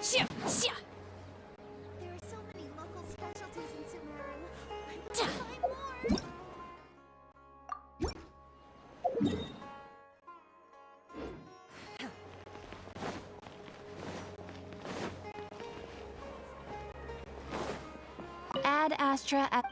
There are so many local specialties in Sumeru. I want to find more. Ad Astra at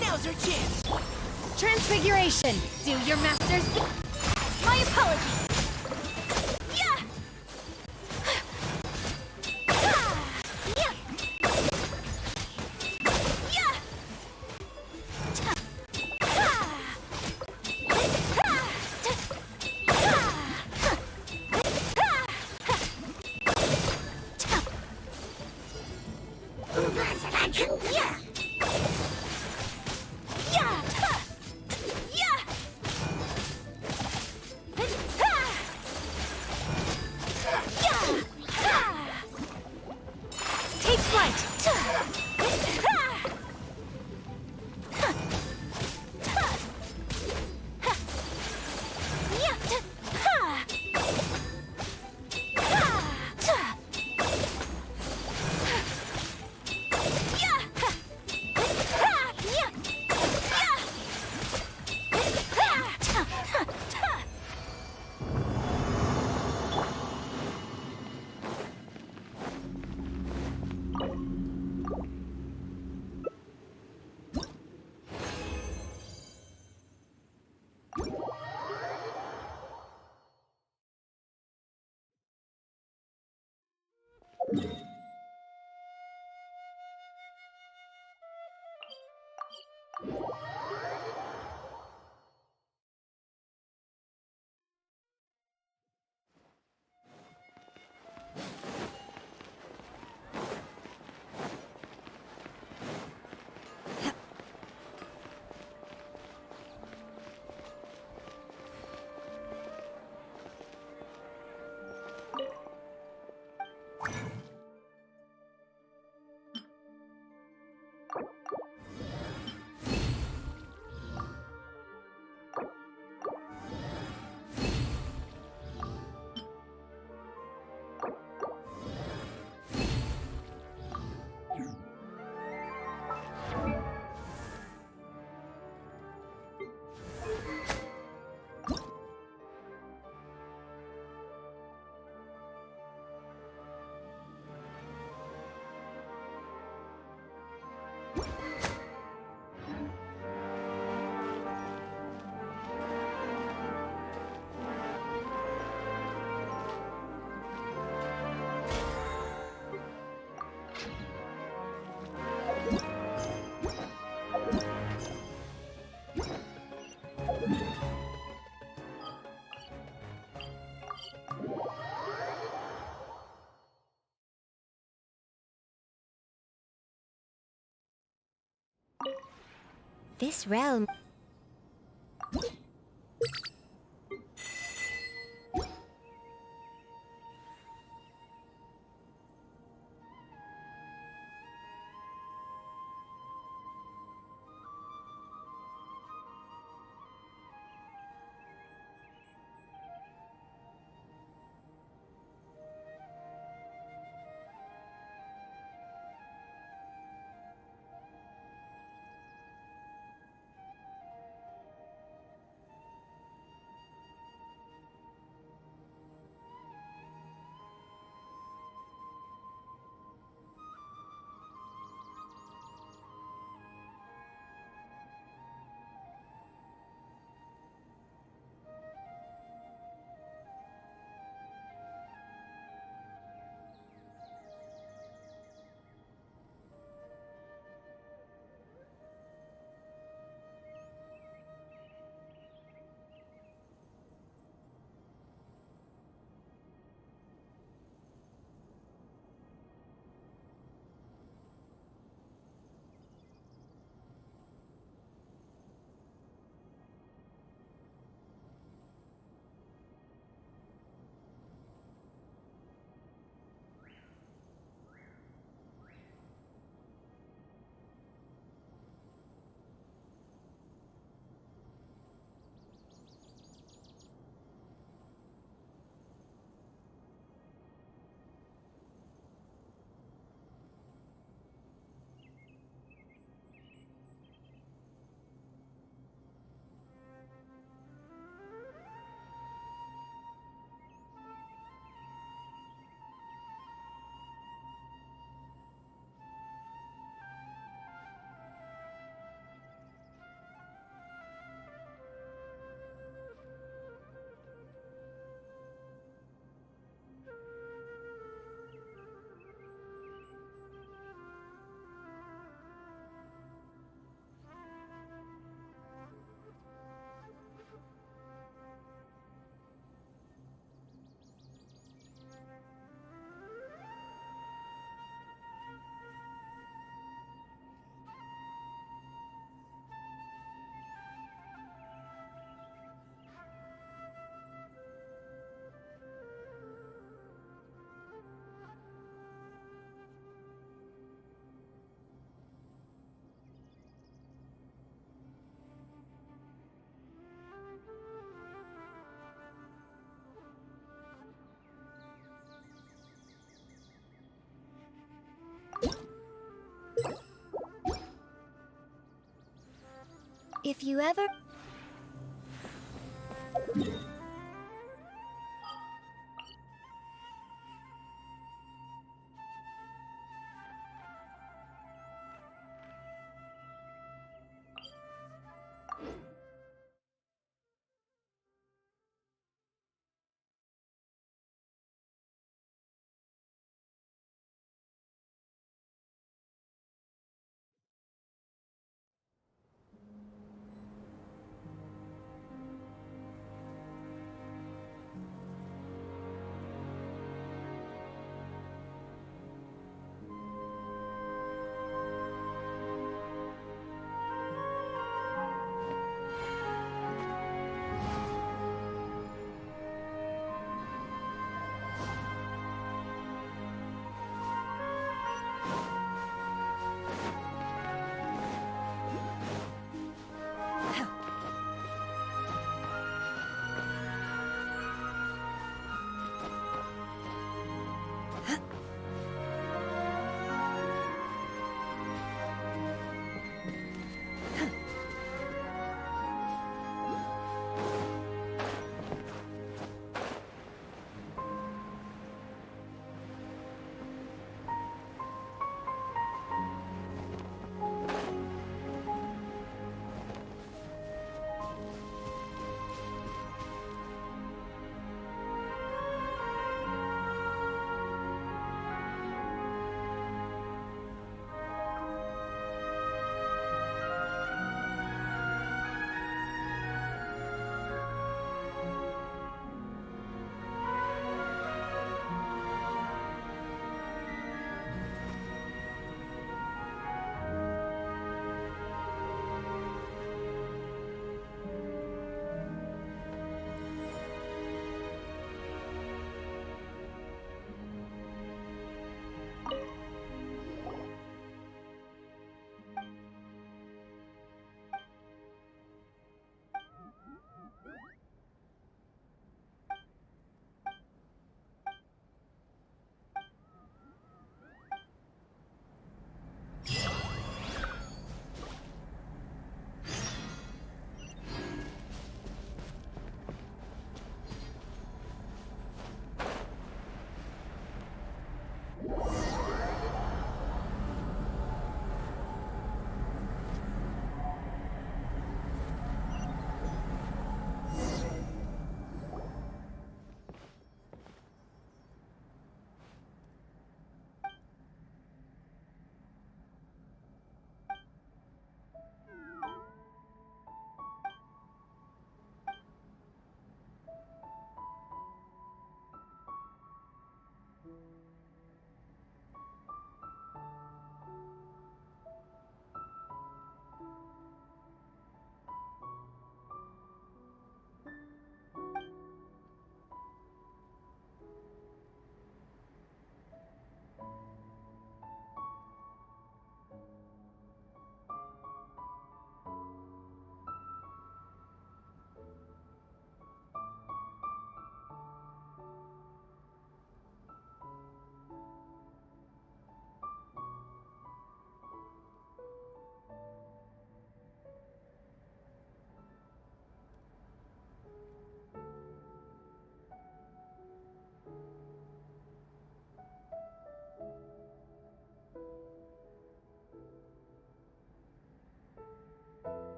Now's your chance! Transfiguration. Do your master's my apologies. Yeah. Yeah. Yeah. Take flight! This realm... If you ever...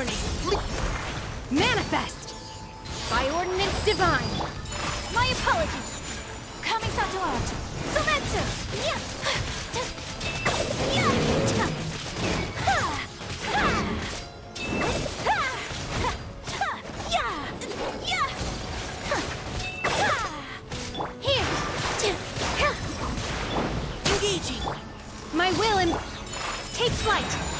warning. Manifest! By ordinance divine! My apologies. Coming out. Sometsu. Yeah. Yeah. Engaging. My will and take flight!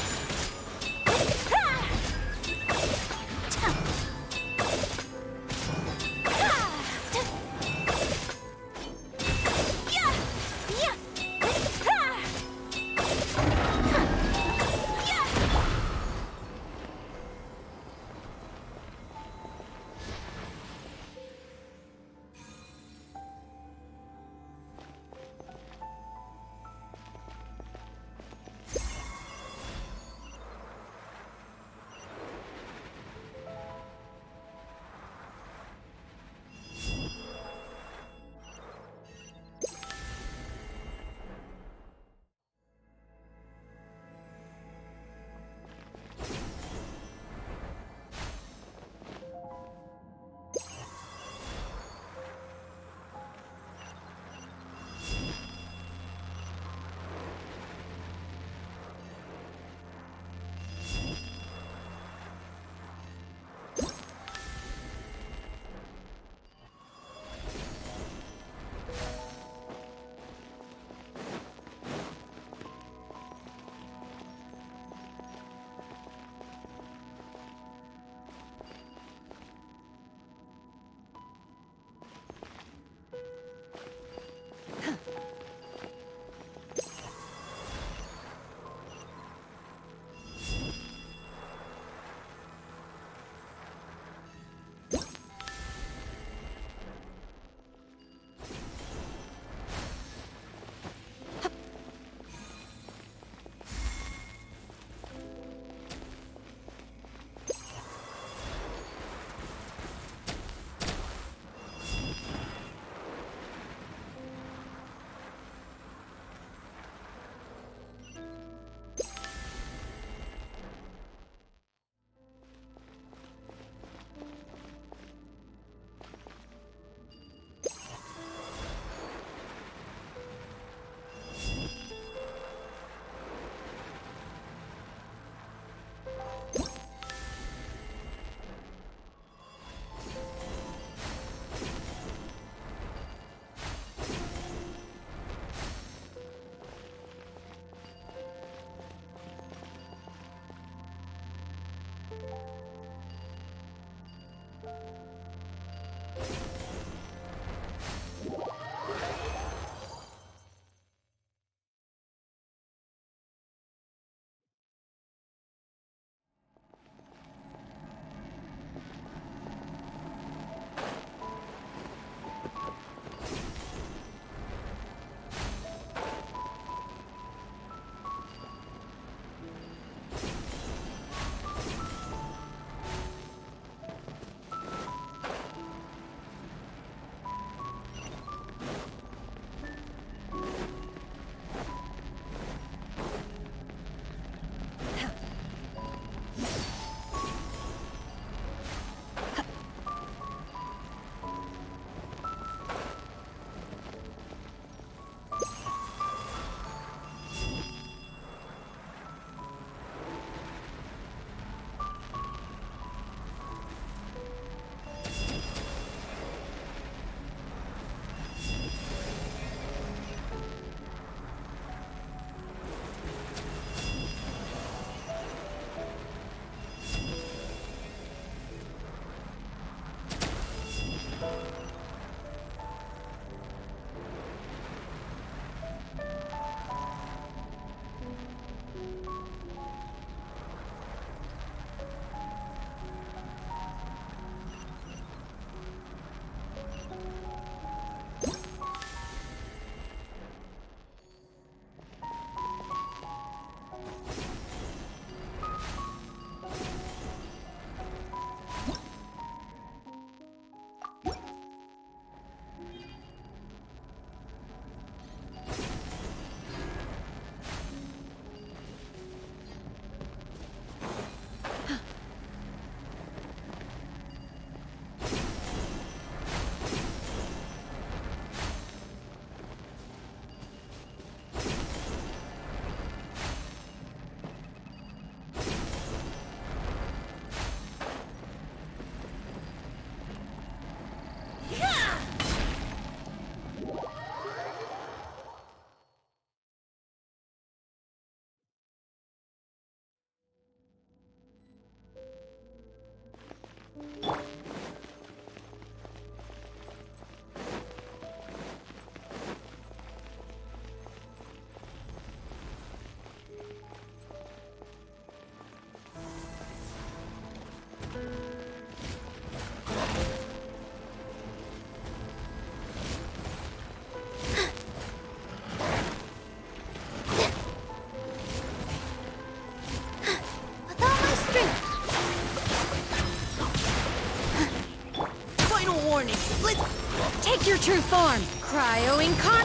your true form. Cryo-incon...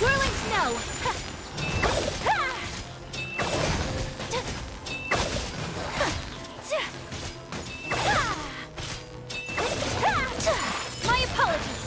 Whirling snow! My apologies!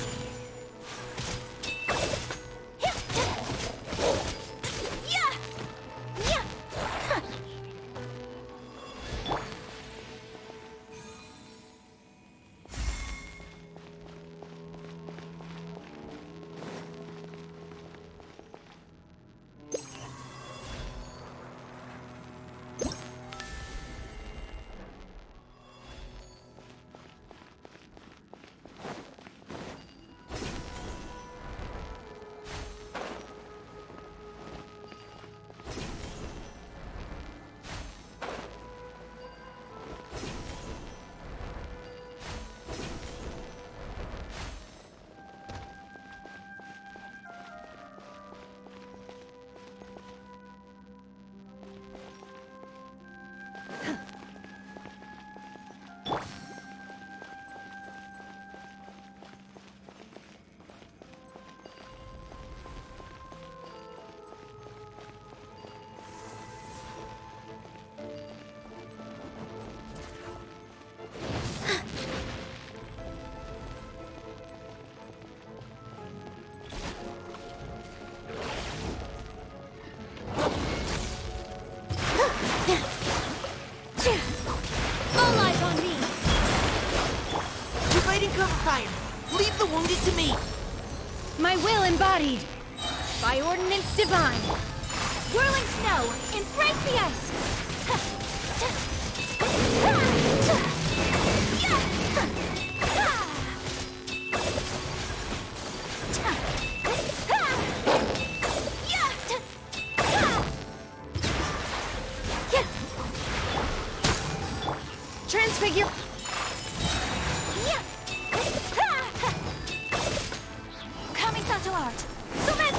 All eyes on me! Dividing cover fire. Leave the wounded to me. My will embodied! By ordinance divine! Whirling snow! Embrace the ice! Transfigure... Kamisato art! Sumen!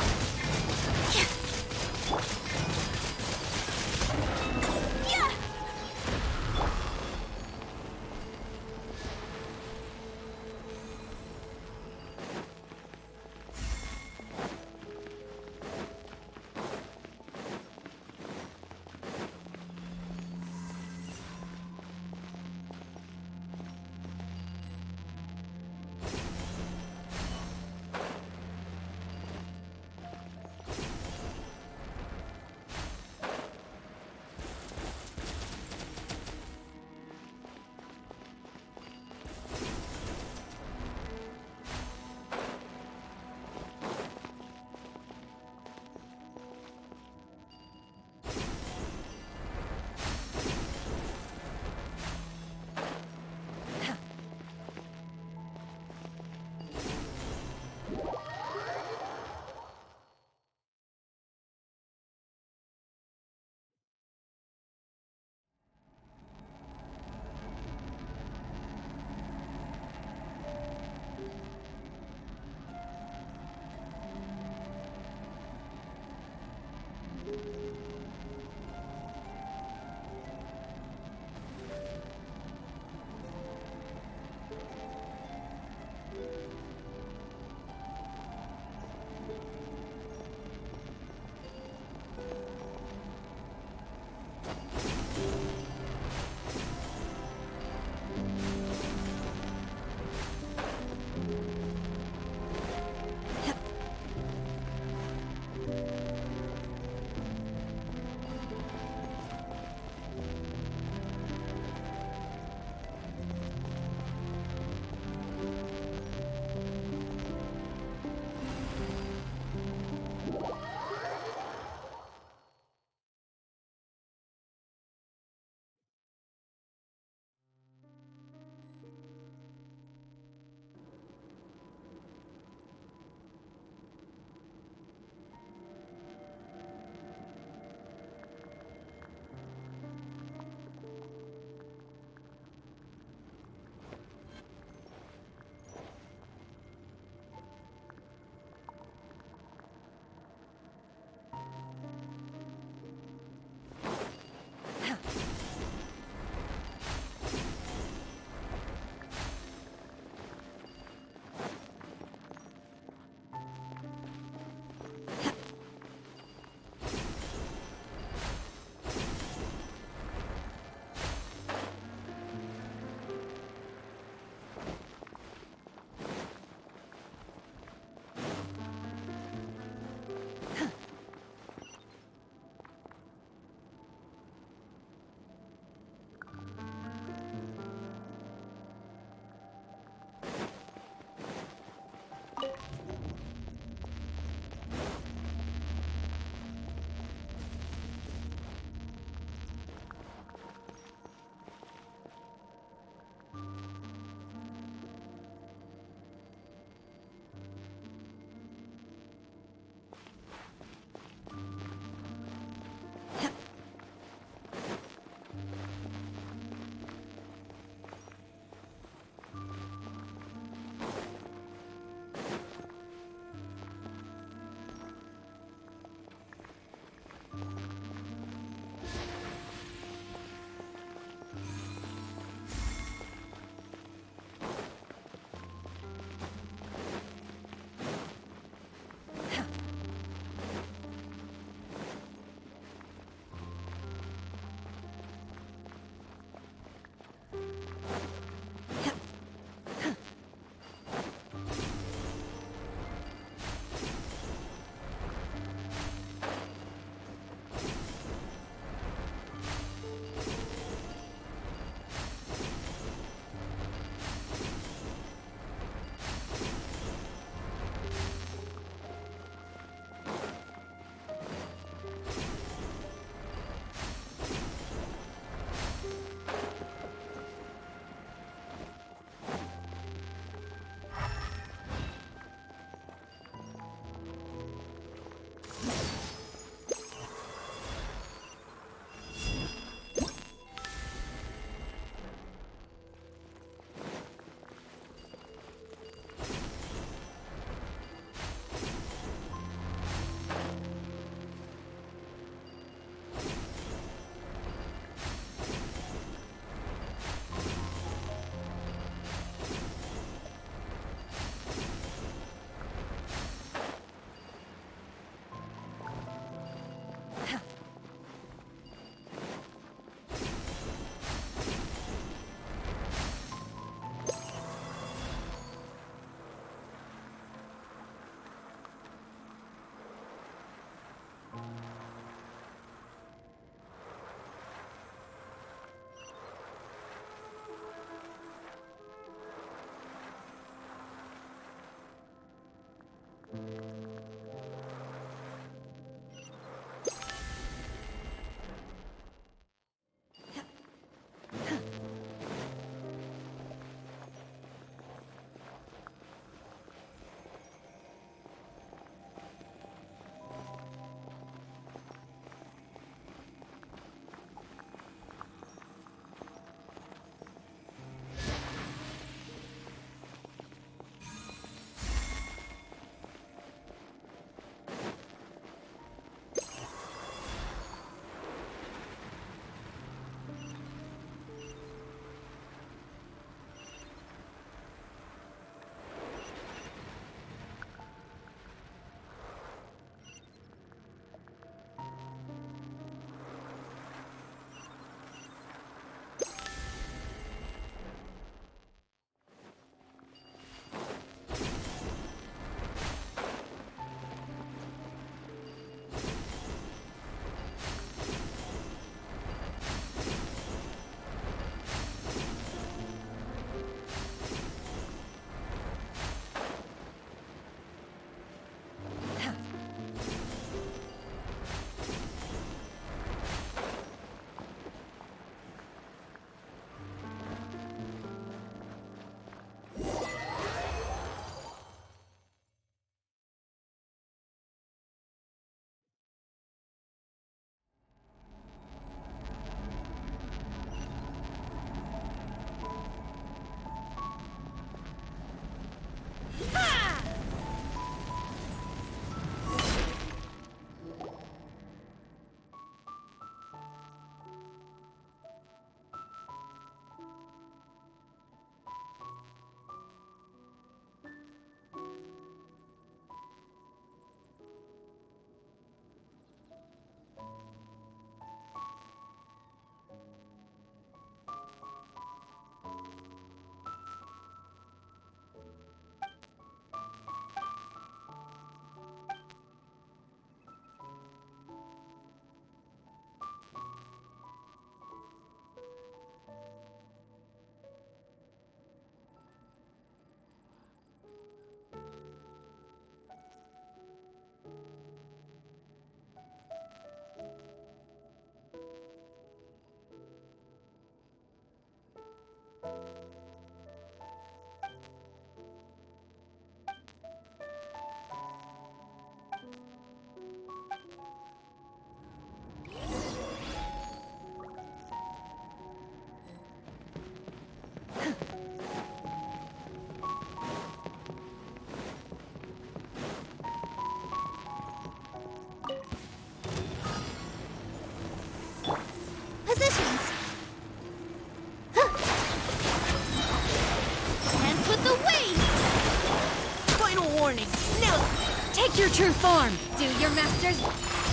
your true form. Do your masters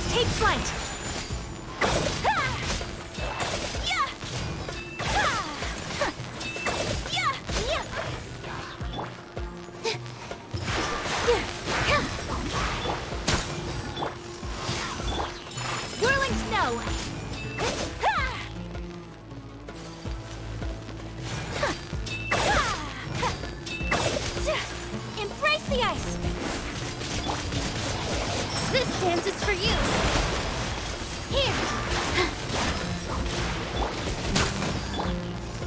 take flight. Whirling snow. Embrace the ice. This dance is for you. Here.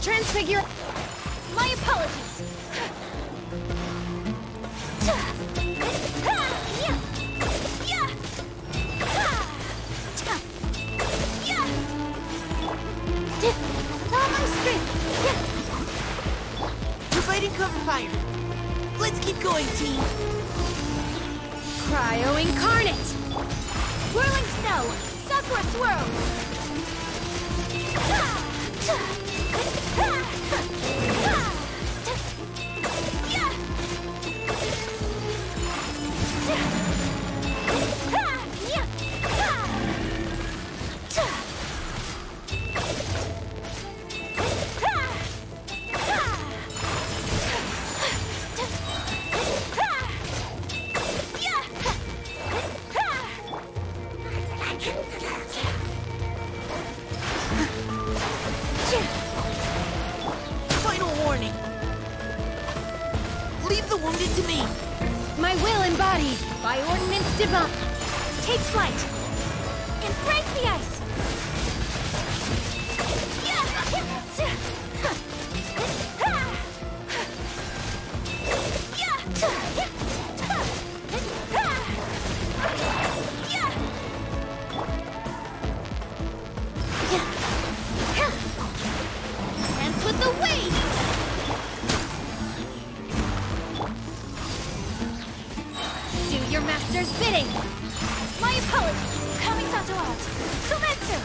Transfigure. My apologies. All my strength. Providing cover fire. Let's keep going, team. Cryo incarnate. Whirling snow. Sakura swirl. Final warning. Leave the wounded to me. My will embodied by ordinance divine. Take flight. Embrace the ice. Dance with the waves. Do your master's bidding. My apologies. Coming out out. Sumetsu.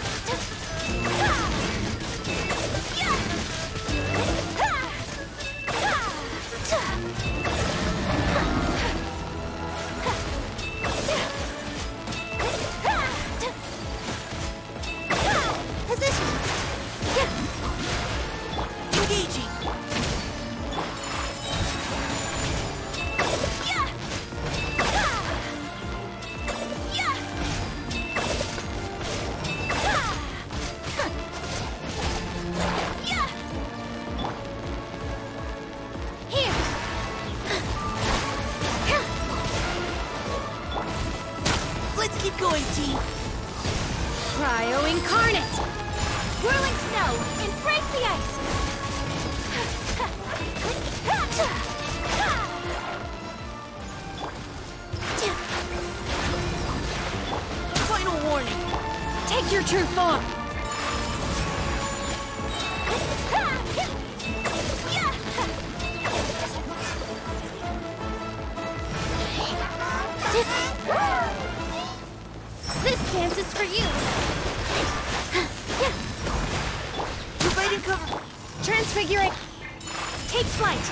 Positions. Engaging. Here. Let's keep going, team. Cryo incarnate. Whirling snow. Embrace the ice. Final warning. Take your true form. This dance is for you. Providing cover. Transfigure. Take flight.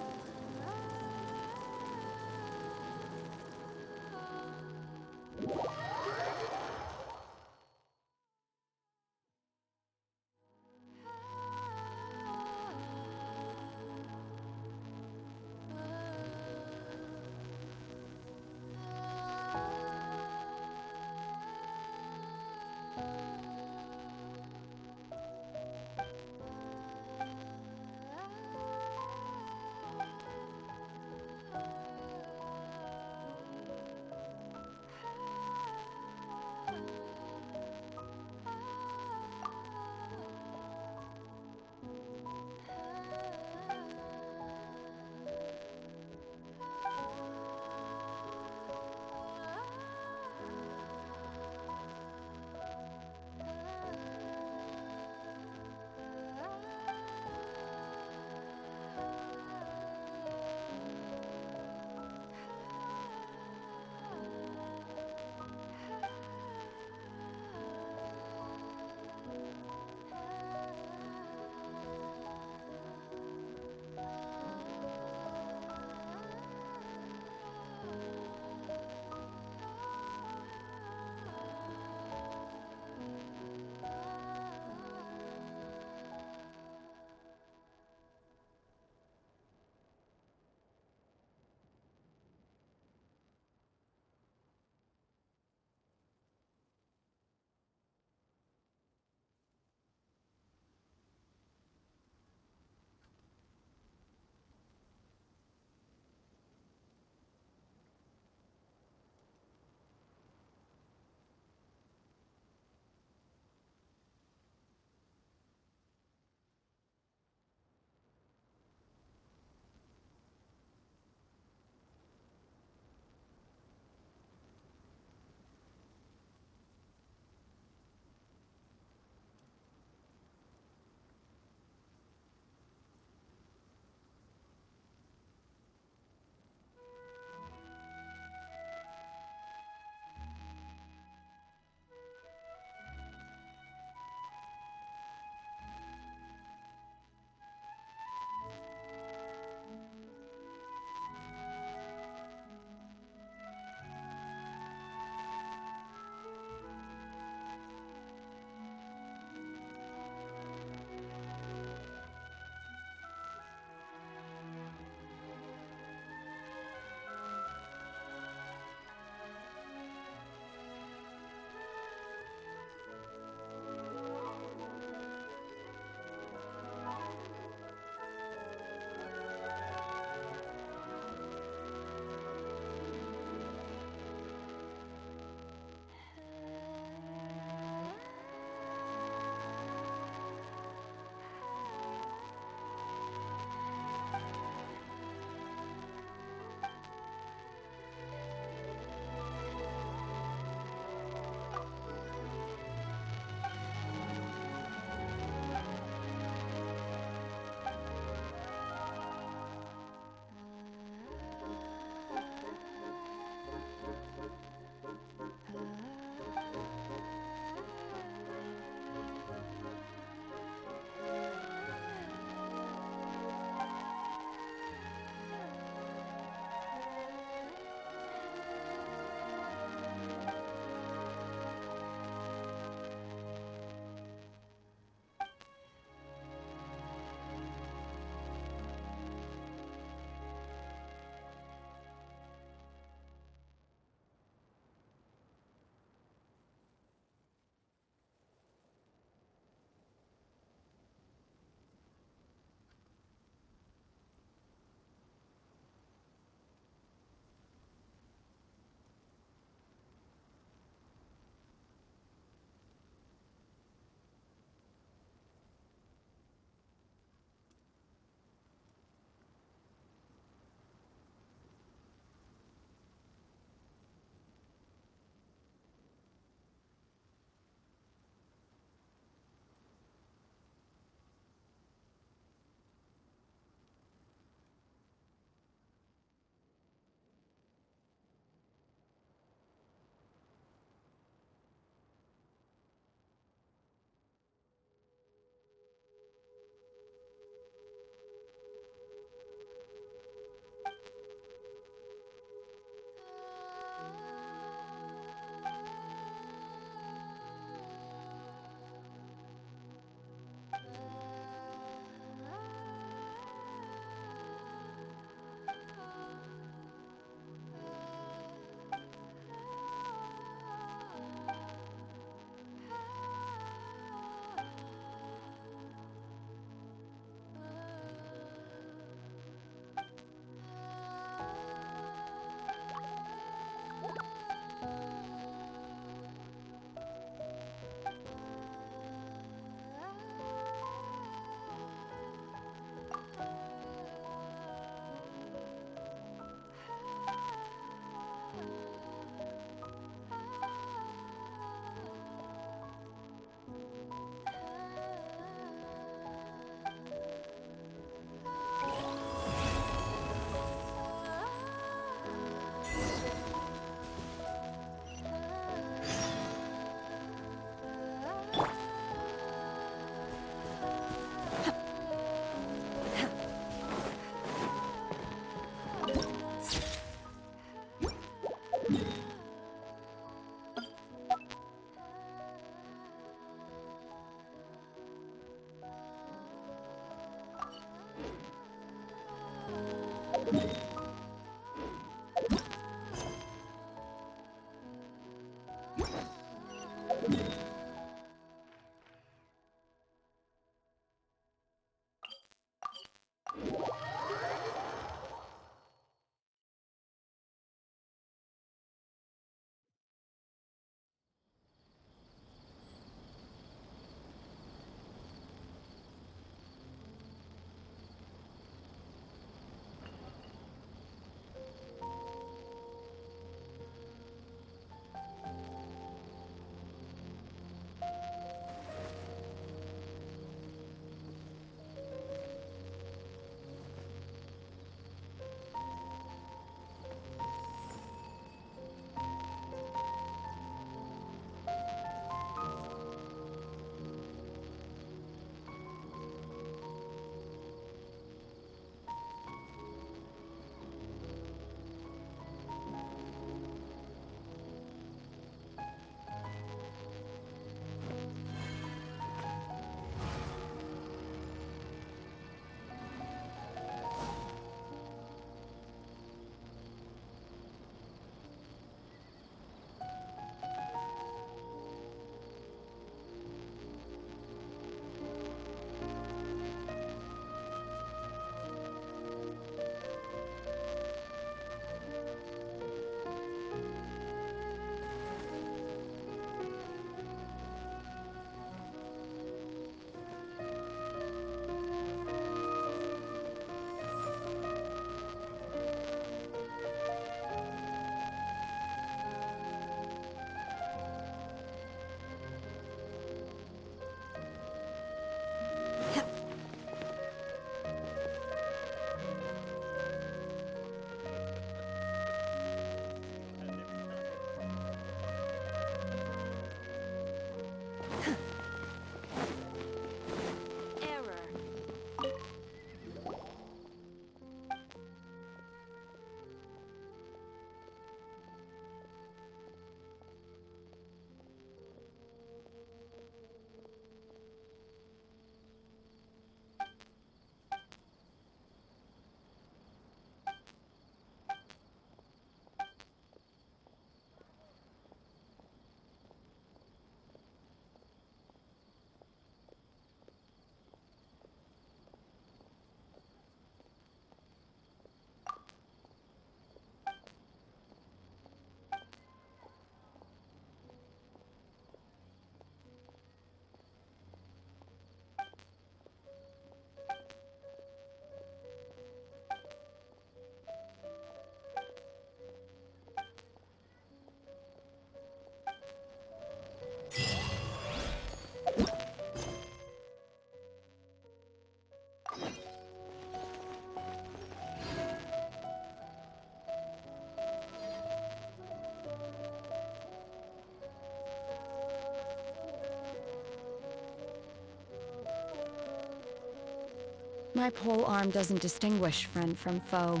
My pole arm doesn't distinguish friend from foe,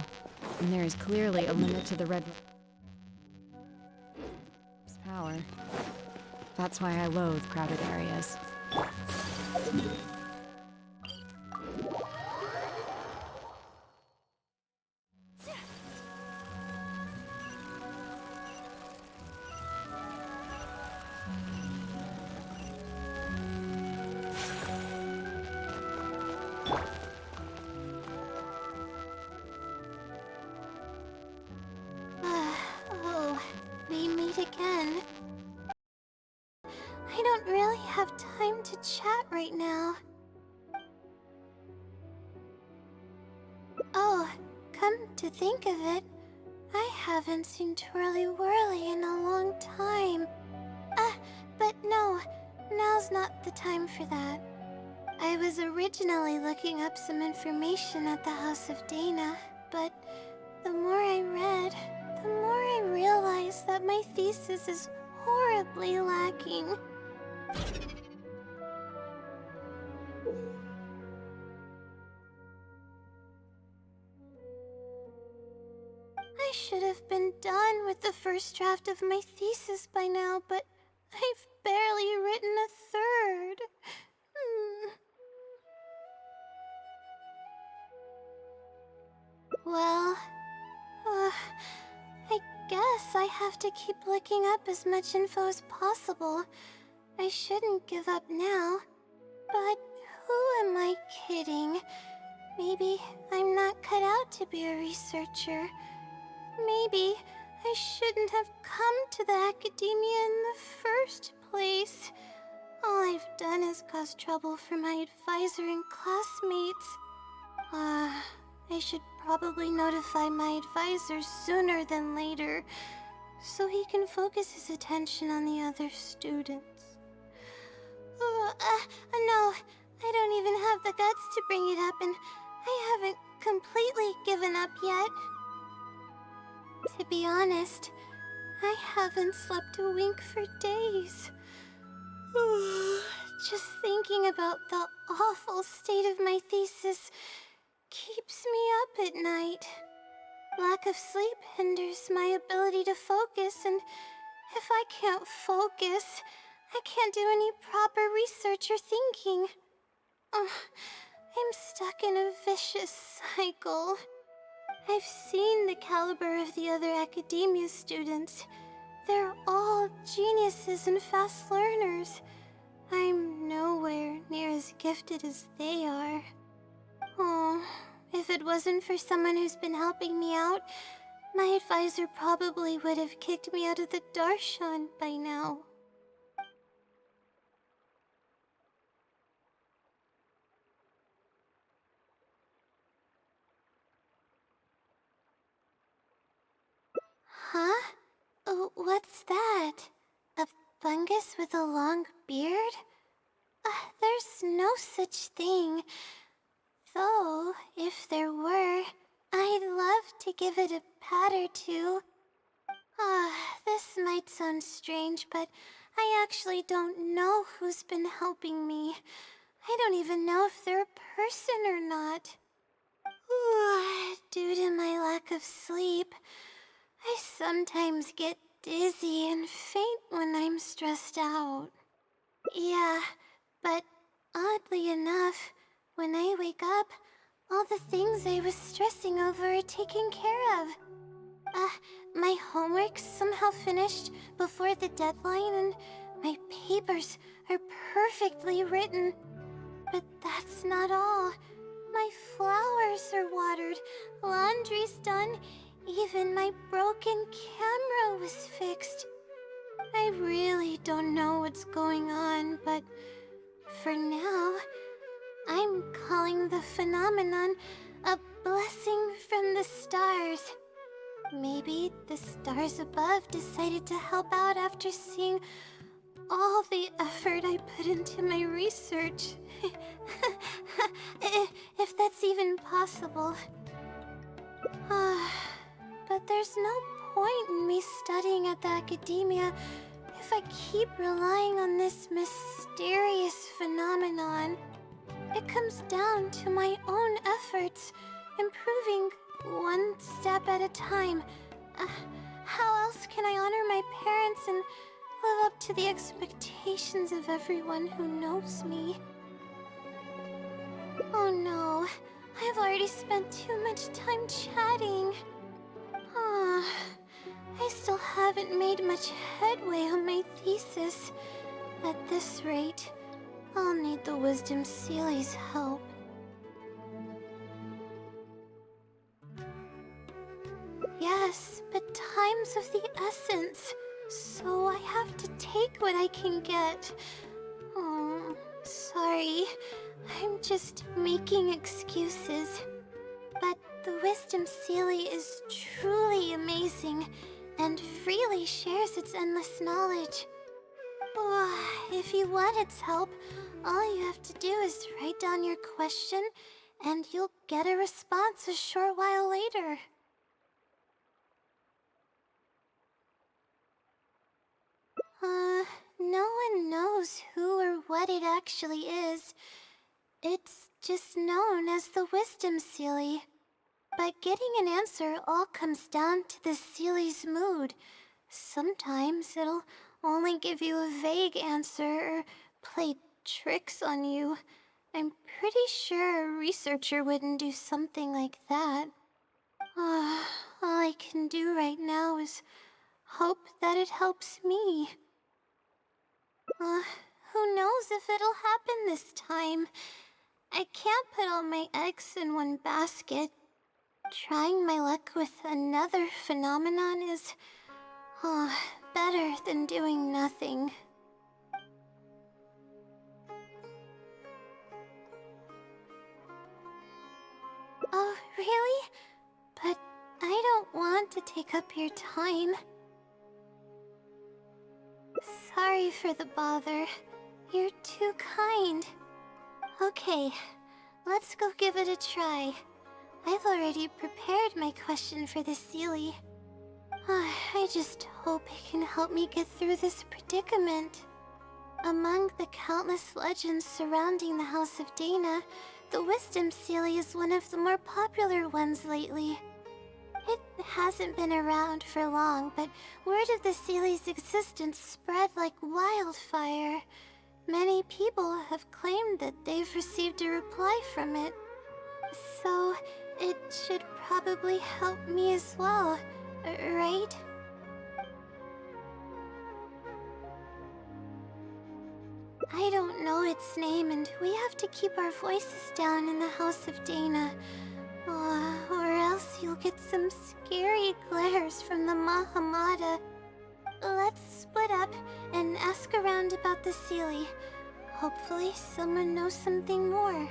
and there is clearly a limit to the red power. That's why I loathe crowded areas. Oh, we meet again. I don't really have time to chat right now. Oh, come to think of it, I haven't seen Twirly Whirly in a long time. But no, now's not the time for that. I was originally looking up some information at the House of Dana, but the more I read, the more I realized that my thesis is horribly lacking. I should have been done with the first draft of my thesis by now, but I've barely written a third. Well, uh, I guess I have to keep looking up as much info as possible. I shouldn't give up now. But who am I kidding? Maybe I'm not cut out to be a researcher. Maybe I shouldn't have come to the academia in the first place. All I've done is cause trouble for my advisor and classmates. I should probably notify my advisor sooner than later, so he can focus his attention on the other students. No, I don't even have the guts to bring it up, and I haven't completely given up yet. To be honest, I haven't slept a wink for days. Just thinking about the awful state of my thesis keeps me up at night. Lack of sleep hinders my ability to focus, and if I can't focus, I can't do any proper research or thinking. I'm stuck in a vicious cycle. I've seen the caliber of the other academia students. They're all geniuses and fast learners. I'm nowhere near as gifted as they are. Oh, if it wasn't for someone who's been helping me out, my advisor probably would have kicked me out of the Darshan by now. Huh? Oh, what's that? A fungus with a long beard? There's no such thing. Though, if there were, I'd love to give it a pat or two. This might sound strange, but I actually don't know who's been helping me. I don't even know if they're a person or not. Due to my lack of sleep, I sometimes get dizzy and faint when I'm stressed out. Yeah, but oddly enough, when I wake up, all the things I was stressing over are taken care of. My homework's somehow finished before the deadline, and my papers are perfectly written. But that's not all. My flowers are watered, laundry's done, even my broken camera was fixed. I really don't know what's going on, but for now, I'm calling the phenomenon a blessing from the stars. Maybe the stars above decided to help out after seeing all the effort I put into my research. If that's even possible. But there's no point in me studying at the academia if I keep relying on this mysterious phenomenon. It comes down to my own efforts, improving one step at a time. How else can I honor my parents and live up to the expectations of everyone who knows me? Oh no, I've already spent too much time chatting. I still haven't made much headway on my thesis. At this rate, I'll need the Wisdom Sealy's help. Yes, but time's of the essence, so I have to take what I can get. Oh, sorry. I'm just making excuses. But the Wisdom Sealy is truly amazing and freely shares its endless knowledge. If you want its help, all you have to do is write down your question and you'll get a response a short while later. No one knows who or what it actually is. It's just known as the Wisdom Sealy. But getting an answer all comes down to the Sealy's mood. Sometimes it'll only give you a vague answer or play tricks on you. I'm pretty sure a researcher wouldn't do something like that. All I can do right now is hope that it helps me. Who knows if it'll happen this time? I can't put all my eggs in one basket. Trying my luck with another phenomenon is, better than doing nothing. Oh, really? But I don't want to take up your time. Sorry for the bother. You're too kind. Okay, let's go give it a try. I've already prepared my question for the Seelie. I just hope it can help me get through this predicament. Among the countless legends surrounding the House of Dana, the Wisdom Seelie is one of the more popular ones lately. It hasn't been around for long, but word of the Seelie's existence spread like wildfire. Many people have claimed that they've received a reply from it. So, it should probably help me as well, right? I don't know its name, and we have to keep our voices down in the House of Dana. Or else you'll get some scary glares from the Mahamada. Let's split up and ask around about the Seelie. Hopefully someone knows something more.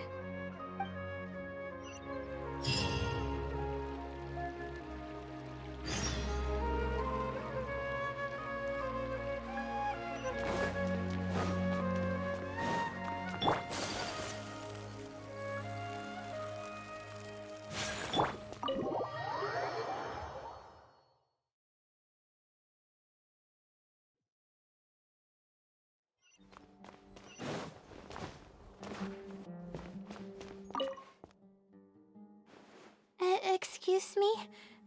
Excuse me?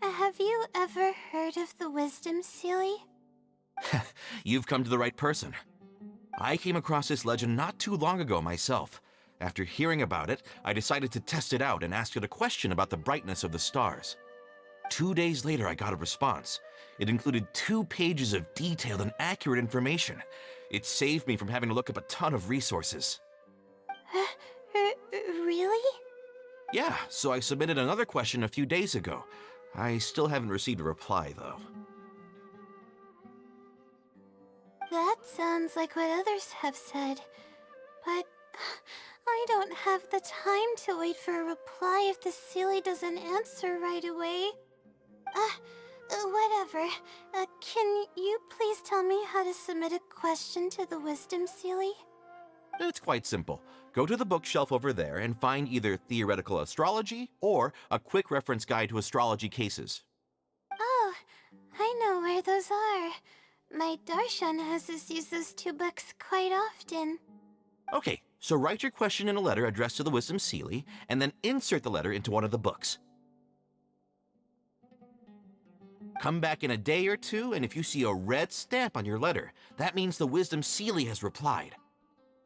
Have you ever heard of the Wisdom Seelie? You've come to the right person. I came across this legend not too long ago myself. After hearing about it, I decided to test it out and asked it a question about the brightness of the stars. 2 days later, I got a response. It included 2 pages of detailed and accurate information. It saved me from having to look up a ton of resources. Really? Yeah, so I submitted another question a few days ago. I still haven't received a reply, though. That sounds like what others have said. But I don't have the time to wait for a reply if the Seelie doesn't answer right away. Whatever. Can you please tell me how to submit a question to the Wisdom Seelie? It's quite simple. Go to the bookshelf over there and find either Theoretical Astrology or a quick reference guide to astrology cases. Oh, I know where those are. My Darshan has us use those 2 books quite often. Okay, so write your question in a letter addressed to the Wisdom Seelie, and then insert the letter into one of the books. Come back in a day or 2, and if you see a red stamp on your letter, that means the Wisdom Seelie has replied.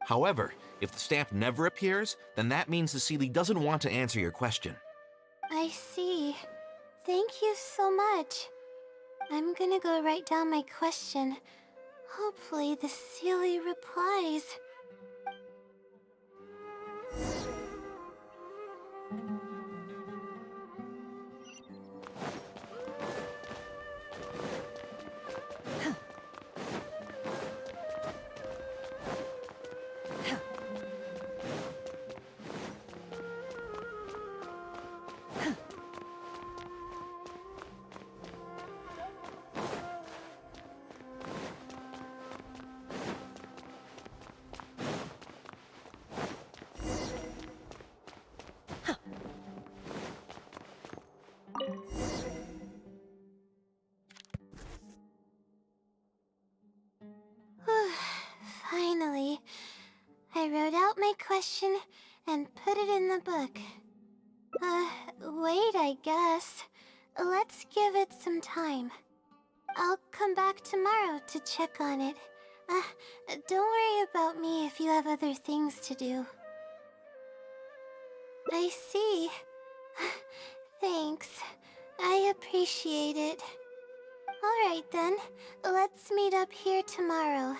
However, if the stamp never appears, then that means the Seelie doesn't want to answer your question. I see. Thank you so much. I'm gonna go write down my question. Hopefully the Seelie replies. Finally, I wrote out my question and put it in the book. Wait, I guess. Let's give it some time. I'll come back tomorrow to check on it. Don't worry about me if you have other things to do. I see. Thanks. I appreciate it. Alright then, let's meet up here tomorrow.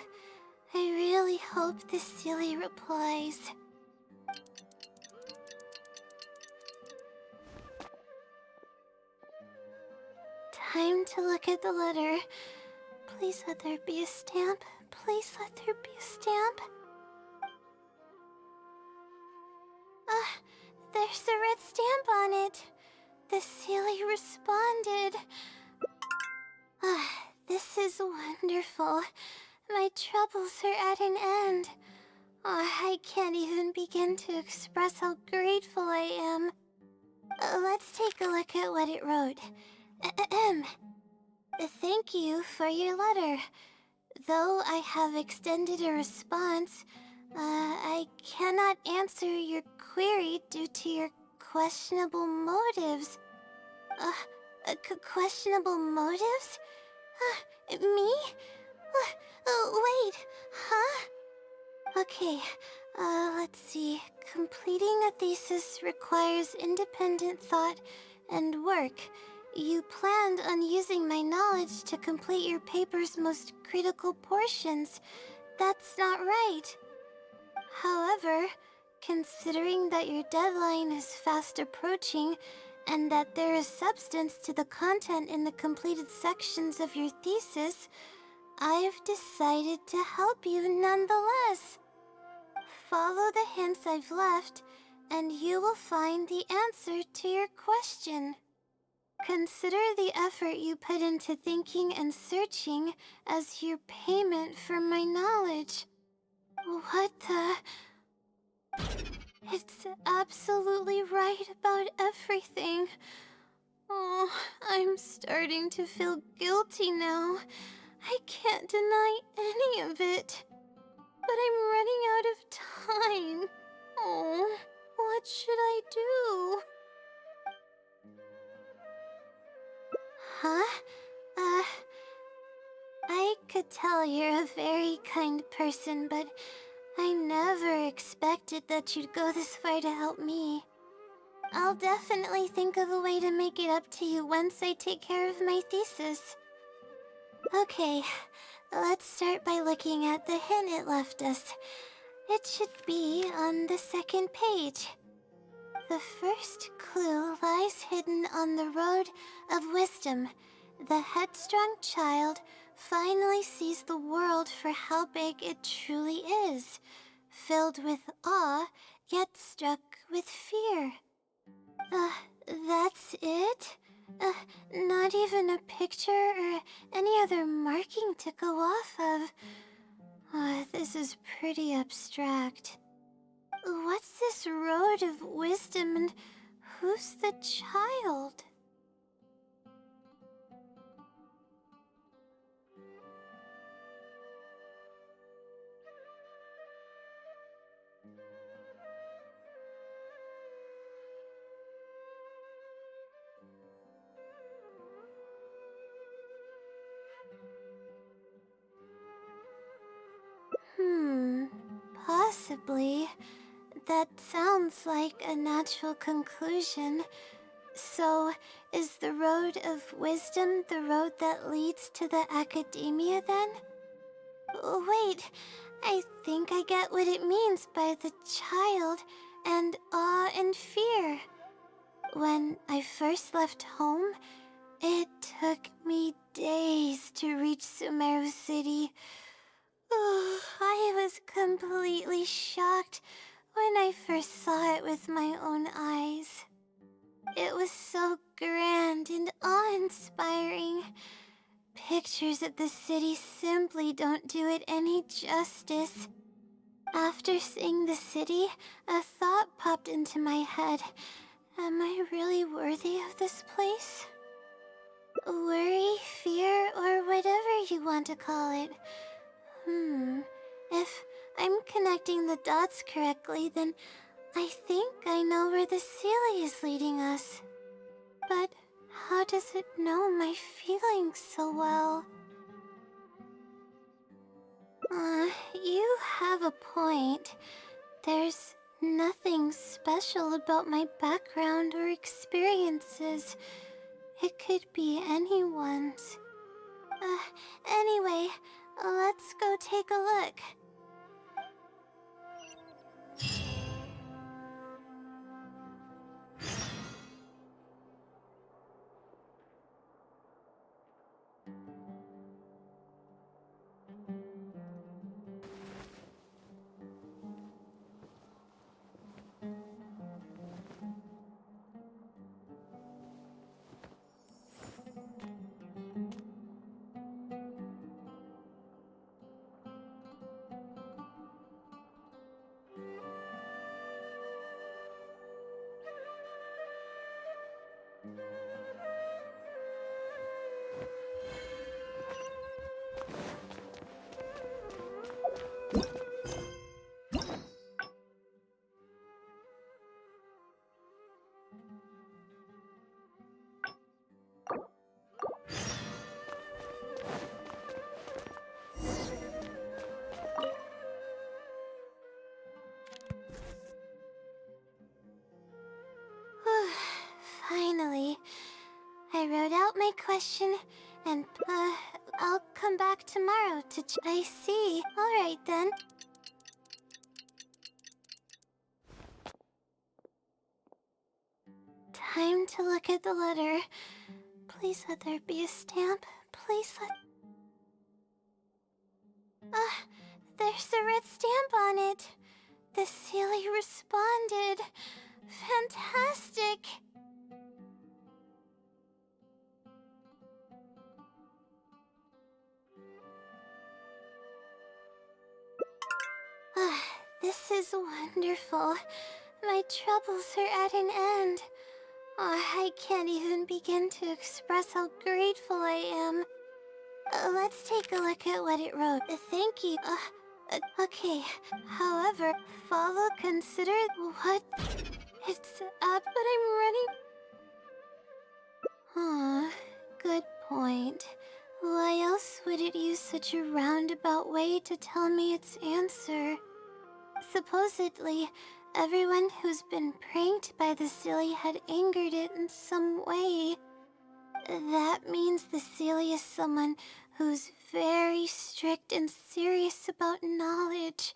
I really hope the silly replies. Time to look at the letter. Please let there be a stamp. Please let there be a stamp. There's a red stamp on it. The silly responded. This is wonderful. My troubles are at an end. I can't even begin to express how grateful I am. Let's take a look at what it wrote. Ahem. Thank you for your letter. Though I have extended a response, I cannot answer your query due to your questionable motives. Questionable motives? Me? Wait, huh? Okay, let's see. Completing a thesis requires independent thought and work. You planned on using my knowledge to complete your paper's most critical portions. That's not right. However, considering that your deadline is fast approaching, and that there is substance to the content in the completed sections of your thesis, I've decided to help you nonetheless. Follow the hints I've left, and you will find the answer to your question. Consider the effort you put into thinking and searching as your payment for my knowledge. What the... It's absolutely right about everything. Oh, I'm starting to feel guilty now. I can't deny any of it. But I'm running out of time. Oh, what should I do? Huh? I could tell you're a very kind person, but I never expected that you'd go this far to help me. I'll definitely think of a way to make it up to you once I take care of my thesis. Okay, let's start by looking at the hint it left us. It should be on the second page. The first clue lies hidden on the road of wisdom. The headstrong child finally sees the world for how big it truly is, filled with awe, yet struck with fear. That's it? Not even a picture or any other marking to go off of. This is pretty abstract. What's this road of wisdom and who's the child? Possibly. That sounds like a natural conclusion. So, is the road of wisdom the road that leads to the academia then? Wait, I think I get what it means by the child and awe and fear. When I first left home, it took me days to reach Sumeru City. I was completely shocked when I first saw it with my own eyes. It was so grand and awe-inspiring. Pictures of the city simply don't do it any justice. After seeing the city, a thought popped into my head. Am I really worthy of this place? Worry, fear, or whatever you want to call it. If I'm connecting the dots correctly, then I think I know where the Sealy is leading us. But how does it know my feelings so well? You have a point. There's nothing special about my background or experiences. It could be anyone's. Anyway, let's go take a look. Finally. I wrote out my question, and, I'll come back tomorrow to I see. Alright then. Time to look at the letter. Please let there be a stamp. Please let... there's a red stamp on it. The Sealy responded. Fantastic! This is wonderful. My troubles are at an end. I can't even begin to express how grateful I am. Let's take a look at what it wrote. Thank you. Okay. However, follow, consider what? It's up, but I'm running. Good point. Why else would it use such a roundabout way to tell me its answer? Supposedly, everyone who's been pranked by the Sealy had angered it in some way. That means the Sealy is someone who's very strict and serious about knowledge.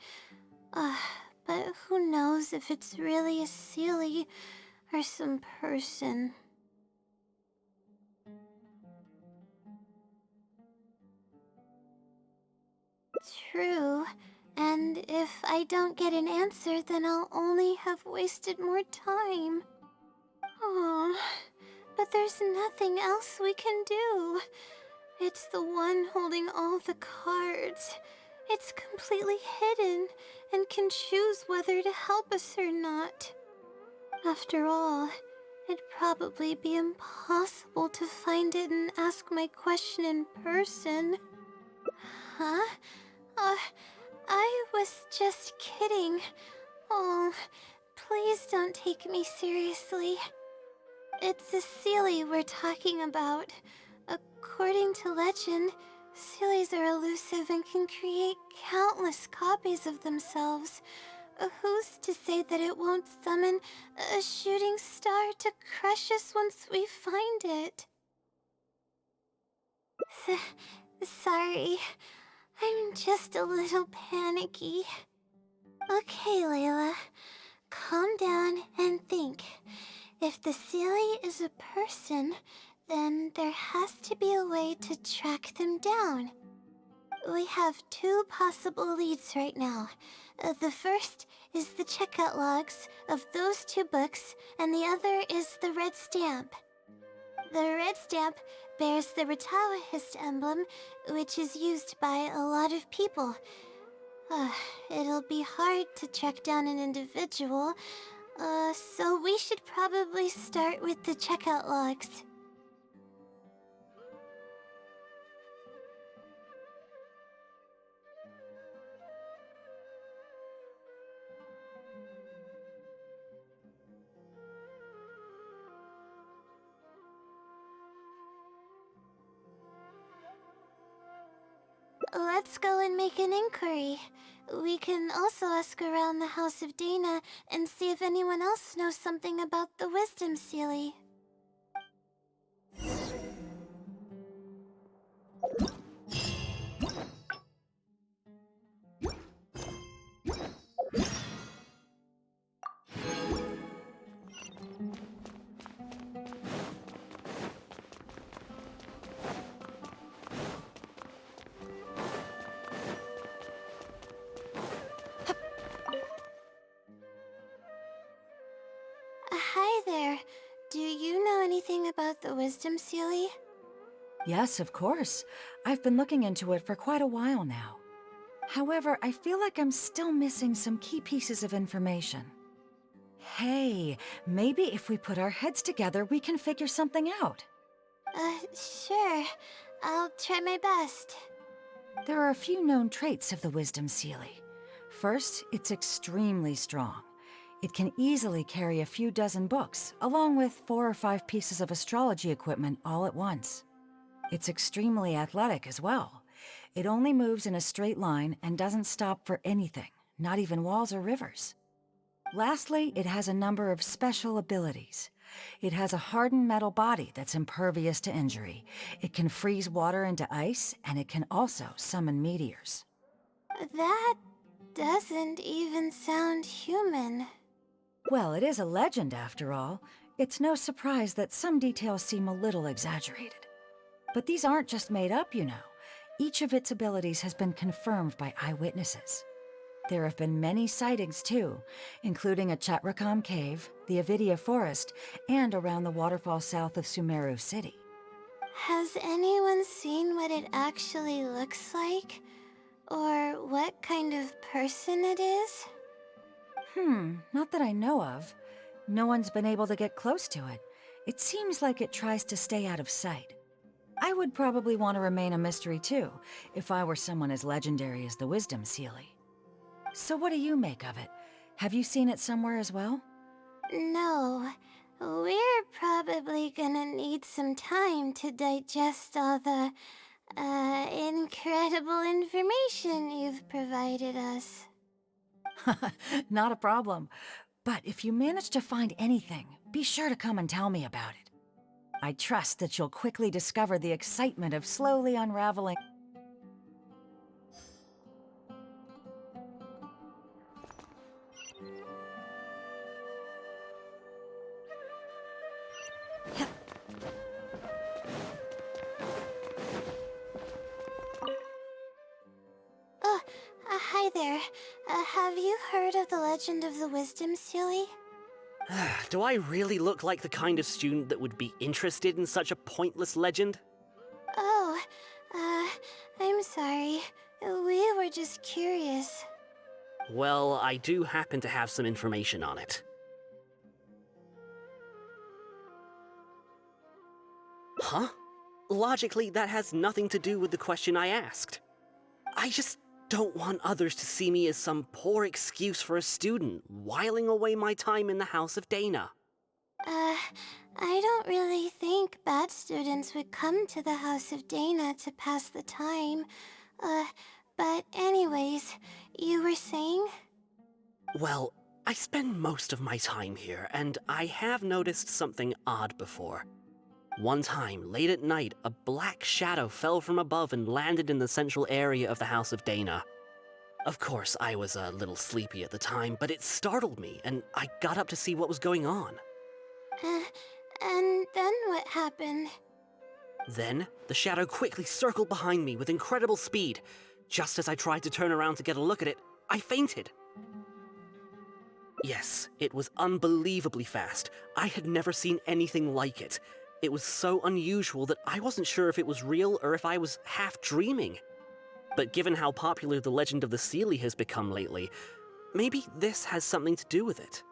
But who knows if it's really a Sealy or some person. True. And if I don't get an answer, then I'll only have wasted more time. Aww. But there's nothing else we can do. It's the one holding all the cards. It's completely hidden and can choose whether to help us or not. After all, it'd probably be impossible to find it and ask my question in person. Huh? I was just kidding. Oh, please don't take me seriously. It's a Sealy we're talking about. According to legend, Sealies are elusive and can create countless copies of themselves. Who's to say that it won't summon a shooting star to crush us once we find it? Sorry. I'm just a little panicky. Okay, Layla. Calm down and think. If the Sealy is a person, then there has to be a way to track them down. We have two possible leads right now. The first is the checkout logs of those two books, and the other is the red stamp. The red stamp bears the Retawahist emblem, which is used by a lot of people. It'll be hard to track down an individual, so we should probably start with the checkout logs. Let's go and make an inquiry. We can also ask around the House of Dana and see if anyone else knows something about the Wisdom Sealy. wisdom sealy? Yes, of course. I've been looking into it for quite a while now. However, I feel like I'm still missing some key pieces of information. Hey, maybe if we put our heads together, we can figure something out. Sure. I'll try my best. There are a few known traits of the Wisdom Sealy. First, it's extremely strong. It can easily carry a few dozen books, along with 4 or 5 pieces of astrology equipment all at once. It's extremely athletic as well. It only moves in a straight line and doesn't stop for anything, not even walls or rivers. Lastly, it has a number of special abilities. It has a hardened metal body that's impervious to injury. It can freeze water into ice, and it can also summon meteors. That doesn't even sound human. Well, it is a legend after all. It's no surprise that some details seem a little exaggerated. But these aren't just made up, you know. Each of its abilities has been confirmed by eyewitnesses. There have been many sightings too, including at Chatrakam Cave, the Avidia Forest, and around the waterfall south of Sumeru City. Has anyone seen what it actually looks like? Or what kind of person it is? Not that I know of. No one's been able to get close to it. It seems like it tries to stay out of sight. I would probably want to remain a mystery too, if I were someone as legendary as the Wisdom Sealy. So what do you make of it? Have you seen it somewhere as well? No. We're probably gonna need some time to digest all the, incredible information you've provided us. Not a problem. But if you manage to find anything, be sure to come and tell me about it. I trust that you'll quickly discover the excitement of slowly unraveling. Hi there. Have you heard of the legend of the Wisdom Sealy? Do I really look like the kind of student that would be interested in such a pointless legend? Oh, I'm sorry. We were just curious. Well, I do happen to have some information on it. Huh? Logically, that has nothing to do with the question I asked. I just don't want others to see me as some poor excuse for a student whiling away my time in the House of Dana. I don't really think bad students would come to the House of Dana to pass the time. But anyways, you were saying? Well, I spend most of my time here, and I have noticed something odd before. One time, late at night, a black shadow fell from above and landed in the central area of the House of Dana. Of course, I was a little sleepy at the time, but it startled me, and I got up to see what was going on. And then what happened? Then, the shadow quickly circled behind me with incredible speed. Just as I tried to turn around to get a look at it, I fainted. Yes, it was unbelievably fast. I had never seen anything like it. It was so unusual that I wasn't sure if it was real or if I was half dreaming. But given how popular the legend of the Sealy has become lately, maybe this has something to do with it.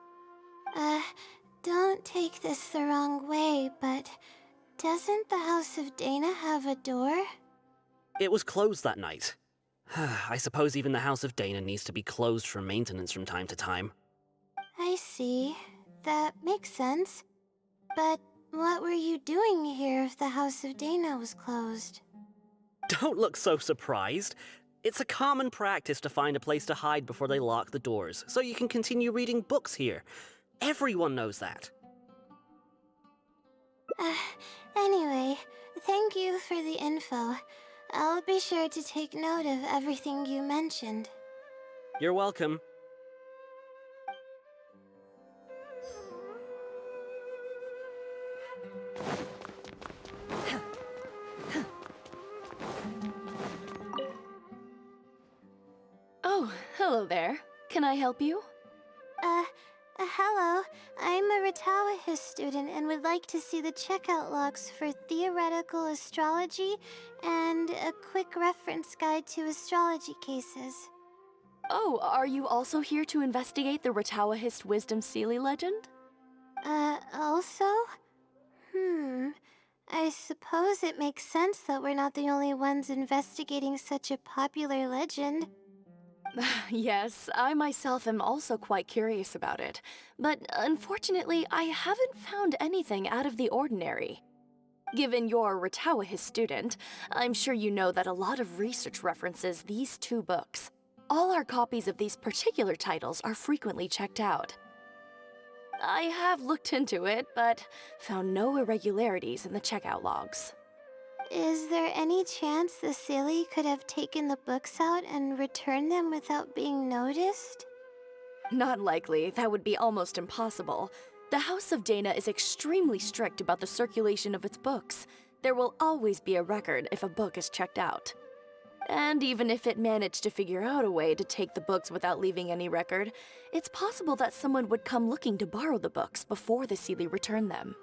Don't take this the wrong way, but doesn't the House of Dana have a door? It was closed that night. I suppose even the House of Dana needs to be closed for maintenance from time to time. I see. That makes sense. But what were you doing here if the House of Dana was closed? Don't look so surprised. It's a common practice to find a place to hide before they lock the doors, so you can continue reading books here. Everyone knows that. Anyway, thank you for the info. I'll be sure to take note of everything you mentioned. You're welcome. Oh, hello there. Can I help you? Hello, I'm a Ratawahis student and would like to see the checkout logs for theoretical astrology and a quick reference guide to astrology cases. Oh, are you also here to investigate the Ratawahist Wisdom Sealy legend? Also? I suppose it makes sense that we're not the only ones investigating such a popular legend. Yes, I myself am also quite curious about it, but unfortunately, I haven't found anything out of the ordinary. Given you're a Ratawahist student, I'm sure you know that a lot of research references these two books. All our copies of these particular titles are frequently checked out. I have looked into it, but found no irregularities in the checkout logs. Is there any chance the Silly could have taken the books out and returned them without being noticed? Not likely. That would be almost impossible. The House of Dana is extremely strict about the circulation of its books. There will always be a record if a book is checked out. And even if it managed to figure out a way to take the books without leaving any record, it's possible that someone would come looking to borrow the books before the Sealy returned them.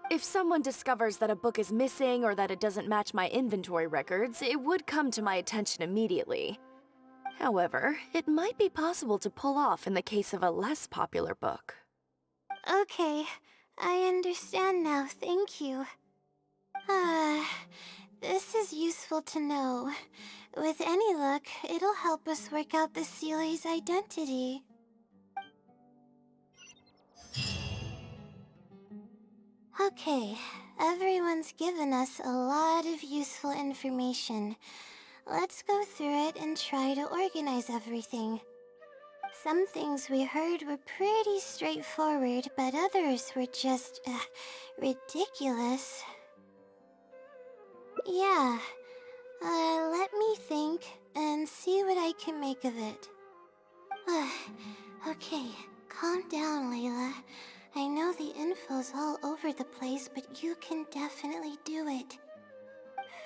If someone discovers that a book is missing or that it doesn't match my inventory records, it would come to my attention immediately. However, it might be possible to pull off in the case of a less popular book. Okay, I understand now, thank you. This is useful to know. With any luck, it'll help us work out the Sealy's identity. Okay, everyone's given us a lot of useful information. Let's go through it and try to organize everything. Some things we heard were pretty straightforward, but others were just, ridiculous. Yeah, let me think and see what I can make of it. Okay, calm down, Layla. I know the info's all over the place, but you can definitely do it.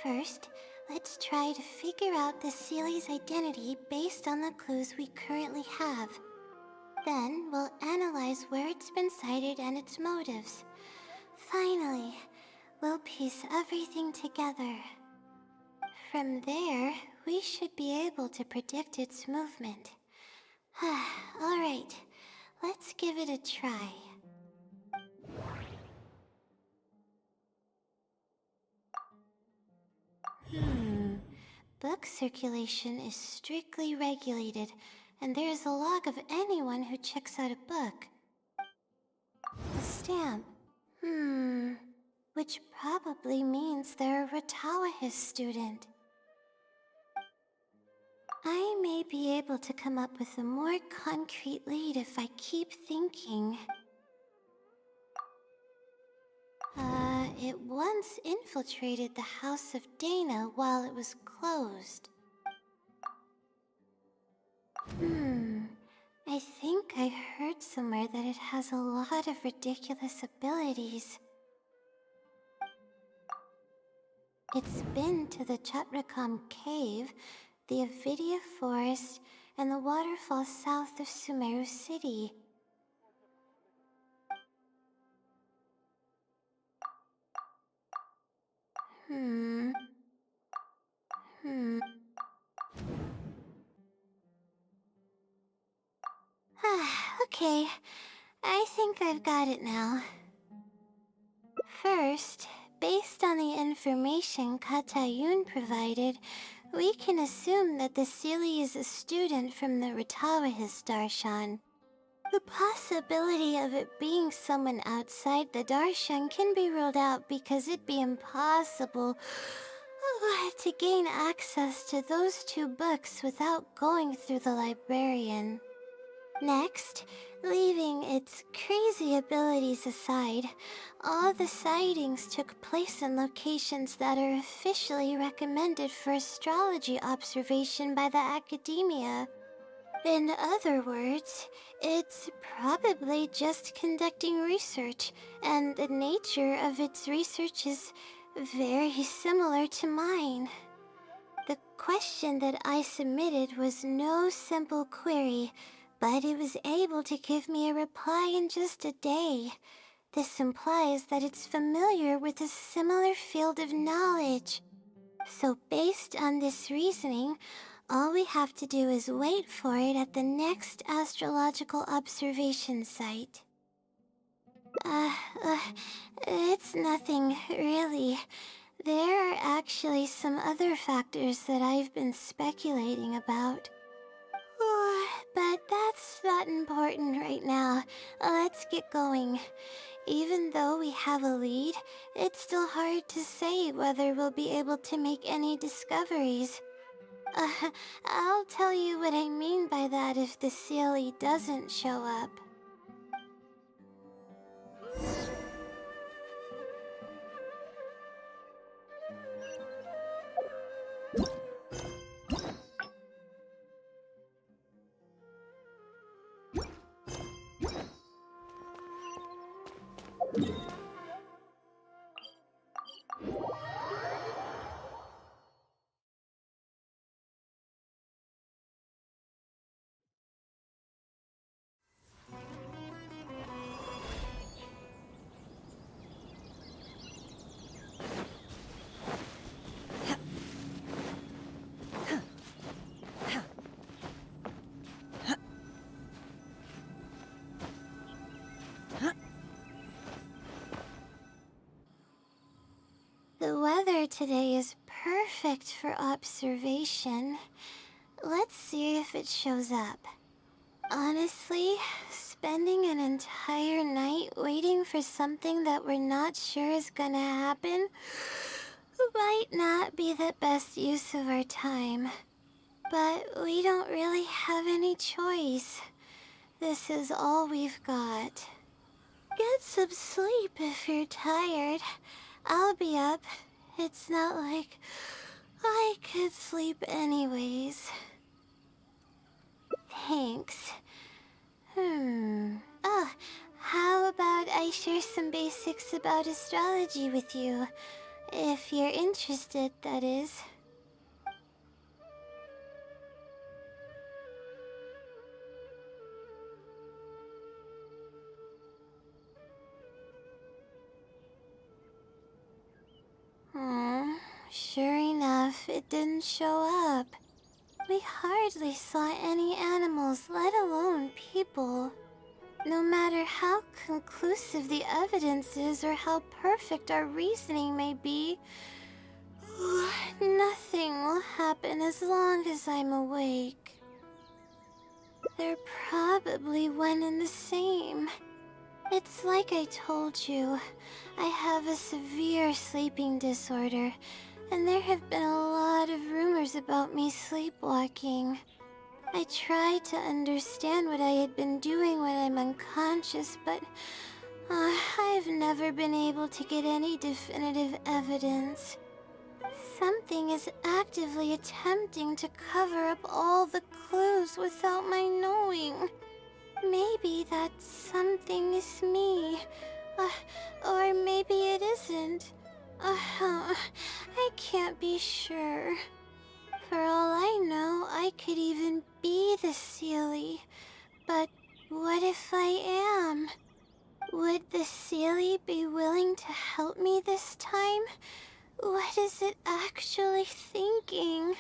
First, let's try to figure out the Sealy's identity based on the clues we currently have. Then, we'll analyze where it's been sighted and its motives. Finally, we'll piece everything together. From there, we should be able to predict its movement. Alright, let's give it a try. Book circulation is strictly regulated, and there is a log of anyone who checks out a book. A stamp. Which probably means they're a Ratawahis student. I may be able to come up with a more concrete lead if I keep thinking. It once infiltrated the House of Dana while it was closed. I think I heard somewhere that it has a lot of ridiculous abilities. It's been to the Chatrakam Cave, the Avidia Forest, and the waterfall south of Sumeru City. Okay, I think I've got it now. First, based on the information Katayun provided, we can assume that the Sealy is a student from the Ratawahis Darshan. The possibility of it being someone outside the Darshan can be ruled out because it'd be impossible to gain access to those two books without going through the librarian. Next, leaving its crazy abilities aside, all the sightings took place in locations that are officially recommended for astrology observation by the academia. In other words, it's probably just conducting research, and the nature of its research is very similar to mine. The question that I submitted was no simple query, but it was able to give me a reply in just a day. This implies that it's familiar with a similar field of knowledge. So based on this reasoning, all we have to do is wait for it at the next astrological observation site. Uh, uh, it's nothing, really. There are actually some other factors that I've been speculating about. But that's not important right now. Let's get going. Even though we have a lead, it's still hard to say whether we'll be able to make any discoveries. I'll tell you what I mean by that if the Sealy doesn't show up. The weather today is perfect for observation. Let's see if it shows up. Honestly, spending an entire night waiting for something that we're not sure is gonna happen might not be the best use of our time. But we don't really have any choice. This is all we've got. Get some sleep if you're tired. I'll be up. It's not like I could sleep anyways. Thanks. Oh, how about I share some basics about astrology with you? If you're interested, that is. Sure enough, it didn't show up. We hardly saw any animals, let alone people. No matter how conclusive the evidence is or how perfect our reasoning may be, nothing will happen as long as I'm awake. They're probably one and the same. It's like I told you, I have a severe sleeping disorder, and there have been a lot of rumors about me sleepwalking. I tried to understand what I had been doing when I'm unconscious, but I've never been able to get any definitive evidence. Something is actively attempting to cover up all the clues without my knowing. Maybe that something is me. Or maybe it isn't. I can't be sure. For all I know, I could even be the Sealy. But what if I am? Would the Sealy be willing to help me this time? What is it actually thinking?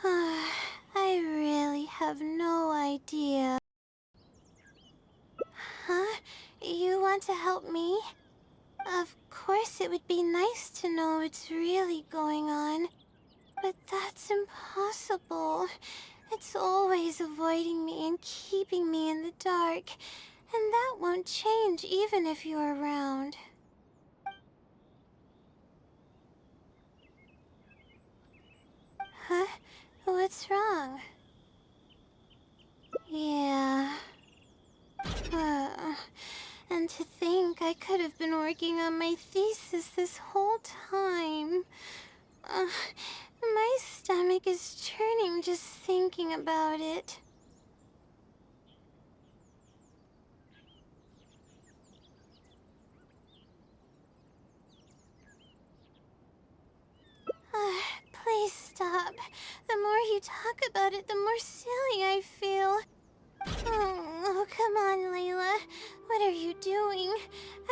I really have no idea. Huh? You want to help me? Of course, it would be nice to know what's really going on. But that's impossible. It's always avoiding me and keeping me in the dark. And that won't change even if you're around. Huh? What's wrong? Yeah. And to think I could have been working on my thesis this whole time. My stomach is churning just thinking about it. Please stop. The more you talk about it, the more silly I feel. Oh, come on, Layla. What are you doing?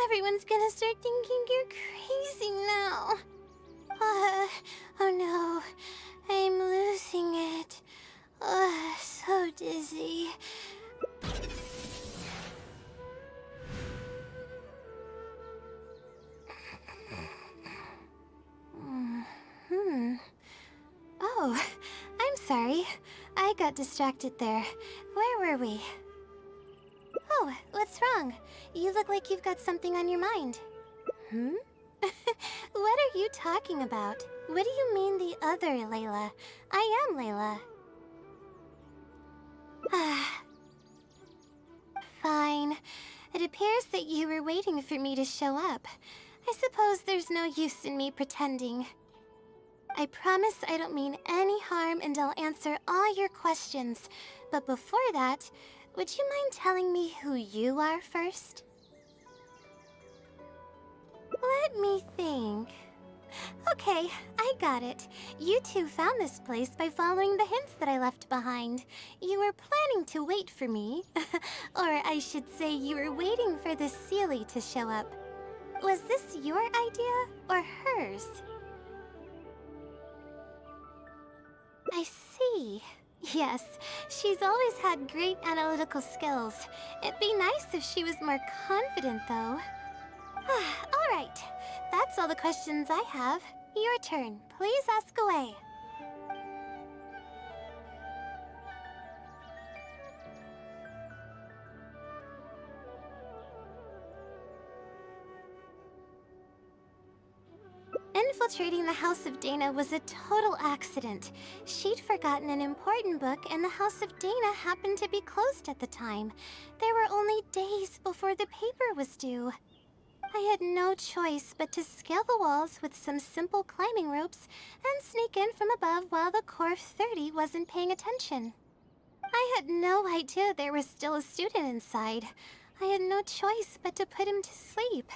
Everyone's gonna start thinking you're crazy now. Oh no, I'm losing it. So dizzy. Oh, I'm sorry. I got distracted there. Where were we? Oh, what's wrong? You look like you've got something on your mind. Hmm? What are you talking about? What do you mean the other Layla? I am Layla. Fine. It appears that you were waiting for me to show up. I suppose there's no use in me pretending. I promise I don't mean any harm and I'll answer all your questions. But before that, would you mind telling me who you are first? Let me think. Okay, I got it. You two found this place by following the hints that I left behind. You were planning to wait for me. Or I should say you were waiting for the Seelie to show up. Was this your idea or hers? I see. Yes, she's always had great analytical skills. It'd be nice if she was more confident, though. All right, that's all the questions I have. Your turn. Please ask away. Infiltrating the House of Dana was a total accident. She'd forgotten an important book, and the House of Dana happened to be closed at the time. There were only days before the paper was due. I had no choice but to scale the walls with some simple climbing ropes and sneak in from above while the Core 30 wasn't paying attention. I had no idea there was still a student inside. I had no choice but to put him to sleep.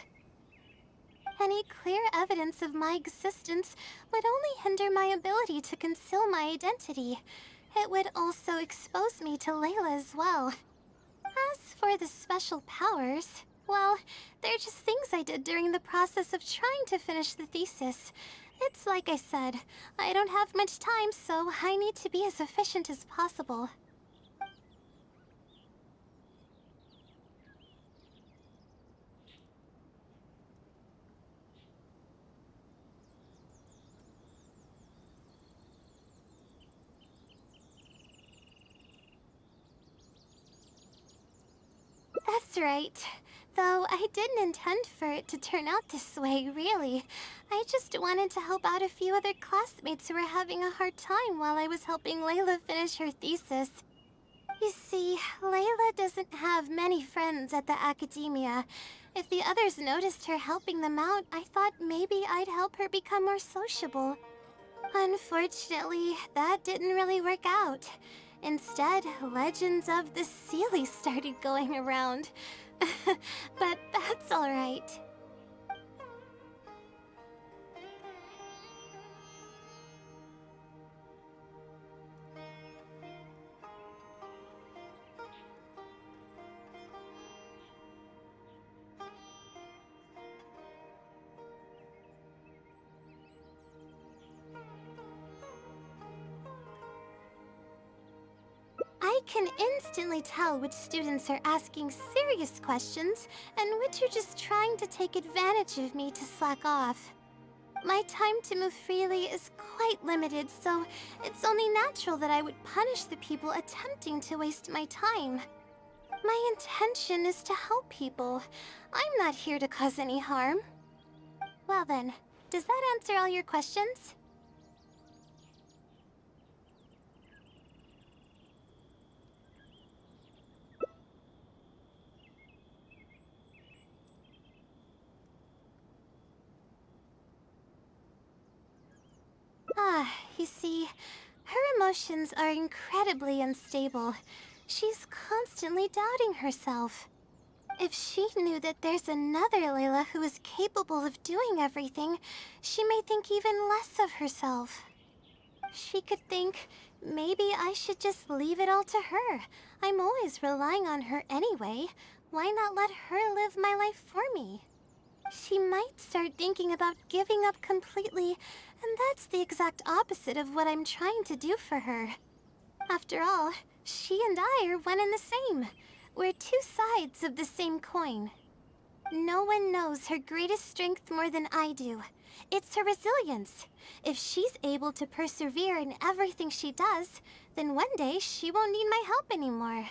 Any clear evidence of my existence would only hinder my ability to conceal my identity. It would also expose me to Layla as well. As for the special powers, well, they're just things I did during the process of trying to finish the thesis. It's like I said, I don't have much time, so I need to be as efficient as possible. That's right. Though I didn't intend for it to turn out this way, really. I just wanted to help out a few other classmates who were having a hard time while I was helping Layla finish her thesis. You see, Layla doesn't have many friends at the academia. If the others noticed her helping them out, I thought maybe I'd help her become more sociable. Unfortunately, that didn't really work out. Instead, legends of the Seelie started going around. But that's alright. I can instantly tell which students are asking serious questions and which are just trying to take advantage of me to slack off. My time to move freely is quite limited, so it's only natural that I would punish the people attempting to waste my time. My intention is to help people. I'm not here to cause any harm. Well then, does that answer all your questions? You see, her emotions are incredibly unstable. She's constantly doubting herself. If she knew that there's another Layla who is capable of doing everything, she may think even less of herself. She could think maybe I should just leave it all to her. I'm always relying on her anyway. Why not let her live my life for me? She might start thinking about giving up completely, and that's the exact opposite of what I'm trying to do for her. After all, she and I are one and the same. We're two sides of the same coin. No one knows her greatest strength more than I do. It's her resilience. If she's able to persevere in everything she does, then one day she won't need my help anymore.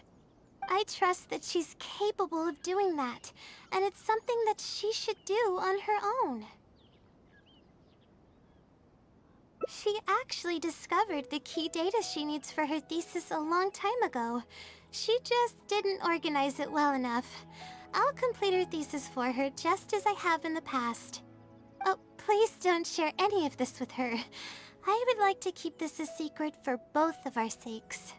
I trust that she's capable of doing that, and it's something that she should do on her own. She actually discovered the key data she needs for her thesis a long time ago. She just didn't organize it well enough. I'll complete her thesis for her just as I have in the past. Oh, please don't share any of this with her. I would like to keep this a secret for both of our sakes.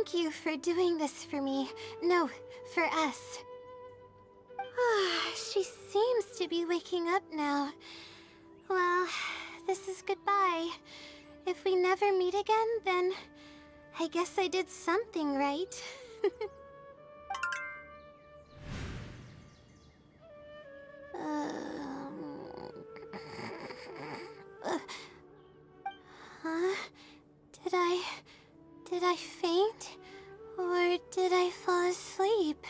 Thank you for doing this for me. No, for us. She seems to be waking up now. Well, this is goodbye. If we never meet again, then I guess I did something right. Huh? Did I faint? Or did I fall asleep?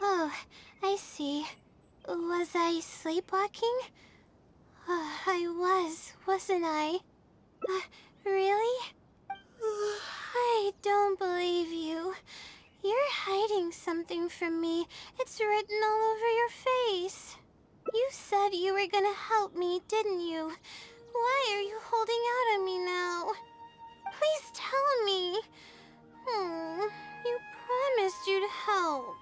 Oh, I see. Was I sleepwalking? Wasn't I? Really? I don't believe you. You're hiding something from me. It's written all over your face. You said you were gonna help me, didn't you? Why are you holding out on me now? Please tell me. You promised you'd help.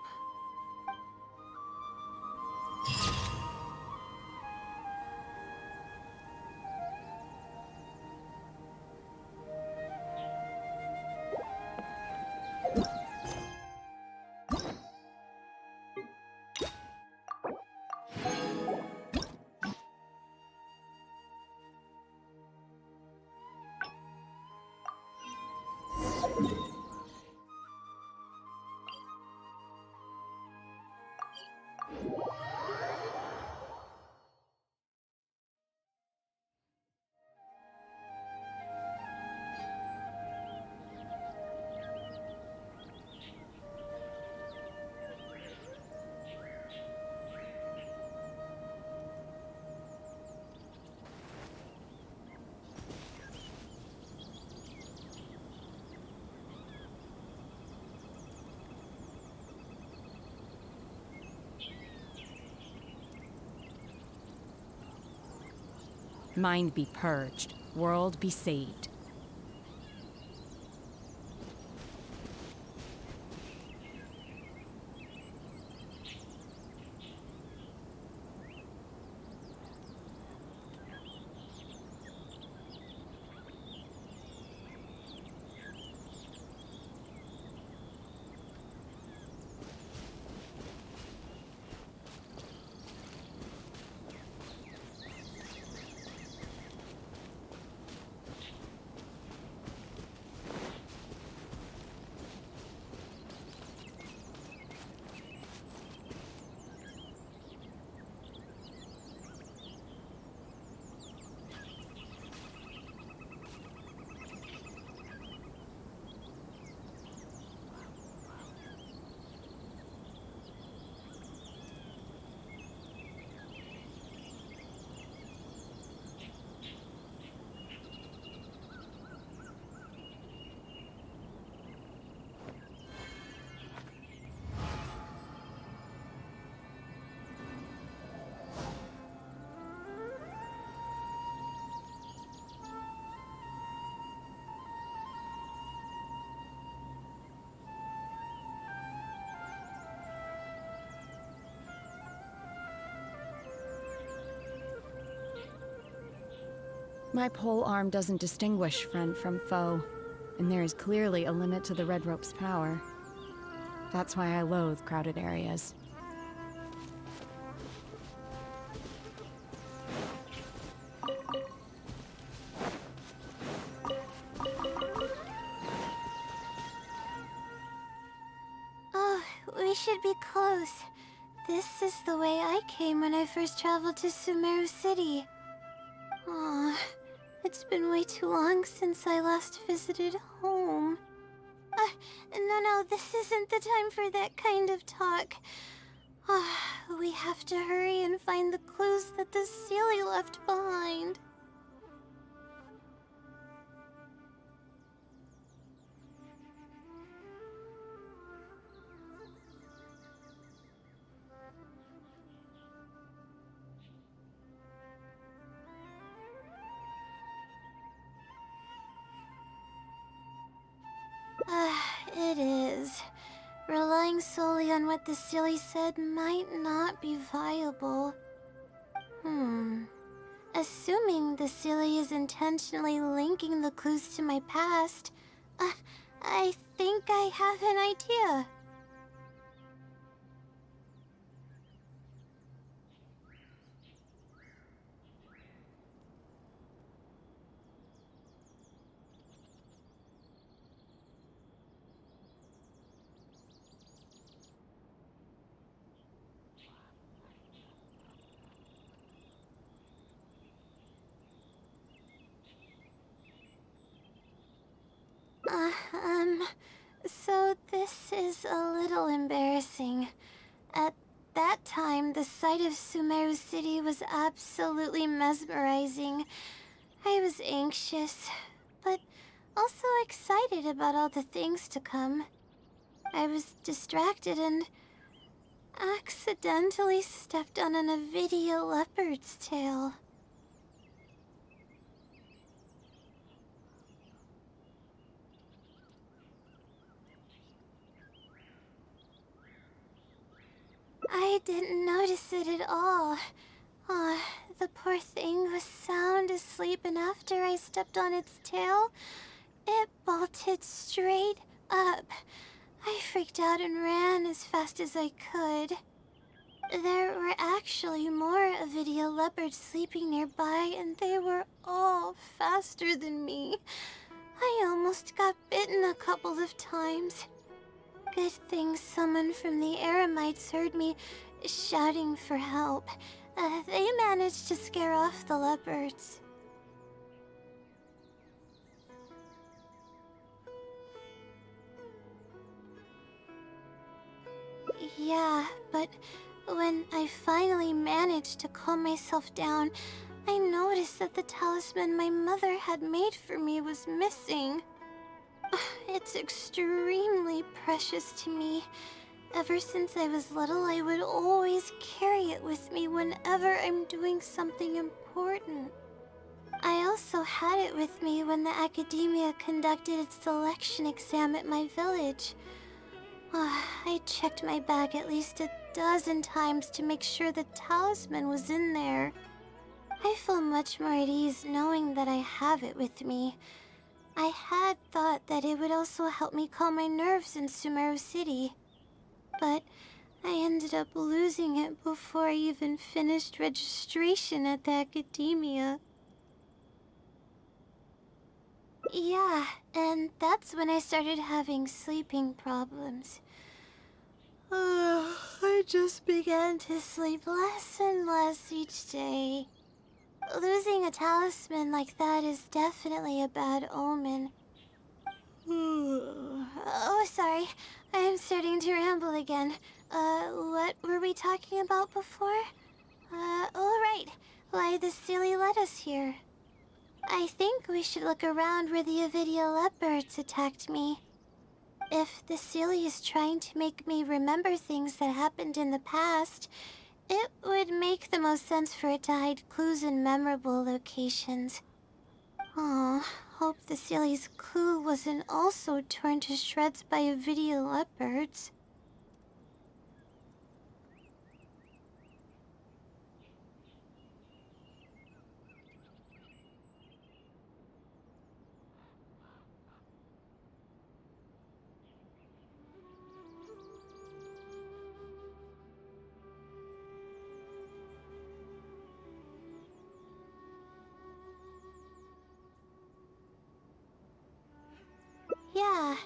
Mind be purged, world be saved. My pole arm doesn't distinguish friend from foe, and there is clearly a limit to the Red Rope's power. That's why I loathe crowded areas. should be close. This is the way I came when I first traveled to Sumeru City. Aw, it's been way too long since I last visited home. No, this isn't the time for that kind of talk. We have to hurry and find the clues that the Seelie left behind. It is. Relying solely on what the Seelie said might not be viable. Assuming the Seelie is intentionally linking the clues to my past, I think I have an idea. So this is a little embarrassing. At that time, the sight of Sumeru City was absolutely mesmerizing. I was anxious, but also excited about all the things to come. I was distracted and accidentally stepped on an Avidia leopard's tail. I didn't notice it at all. The poor thing was sound asleep, and after I stepped on its tail, it bolted straight up. I freaked out and ran as fast as I could. There were actually more Avidia leopards sleeping nearby, and they were all faster than me. I almost got bitten a couple of times. Good thing someone from the Eremites heard me shouting for help. They managed to scare off the leopards. Yeah, but when I finally managed to calm myself down, I noticed that the talisman my mother had made for me was missing. It's extremely precious to me. Ever since I was little, I would always carry it with me whenever I'm doing something important. I also had it with me when the academia conducted its selection exam at my village. I checked my bag at least a dozen times to make sure the talisman was in there. I feel much more at ease knowing that I have it with me. I had thought that it would also help me calm my nerves in Sumeru City, but I ended up losing it before I even finished registration at the academia. Yeah, and that's when I started having sleeping problems. I just began to sleep less and less each day. Losing a talisman like that is definitely a bad omen. Oh, sorry. I'm starting to ramble again. What were we talking about before? All right. Why the Seelie led us here. I think we should look around where the Avidia leopards attacked me. If the Seelie is trying to make me remember things that happened in the past, it would make the most sense for it to hide clues in memorable locations. Aw, hope the Seelie's clue wasn't also torn to shreds by Avidia leopards. Yeah,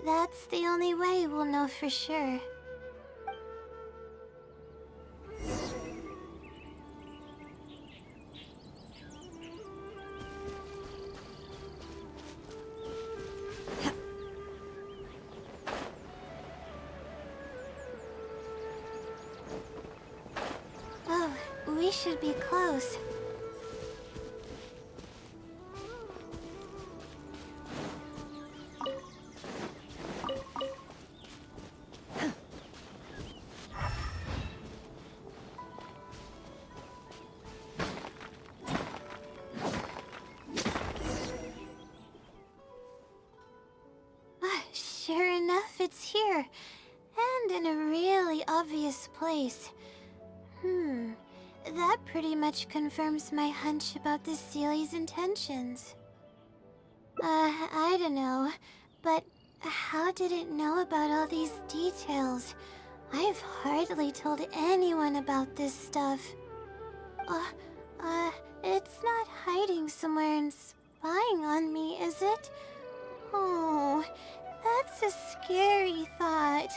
that's the only way we'll know for sure. should be close. Sure enough, it's here. And in a really obvious place. That pretty much confirms my hunch about the Sealy's intentions. I don't know, but how did it know about all these details? I've hardly told anyone about this stuff. It's not hiding somewhere and spying on me, is it? Oh, that's a scary thought.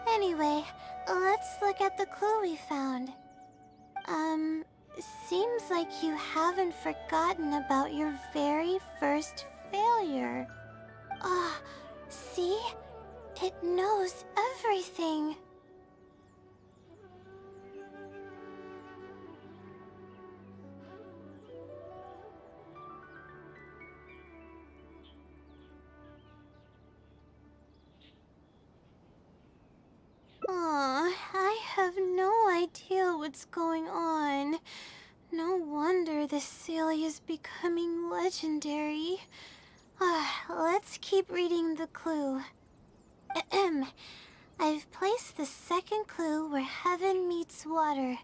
Anyway, let's look at the clue we found. Seems like you haven't forgotten about your very first failure. See? It knows everything. I have no idea what's going on. No wonder the Sealy is becoming legendary. Let's keep reading the clue. I've placed the second clue where heaven meets water.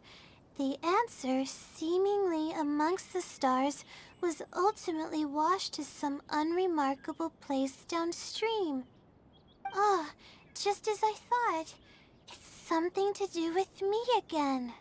The answer, seemingly amongst the stars, was ultimately washed to some unremarkable place downstream. Just as I thought. It's something to do with me again.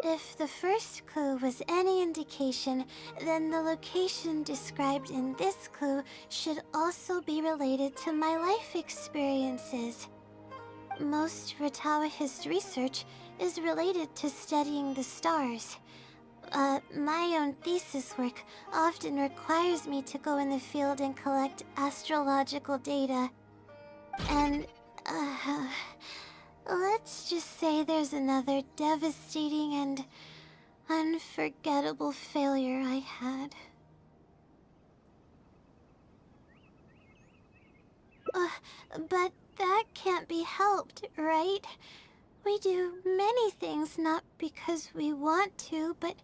If the first clue was any indication, then the location described in this clue should also be related to my life experiences. Most Ratawahist research is related to studying the stars. My own thesis work often requires me to go in the field and collect astrological data. And, let's just say there's another devastating and unforgettable failure I had. But that can't be helped, right? We do many things not because we want to, but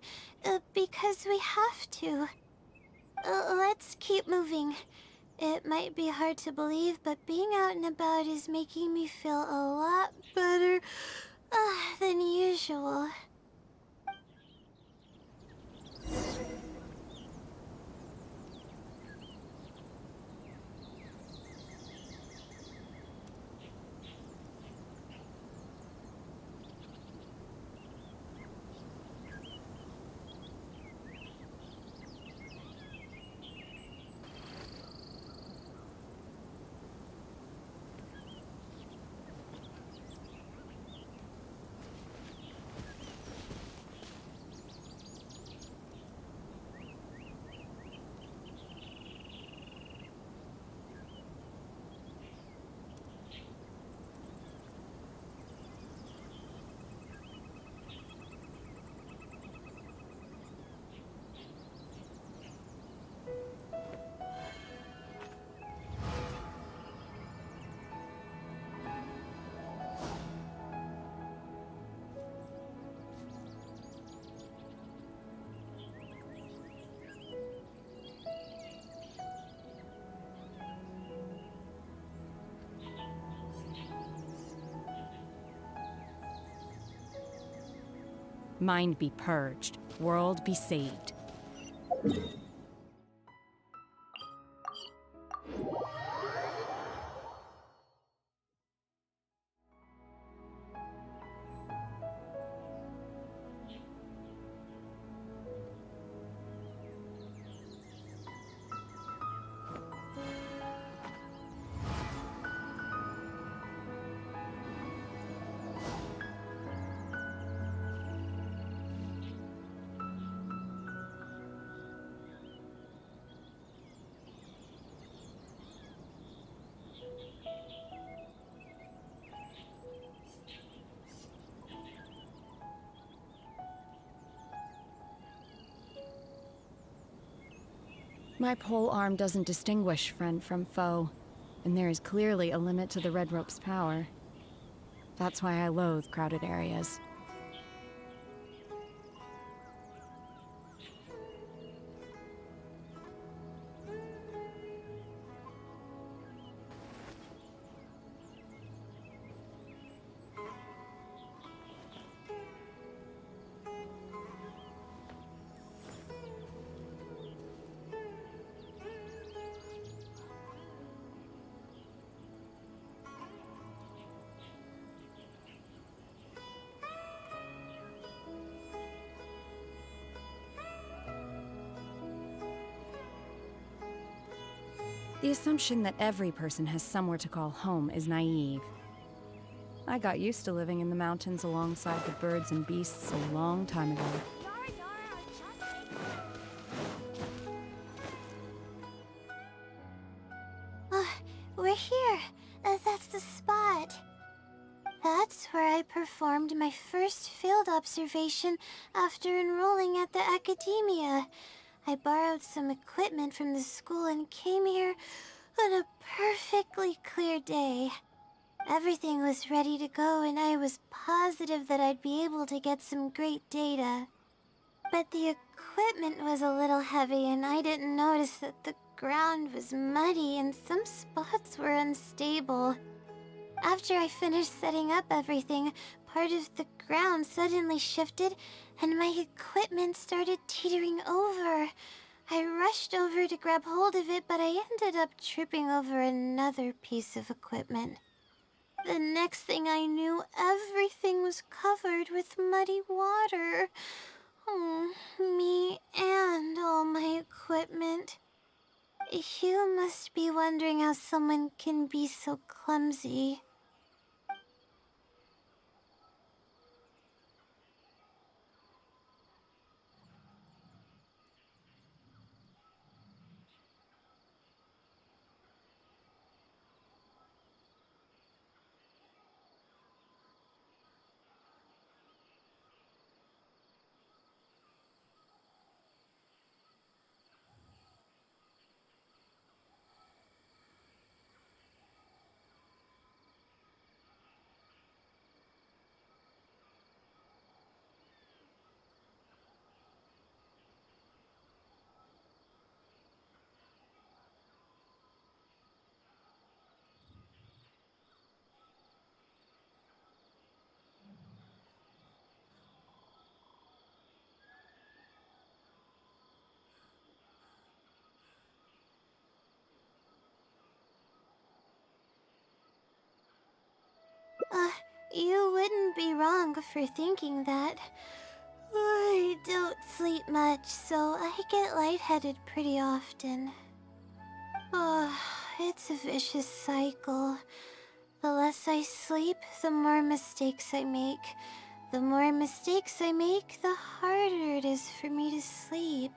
because we have to. Let's keep moving. It might be hard to believe, but being out and about is making me feel a lot better than usual. Mind be purged, world be saved. My pole arm doesn't distinguish friend from foe, and there is clearly a limit to the red rope's power. That's why I loathe crowded areas. The assumption that every person has somewhere to call home is naive. I got used to living in the mountains alongside the birds and beasts a long time ago. We're here. That's the spot. That's where I performed my first field observation after enrolling at the academia. I borrowed some equipment from the school and came here on a perfectly clear day. Everything was ready to go and I was positive that I'd be able to get some great data. But the equipment was a little heavy and I didn't notice that the ground was muddy and some spots were unstable. After I finished setting up everything, part of the ground suddenly shifted and my equipment started teetering over. I rushed over to grab hold of it, but I ended up tripping over another piece of equipment. The next thing I knew, everything was covered with muddy water. Oh, me and all my equipment. You must be wondering how someone can be so clumsy. You wouldn't be wrong for thinking that. I don't sleep much, so I get lightheaded pretty often. It's a vicious cycle. The less I sleep, the more mistakes I make. The more mistakes I make, the harder it is for me to sleep.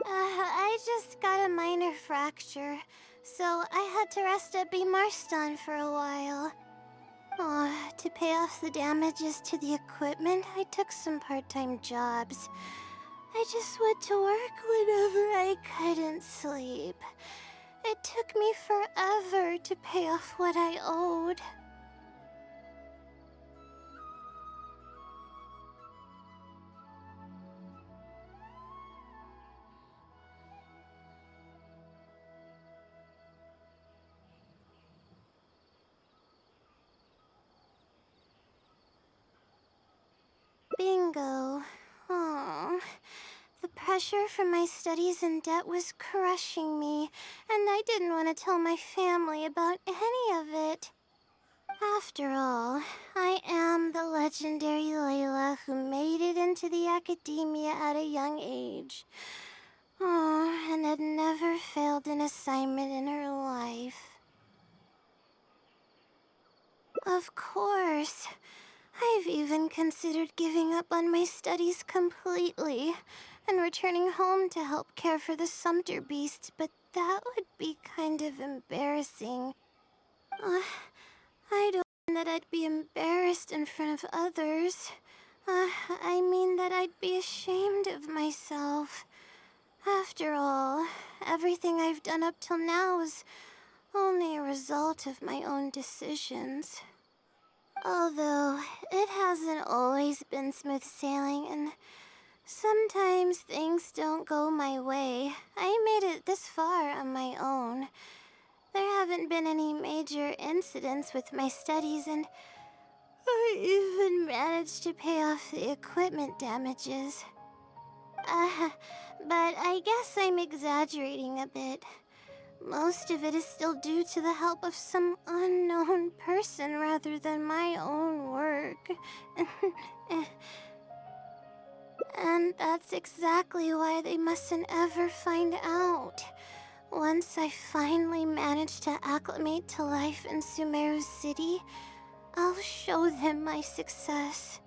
I just got a minor fracture, so I had to rest at B. Marston for a while. To pay off the damages to the equipment, I took some part-time jobs. I just went to work whenever I couldn't sleep. It took me forever to pay off what I owed. Bingo. Oh. The pressure from my studies and debt was crushing me, and I didn't want to tell my family about any of it. After all, I am the legendary Layla who made it into the academia at a young age. Oh, and had never failed an assignment in her life. Of course. I've even considered giving up on my studies completely and returning home to help care for the Sumter beast, but that would be kind of embarrassing. I don't mean that I'd be embarrassed in front of others. I mean that I'd be ashamed of myself. After all, everything I've done up till now is only a result of my own decisions. Although, it hasn't always been smooth sailing, and sometimes things don't go my way. I made it this far on my own. There haven't been any major incidents with my studies, and I even managed to pay off the equipment damages. But I guess I'm exaggerating a bit. Most of it is still due to the help of some unknown person rather than my own work. And that's exactly why they mustn't ever find out. Once I finally manage to acclimate to life in Sumeru City, I'll show them my success.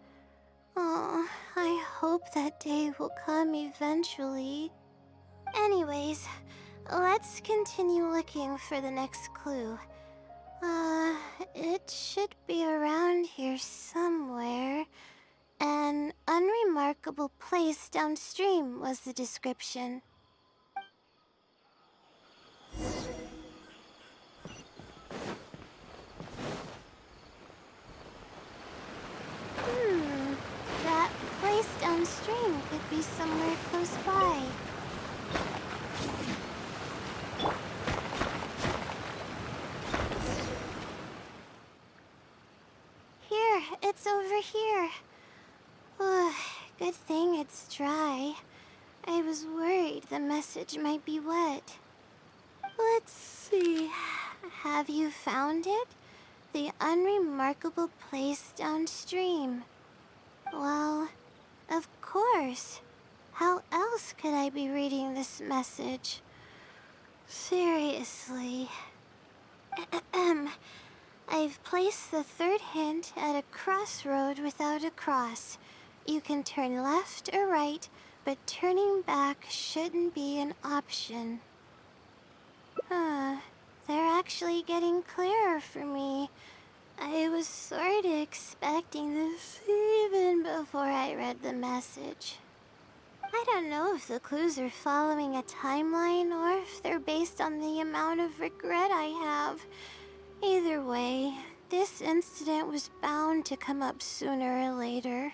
Oh, I hope that day will come eventually. Anyways, let's continue looking for the next clue. It should be around here somewhere. An unremarkable place downstream was the description. That place downstream could be somewhere close by. Here, it's over here. Good thing it's dry. I was worried the message might be wet. Let's see. Have you found it? The unremarkable place downstream. Well, of course. How else could I be reading this message? Seriously. I've placed the third hint at a crossroad without a cross. You can turn left or right, but turning back shouldn't be an option. They're actually getting clearer for me. I was sort of expecting this even before I read the message. I don't know if the clues are following a timeline or if they're based on the amount of regret I have. Either way, this incident was bound to come up sooner or later.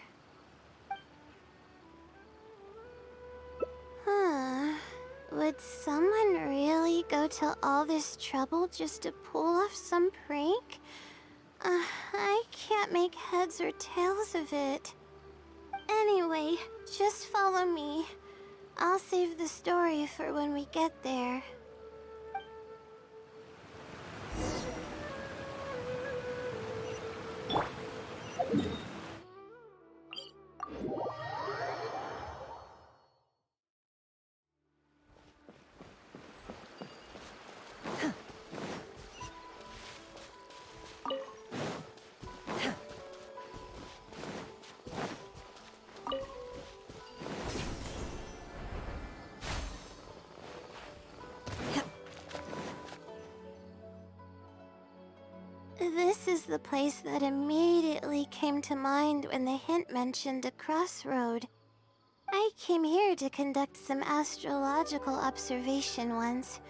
Would someone really go to all this trouble just to pull off some prank? I can't make heads or tails of it. Anyway, just follow me. I'll save the story for when we get there. This is the place that immediately came to mind when the hint mentioned a crossroad. I came here to conduct some astrological observation once.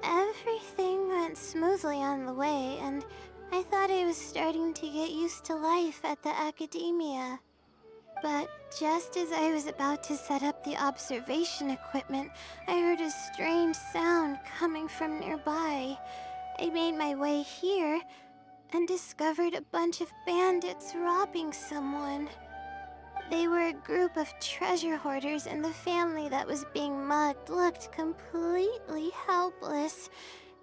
Everything went smoothly on the way, and I thought I was starting to get used to life at the academia. But just as I was about to set up the observation equipment, I heard a strange sound coming from nearby. I made my way here and discovered a bunch of bandits robbing someone. They were a group of treasure hoarders, and the family that was being mugged looked completely helpless.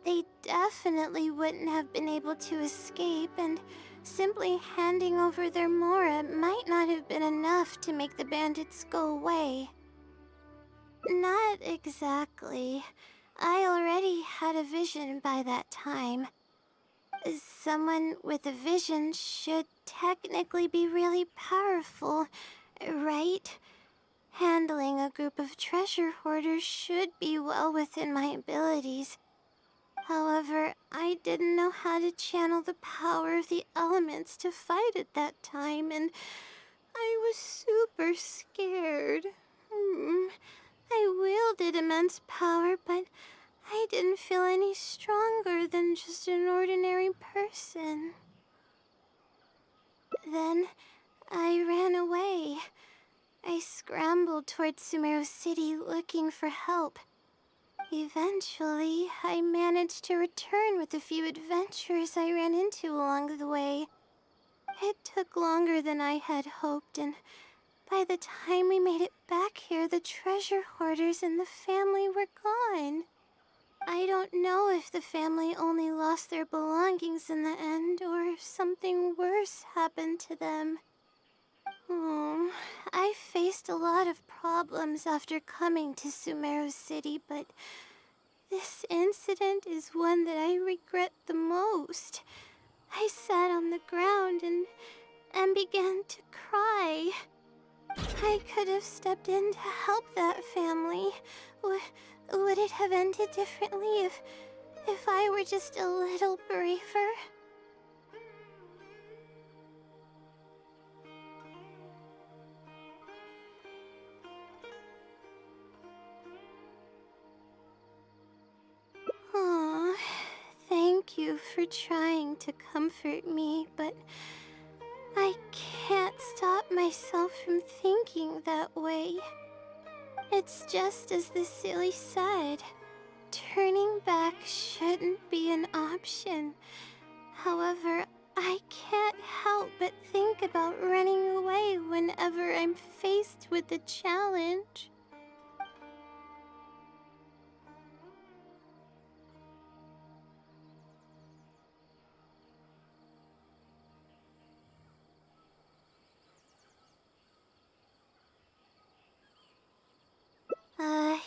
They definitely wouldn't have been able to escape, and simply handing over their Mora might not have been enough to make the bandits go away. Not exactly. I already had a vision by that time. Someone with a vision should technically be really powerful, right? Handling a group of treasure hoarders should be well within my abilities. However, I didn't know how to channel the power of the elements to fight at that time, and I was super scared. I wielded immense power, but I didn't feel any stronger than just an ordinary person. Then I ran away. I scrambled towards Sumeru City looking for help. Eventually, I managed to return with a few adventurers I ran into along the way. It took longer than I had hoped, and by the time we made it back here, the treasure hoarders and the family were gone. I don't know if the family only lost their belongings in the end, or if something worse happened to them. I faced a lot of problems after coming to Sumeru City, but this incident is one that I regret the most. I sat on the ground and began to cry. I could have stepped in to help that family. Would it have ended differently if I were just a little braver? Aw, thank you for trying to comfort me, but I can't stop myself from thinking that way. It's just as the silly said. Turning back shouldn't be an option. However, I can't help but think about running away whenever I'm faced with a challenge.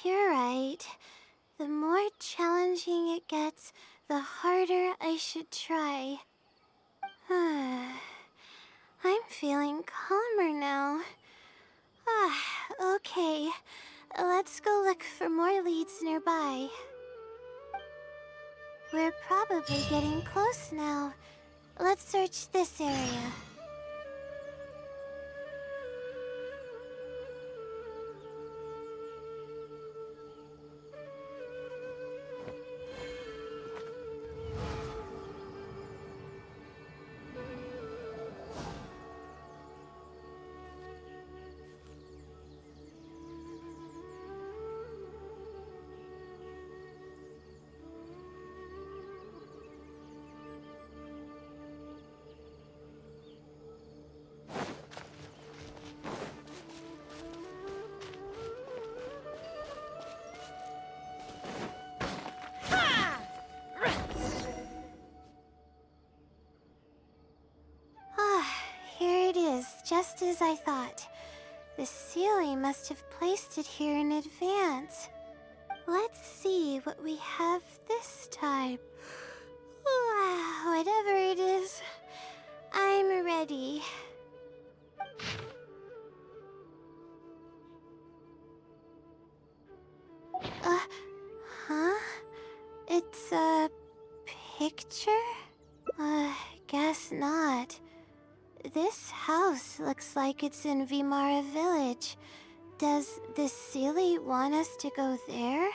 You're right. The more challenging it gets, the harder I should try. I'm feeling calmer now. Okay. Let's go look for more leads nearby. We're probably getting close now. Let's search this area. Here it is, just as I thought. The Sealy must have placed it here in advance. Let's see what we have this time. Whatever it is, I'm ready. Huh? It's a picture? Guess not. This house looks like it's in Vimara Village. Does the Sealy want us to go there?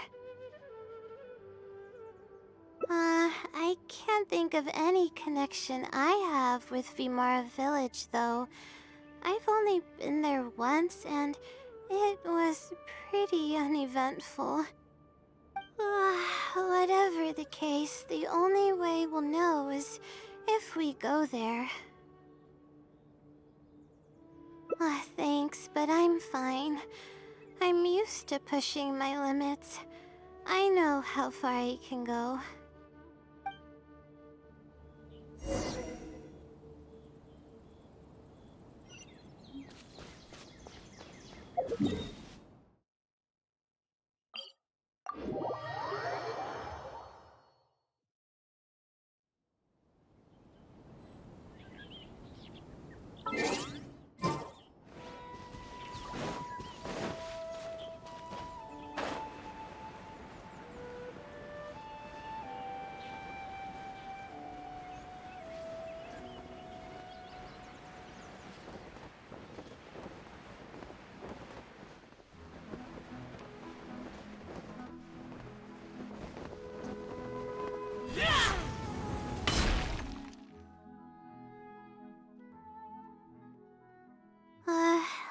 I can't think of any connection I have with Vimara Village, though. I've only been there once, and it was pretty uneventful. Whatever the case, the only way we'll know is if we go there. Thanks, but I'm fine. I'm used to pushing my limits. I know how far I can go.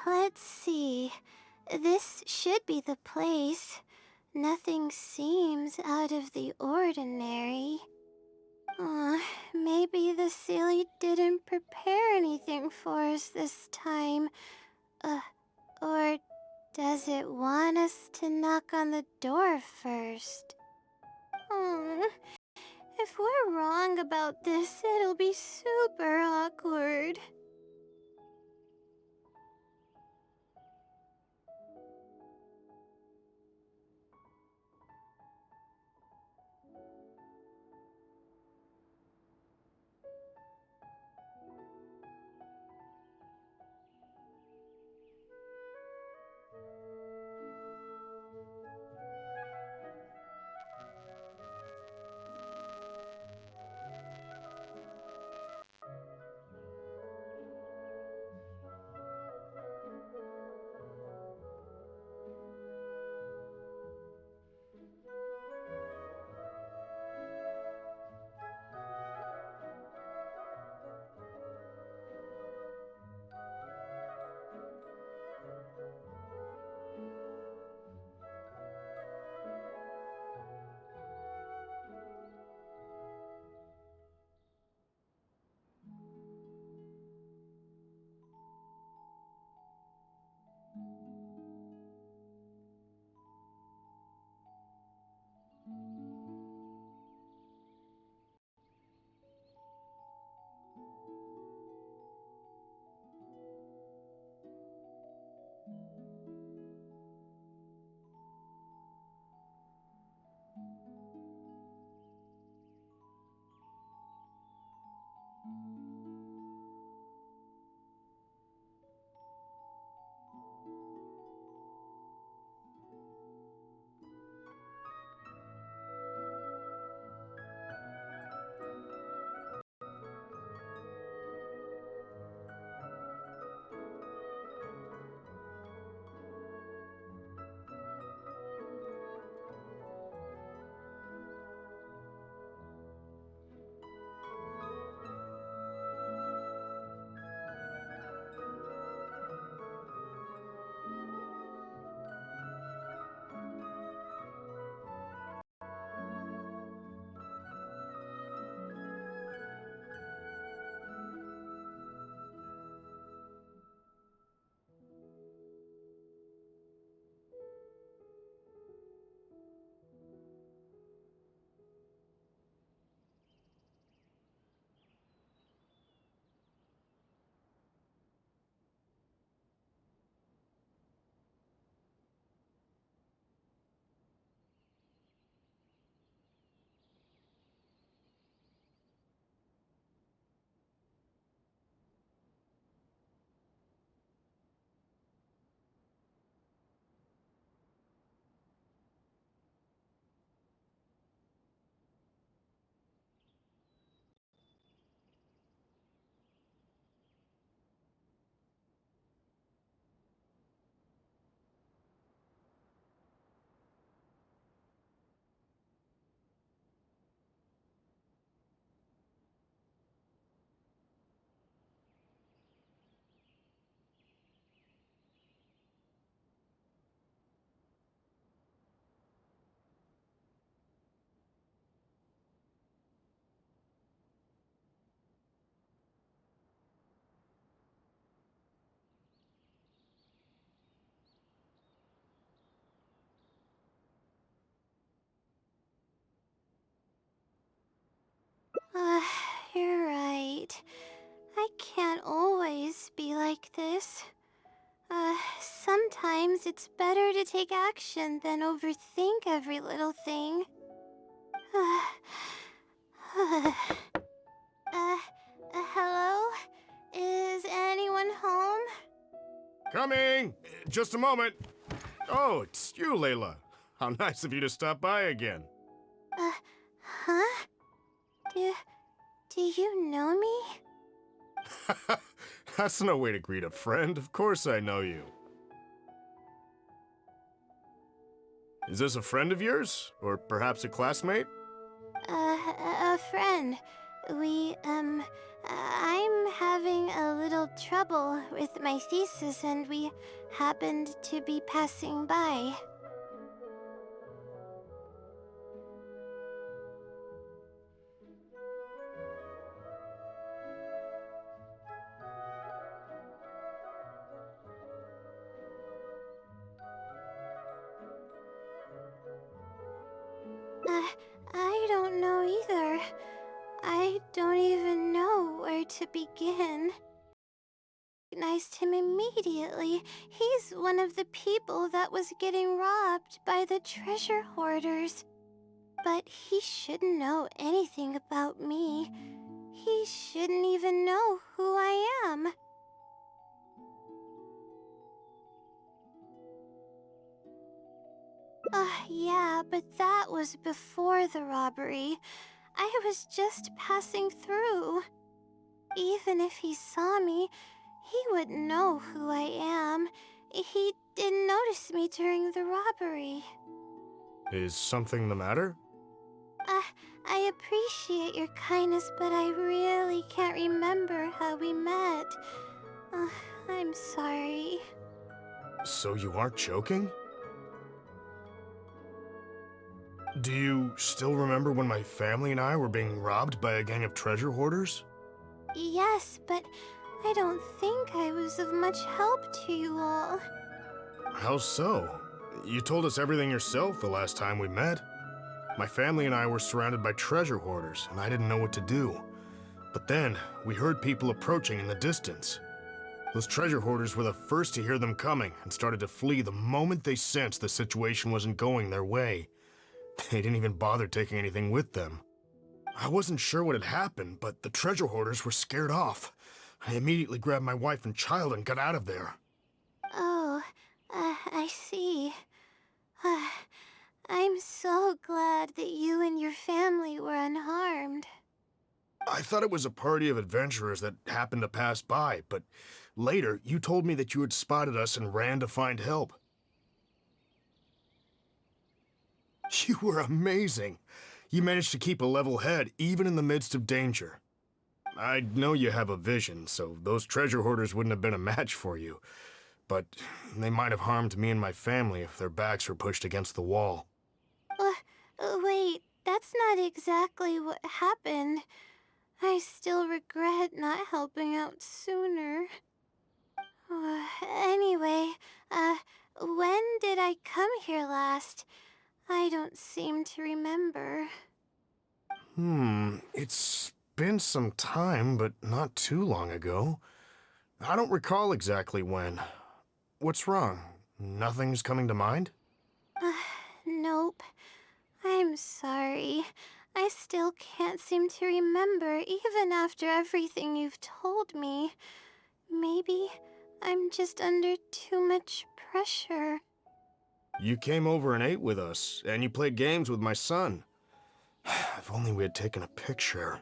Let's see. This should be the place. Nothing seems out of the ordinary. Maybe the Sealy didn't prepare anything for us this time. Or does it want us to knock on the door first? If we're wrong about this, it'll be super awkward. Uh, you're right. I can't always be like this. Sometimes it's better to take action than overthink every little thing. Hello? Is anyone home? Coming! Just a moment. Oh, it's you, Layla. How nice of you to stop by again. Huh? Do you know me? That's no way to greet a friend. Of course I know you. Is this a friend of yours? Or perhaps a classmate? A friend. I'm having a little trouble with my thesis and we happened to be passing by. I don't know either. I don't even know where to begin. Recognized him immediately. He's one of the people that was getting robbed by the treasure hoarders. But he shouldn't know anything about me. He shouldn't even know who I am. Yeah, but that was before the robbery. I was just passing through. Even if he saw me, he wouldn't know who I am. He didn't notice me during the robbery. Is something the matter? I appreciate your kindness, but I really can't remember how we met. I'm sorry. So you aren't joking? Do you still remember when my family and I were being robbed by a gang of treasure hoarders? Yes, but I don't think I was of much help to you all. How so? You told us everything yourself the last time we met. My family and I were surrounded by treasure hoarders, and I didn't know what to do. But then, we heard people approaching in the distance. Those treasure hoarders were the first to hear them coming and started to flee the moment they sensed the situation wasn't going their way. They didn't even bother taking anything with them. I wasn't sure what had happened, but the treasure hoarders were scared off. I immediately grabbed my wife and child and got out of there. Oh, I see. I'm so glad that you and your family were unharmed. I thought it was a party of adventurers that happened to pass by, but later you told me that you had spotted us and ran to find help. You were amazing. You managed to keep a level head even in the midst of danger. I know you have a vision, so those treasure hoarders wouldn't have been a match for you. But they might have harmed me and my family if their backs were pushed against the wall. Wait, that's not exactly what happened. I still regret not helping out sooner. Anyway, when did I come here last? I don't seem to remember. It's been some time, but not too long ago. I don't recall exactly when. What's wrong? Nothing's coming to mind? Nope. I'm sorry. I still can't seem to remember even after everything you've told me. Maybe I'm just under too much pressure. You came over and ate with us, and you played games with my son. If only we had taken a picture.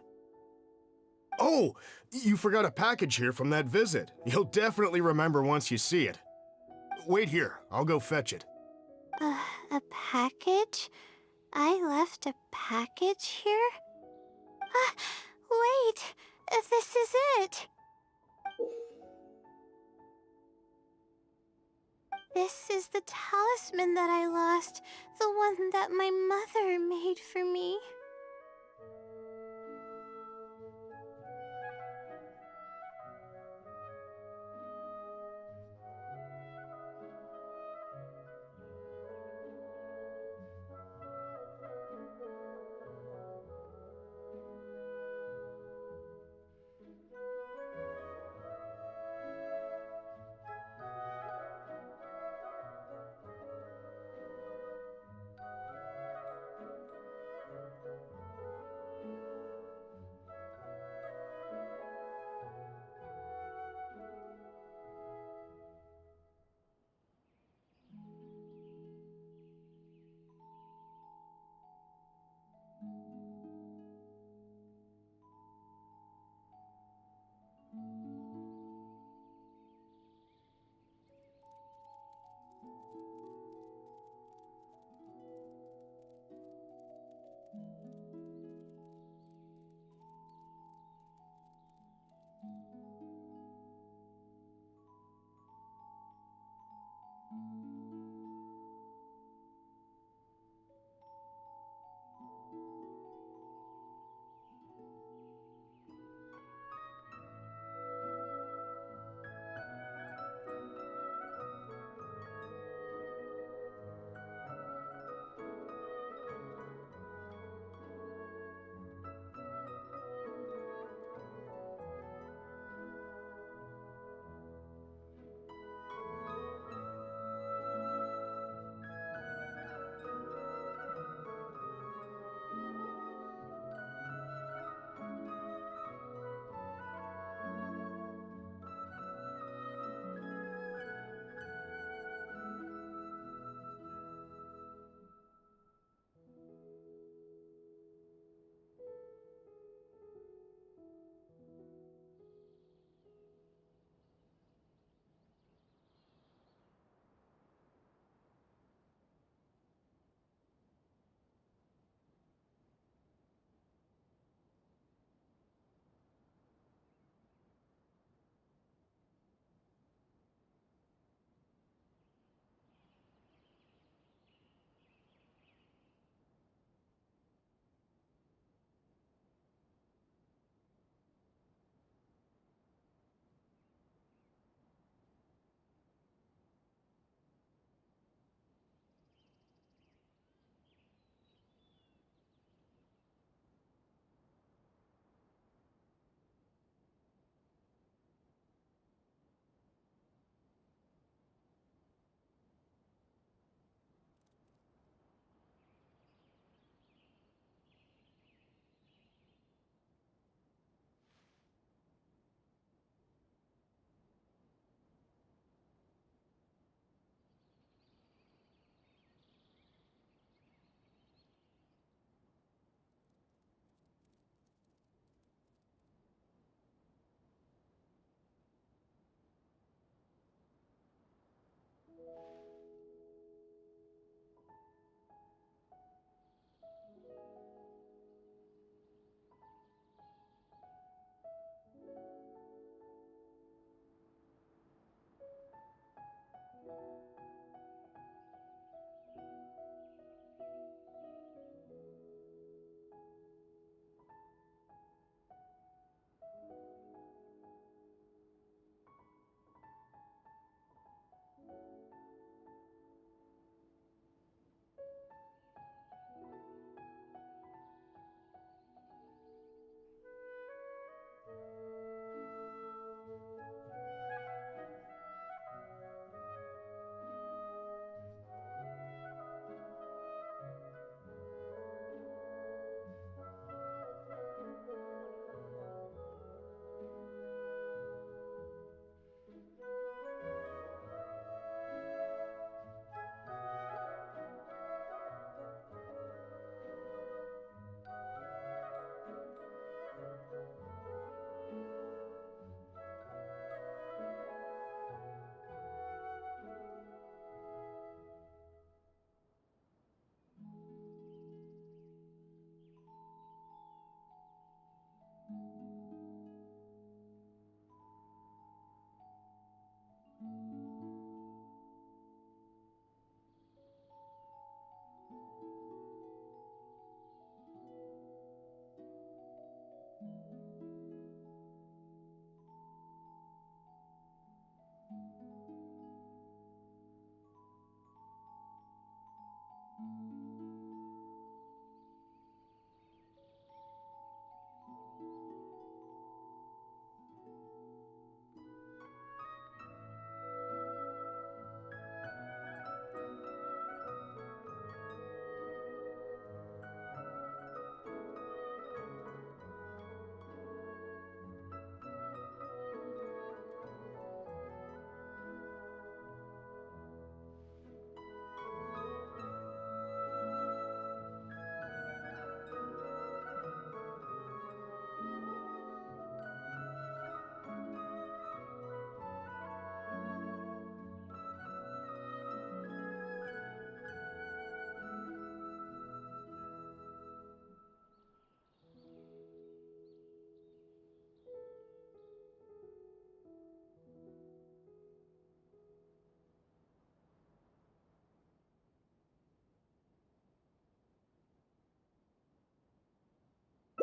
Oh! You forgot a package here from that visit. You'll definitely remember once you see it. Wait here, I'll go fetch it. A package? I left a package here? Wait! This is it! This is the talisman that I lost, the one that my mother made for me.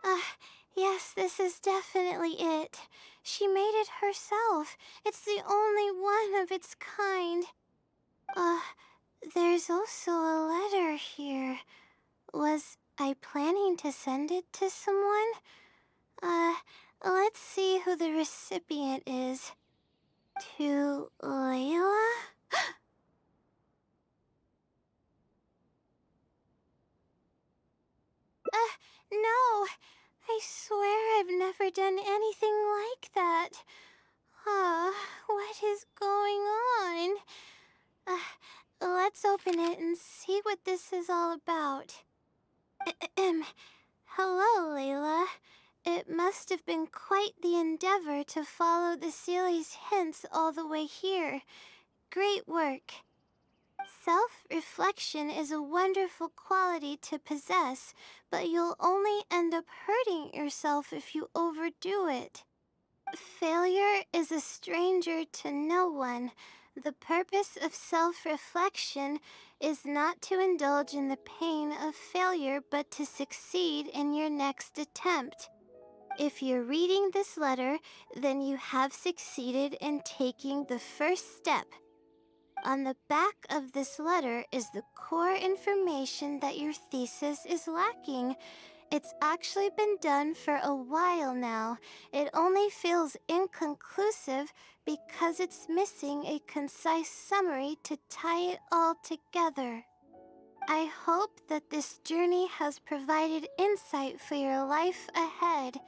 Uh, yes, this is definitely it. She made it herself. It's the only one of its kind. Uh, there's also a letter here. Was I planning to send it to someone? Let's see who the recipient is. To Layla? No. I swear I've never done anything like that. What is going on? Let's open it and see what this is all about. Hello, Layla. It must have been quite the endeavor to follow the Sealy's hints all the way here. Great work. Self-reflection is a wonderful quality to possess, but you'll only end up hurting yourself if you overdo it. Failure is a stranger to no one. The purpose of self-reflection is not to indulge in the pain of failure, but to succeed in your next attempt. If you're reading this letter, then you have succeeded in taking the first step. On the back of this letter is the core information that your thesis is lacking. It's actually been done for a while now. It only feels inconclusive because it's missing a concise summary to tie it all together. I hope that this journey has provided insight for your life ahead.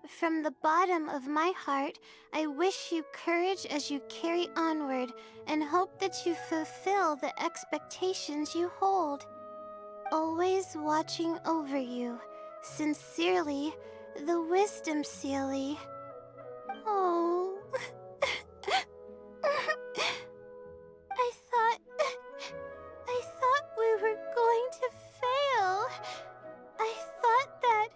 From the bottom of my heart, I wish you courage as you carry onward and hope that you fulfill the expectations you hold. Always watching over you. Sincerely, the Wisdom Sealy. Oh. I thought we were going to fail. I thought that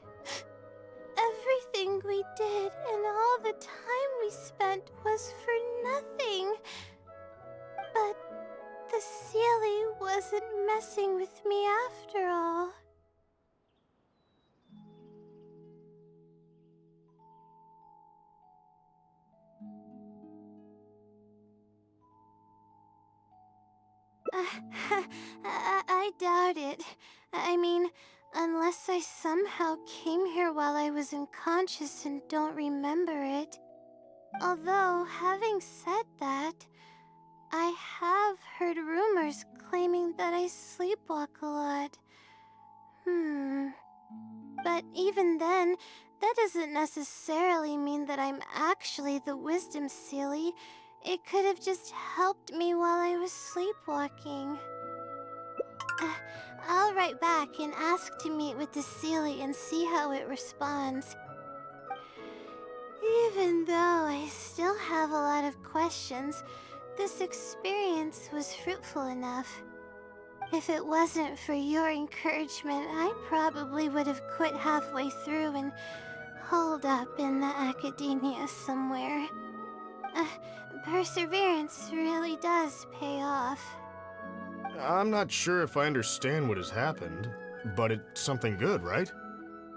everything we did and all the time we spent was for nothing. But the Sealy wasn't messing with me after all. I doubt it. I mean, unless I somehow came here while I was unconscious and don't remember it. Although, having said that, I have heard rumors claiming that I sleepwalk a lot. But even then, that doesn't necessarily mean that I'm actually the Wisdom Sealy. It could have just helped me while I was sleepwalking. I'll write back and ask to meet with the Sealy and see how it responds. Even though I still have a lot of questions, this experience was fruitful enough. If it wasn't for your encouragement, I probably would have quit halfway through and holed up in the academia somewhere. Perseverance really does pay off. I'm not sure if I understand what has happened, but it's something good, right?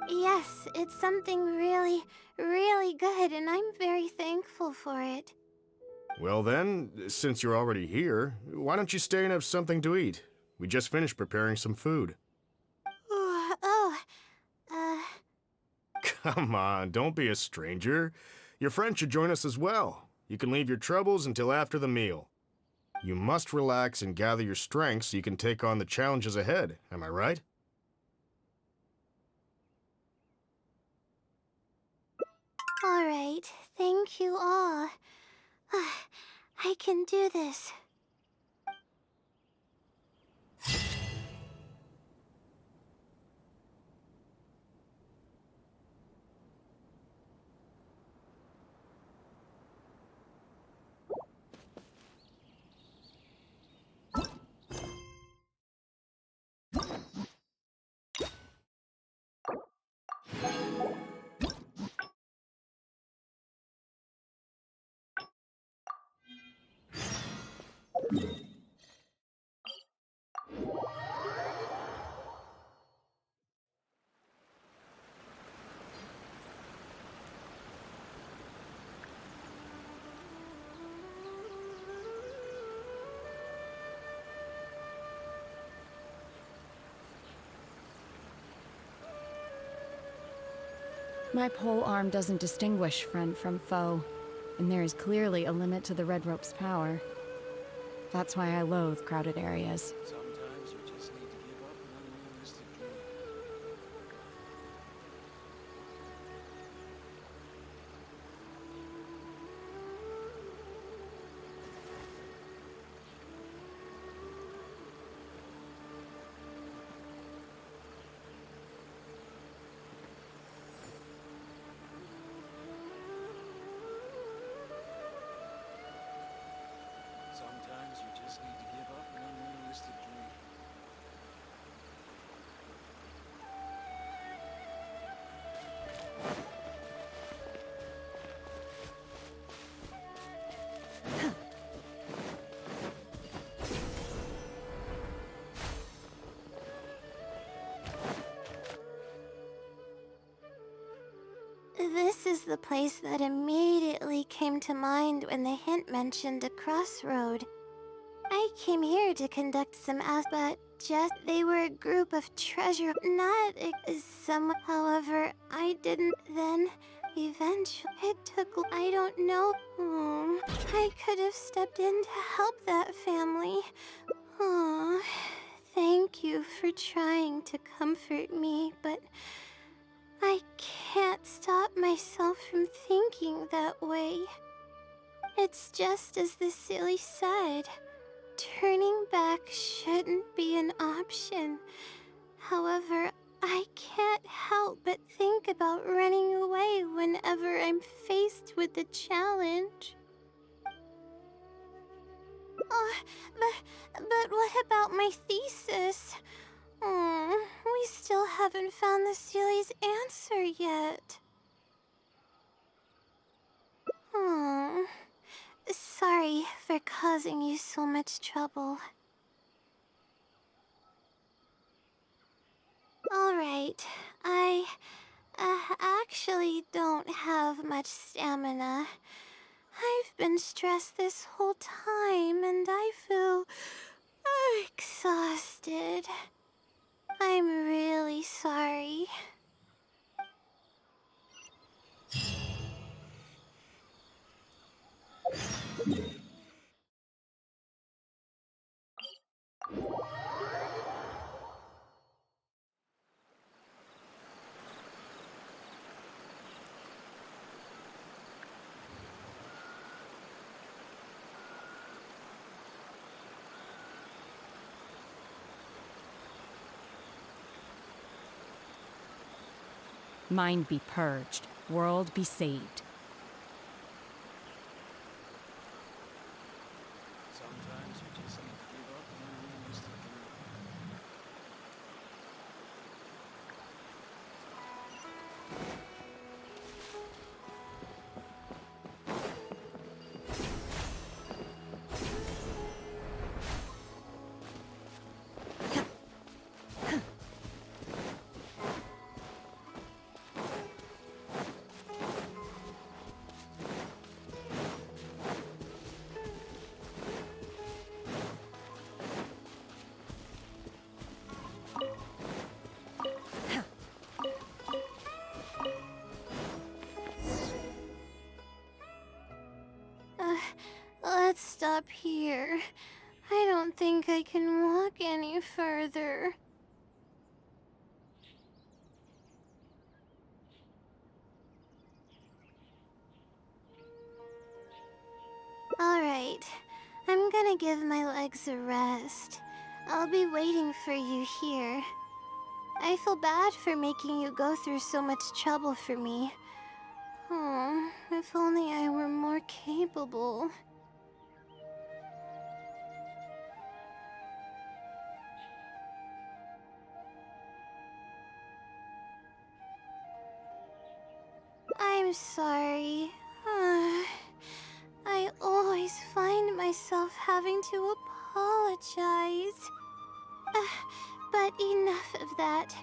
Yes, it's something really, really good, and I'm very thankful for it. Well then, since you're already here, why don't you stay and have something to eat? We just finished preparing some food. Come on, don't be a stranger. Your friend should join us as well. You can leave your troubles until after the meal. You must relax and gather your strength so you can take on the challenges ahead, am I right? All right, thank you all. I can do this. My pole arm doesn't distinguish friend from foe, and there is clearly a limit to the red rope's power. That's why I loathe crowded areas. Sometimes you just need to give up an unrealistic dream. Sometimes you just need to give up an unrealistic dream. This is the place that immediately came to mind when the hint mentioned a crossroad. I came here to conduct some but just they were a group of treasure, not some. However, I didn't then. Eventually, it took. I don't know. I could have stepped in to help that family. Oh, thank you for trying to comfort me, but I can't stop myself from thinking that way. It's just as the silly said. Turning back shouldn't be an option. However, I can't help but think about running away whenever I'm faced with the challenge. Oh, but what about my thesis? We still haven't found the Sealy's answer yet. Sorry for causing you so much trouble. Alright, I actually don't have much stamina. I've been stressed this whole time and I feel exhausted. I'm really sorry. Mind be purged, world be saved. Sometimes you just need to give up an unrealistic dream. Let's stop here. I don't think I can walk any further. Alright, I'm gonna give my legs a rest. I'll be waiting for you here. I feel bad for making you go through so much trouble for me. Oh, if only I were more capable. I'm sorry. I always find myself having to apologize. But enough of that.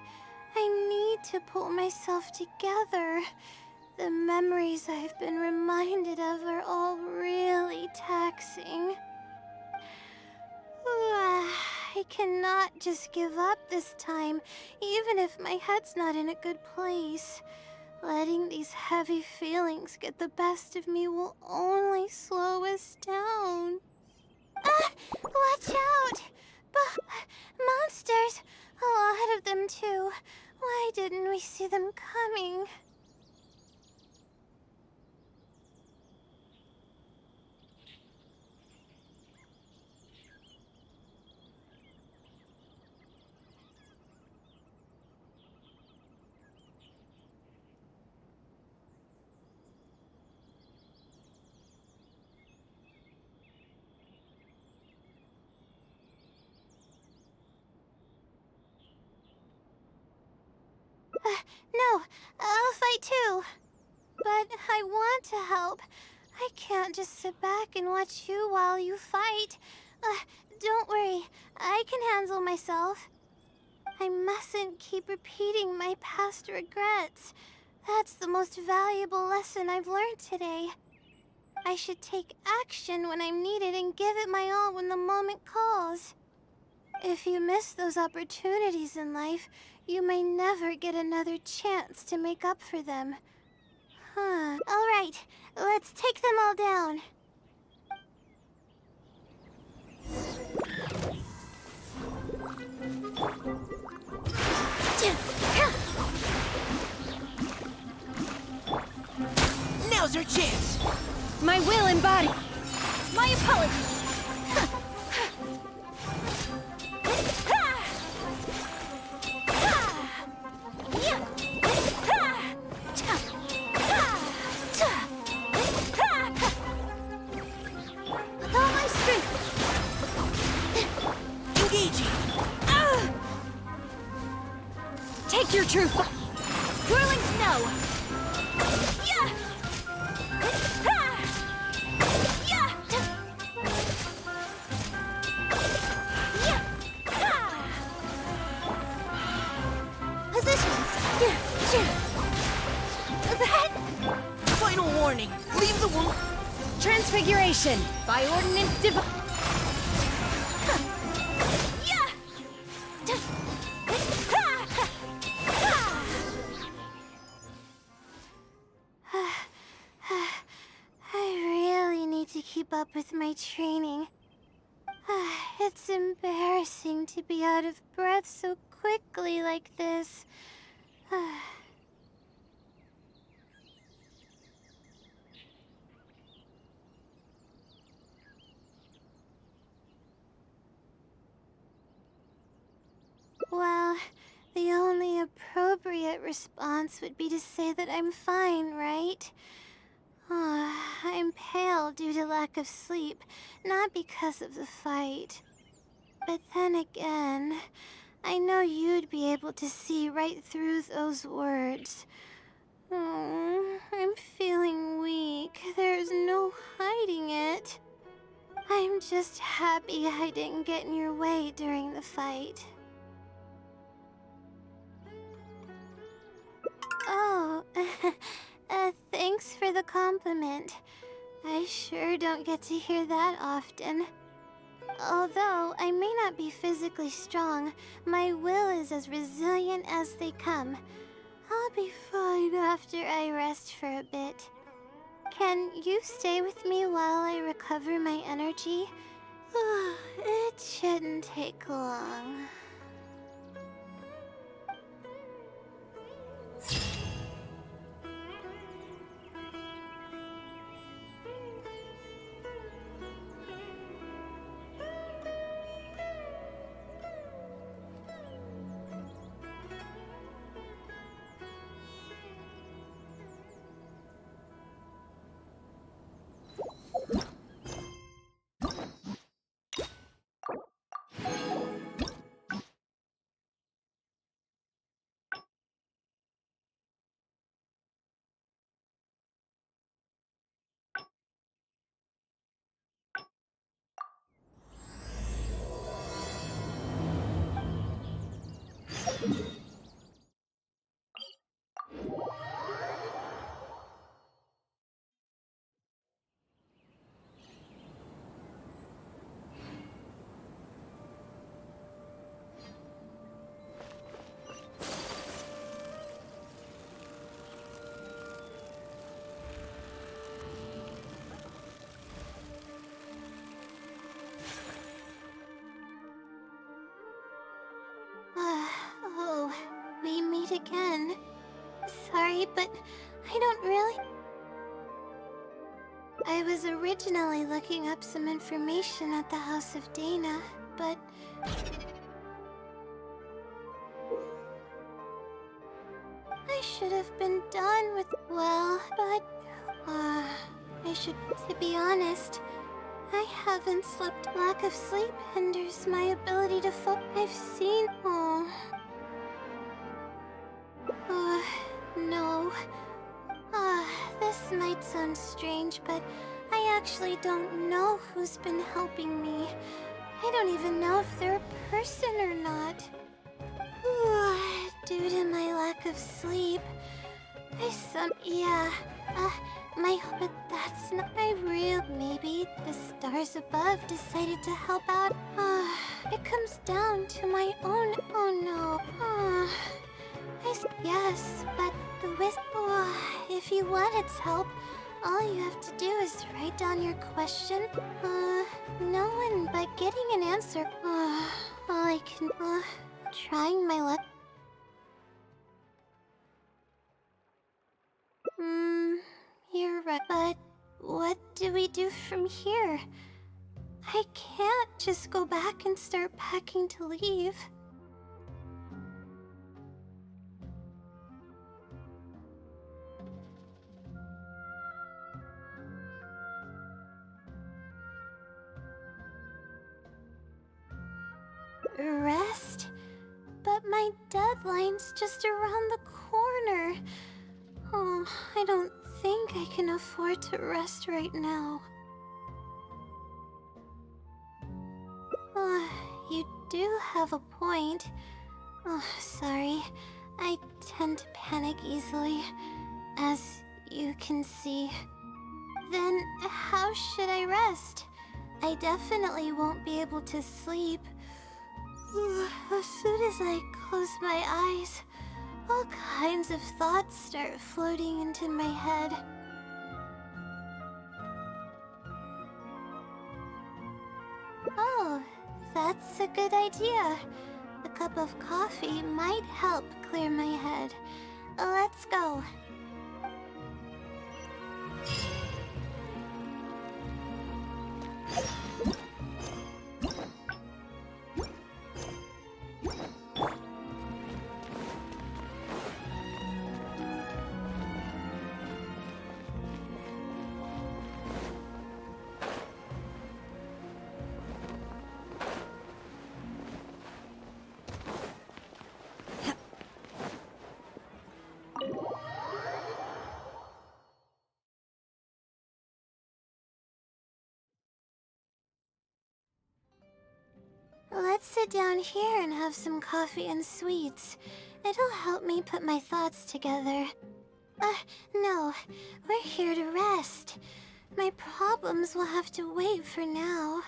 I need to pull myself together. The memories I've been reminded of are all really taxing. I cannot just give up this time, even if my head's not in a good place. Letting these heavy feelings get the best of me will only slow us down. Ah! Watch out! Monsters! A lot of them, too. Why didn't we see them coming? No, I'll fight too. But I want to help. I can't just sit back and watch you while you fight. Don't worry, I can handle myself. I mustn't keep repeating my past regrets. That's the most valuable lesson I've learned today. I should take action when I'm needed and give it my all when the moment calls. If you miss those opportunities in life, you may never get another chance to make up for them. All right, let's take them all down. Now's our chance! My will embodied. My apologies. With all my strength. Engaging! Take your true Whirling snow. Yeah. Positions. That. Final warning! Leave the wound. transfiguration by ordinance divine. I really need to keep up with my training. It's embarrassing to be out of breath so quickly like this. Well, the only appropriate response would be to say that I'm fine, right? I'm pale due to lack of sleep, not because of the fight. But then again, I know you'd be able to see right through those words. I'm feeling weak. There's no hiding it. I'm just happy I didn't get in your way during the fight. Oh, thanks for the compliment. I sure don't get to hear that often. Although I may not be physically strong, my will is as resilient as they come. I'll be fine after I rest for a bit. Can you stay with me while I recover my energy? It shouldn't take long. again. Sorry, but I don't really... I was originally looking up some information at the House of Dana, but... I should have been done with... Well, but... To be honest, I haven't slept. Lack of sleep hinders my ability to I've seen... No. This might sound strange, but I actually don't know who's been helping me. I don't even know if they're a person or not. Due to my lack of sleep, but that's not my real... Maybe the stars above decided to help out. It comes down to my own... Oh no. Yes, but if you want its help, all you have to do is write down your question. No one but getting an answer. All I can... trying my luck. You're right. But what do we do from here? I can't just go back and start packing to leave. Rest? But my deadline's just around the corner. I don't think I can afford to rest right now. You do have a point. Sorry. I tend to panic easily, as you can see. Then how should I rest? I definitely won't be able to sleep. As soon as I close my eyes, all kinds of thoughts start floating into my head. Oh, that's a good idea. A cup of coffee might help clear my head. Let's go. Let's sit down here and have some coffee and sweets. It'll help me put my thoughts together. No. We're here to rest. My problems will have to wait for now.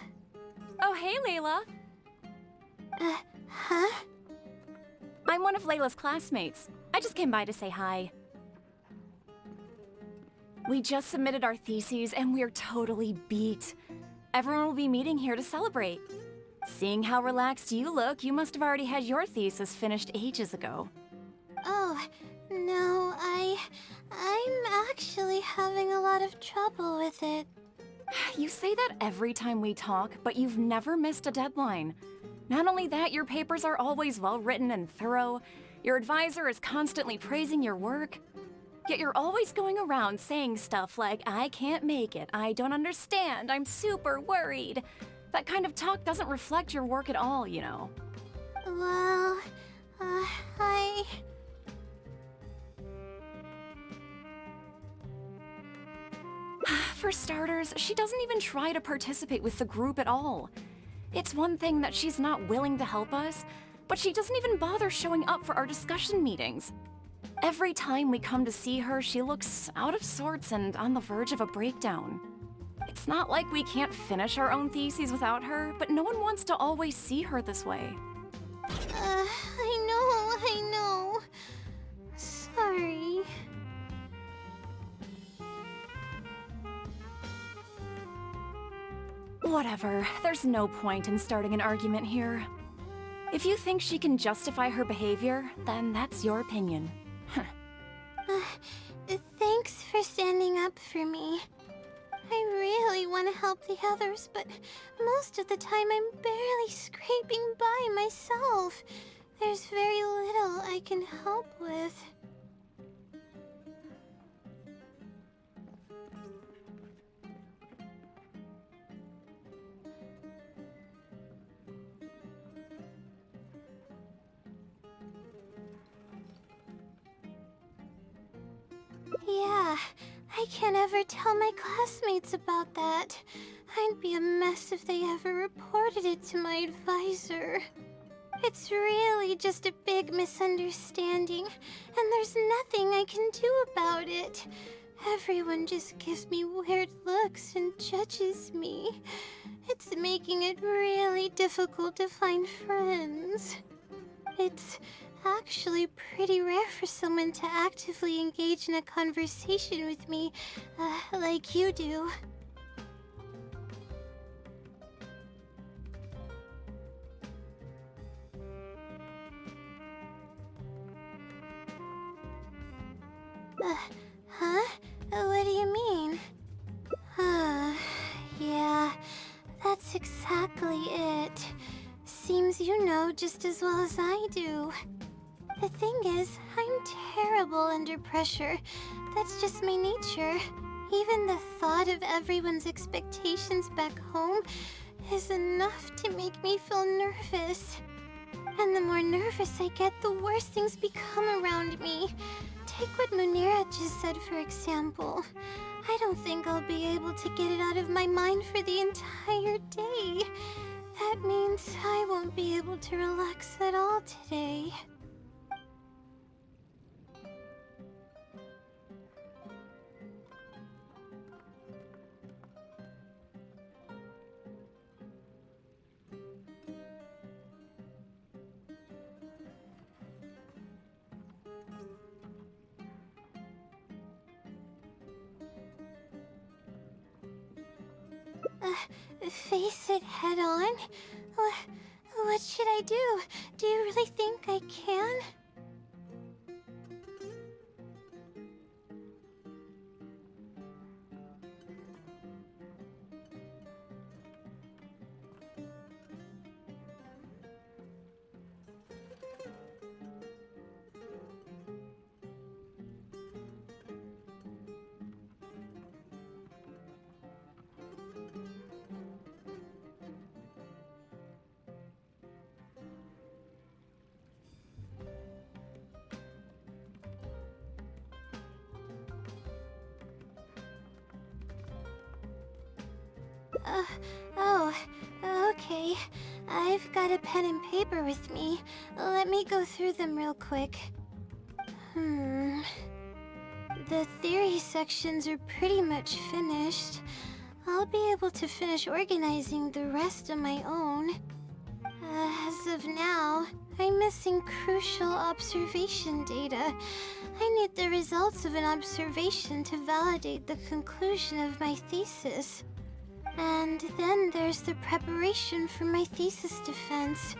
Oh, hey, Layla. Huh? I'm one of Layla's classmates. I just came by to say hi. We just submitted our theses and we're totally beat. Everyone will be meeting here to celebrate. Seeing how relaxed you look, you must have already had your thesis finished ages ago. Oh, no, I'm actually having a lot of trouble with it. You say that every time we talk, but you've never missed a deadline. Not only that, your papers are always well-written and thorough. Your advisor is constantly praising your work. Yet you're always going around saying stuff like, I can't make it, I don't understand, I'm super worried. That kind of talk doesn't reflect your work at all, you know. Well, For starters, she doesn't even try to participate with the group at all. It's one thing that she's not willing to help us, but she doesn't even bother showing up for our discussion meetings. Every time we come to see her, she looks out of sorts and on the verge of a breakdown. It's not like we can't finish our own theses without her, but no one wants to always see her this way. I know. Sorry. Whatever, there's no point in starting an argument here. If you think she can justify her behavior, then that's your opinion. Thanks for standing up for me. I really want to help the others, but most of the time I'm barely scraping by myself. There's very little I can help with. Yeah, I can't ever tell my classmates about that. I'd be a mess if they ever reported it to my advisor. It's really just a big misunderstanding, and there's nothing I can do about it. Everyone just gives me weird looks and judges me. It's making it really difficult to find friends. It's actually pretty rare for someone to actively engage in a conversation with me, like you do. Huh? What do you mean? Yeah, that's exactly it. Seems you know just as well as I do. The thing is, I'm terrible under pressure. That's just my nature. Even the thought of everyone's expectations back home is enough to make me feel nervous. And the more nervous I get, the worse things become around me. Take what Munira just said, for example. I don't think I'll be able to get it out of my mind for the entire day. That means I won't be able to relax at all today. Face it head on? What should I do? Do you really think I can? Okay. I've got a pen and paper with me. Let me go through them real quick. The theory sections are pretty much finished. I'll be able to finish organizing the rest on my own. As of now, I'm missing crucial observation data. I need the results of an observation to validate the conclusion of my thesis. And then there's the preparation for my thesis defense.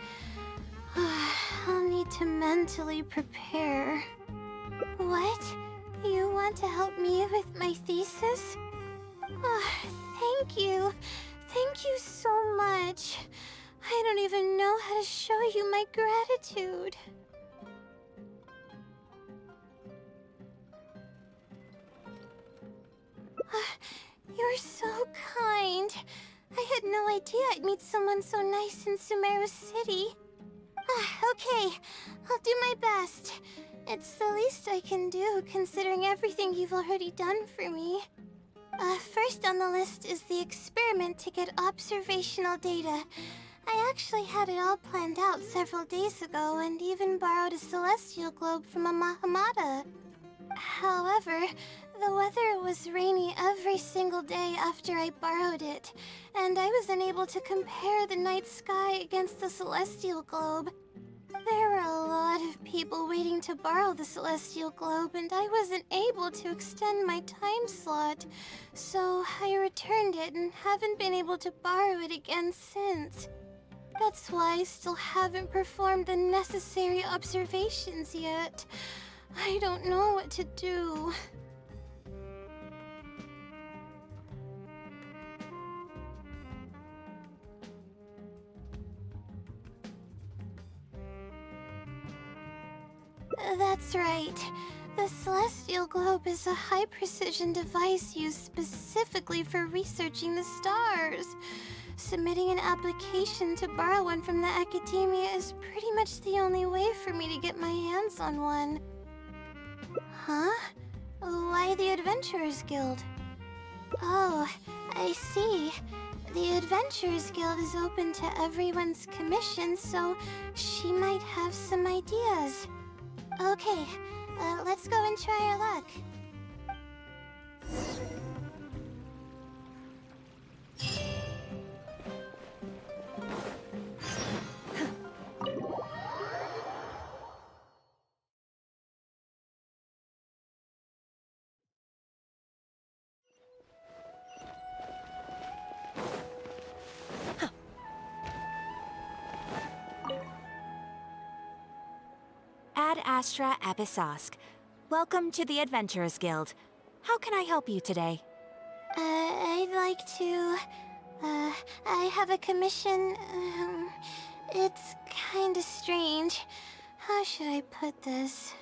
I'll need to mentally prepare. What? You want to help me with my thesis? Thank you. Thank you so much. I don't even know how to show you my gratitude. You're so kind. I had no idea I'd meet someone so nice in Sumeru City. Okay, I'll do my best. It's the least I can do, considering everything you've already done for me. First on the list is the experiment to get observational data. I actually had it all planned out several days ago and even borrowed a celestial globe from a Mahamata. However, the weather was rainy every single day after I borrowed it, and I was unable to compare the night sky against the celestial globe. There were a lot of people waiting to borrow the celestial globe, and I wasn't able to extend my time slot, so I returned it and haven't been able to borrow it again since. That's why I still haven't performed the necessary observations yet. I don't know what to do. That's right. The Celestial Globe is a high-precision device used specifically for researching the stars. Submitting an application to borrow one from the academia is pretty much the only way for me to get my hands on one. Huh? Why the Adventurers Guild? Oh, I see. The Adventurers Guild is open to everyone's commission, so she might have some ideas. Okay, let's go and try our luck. Ad Astra Abyssosque. Welcome to the Adventurers Guild. How can I help you today? I'd like to... I have a commission. It's kinda strange. How should I put this?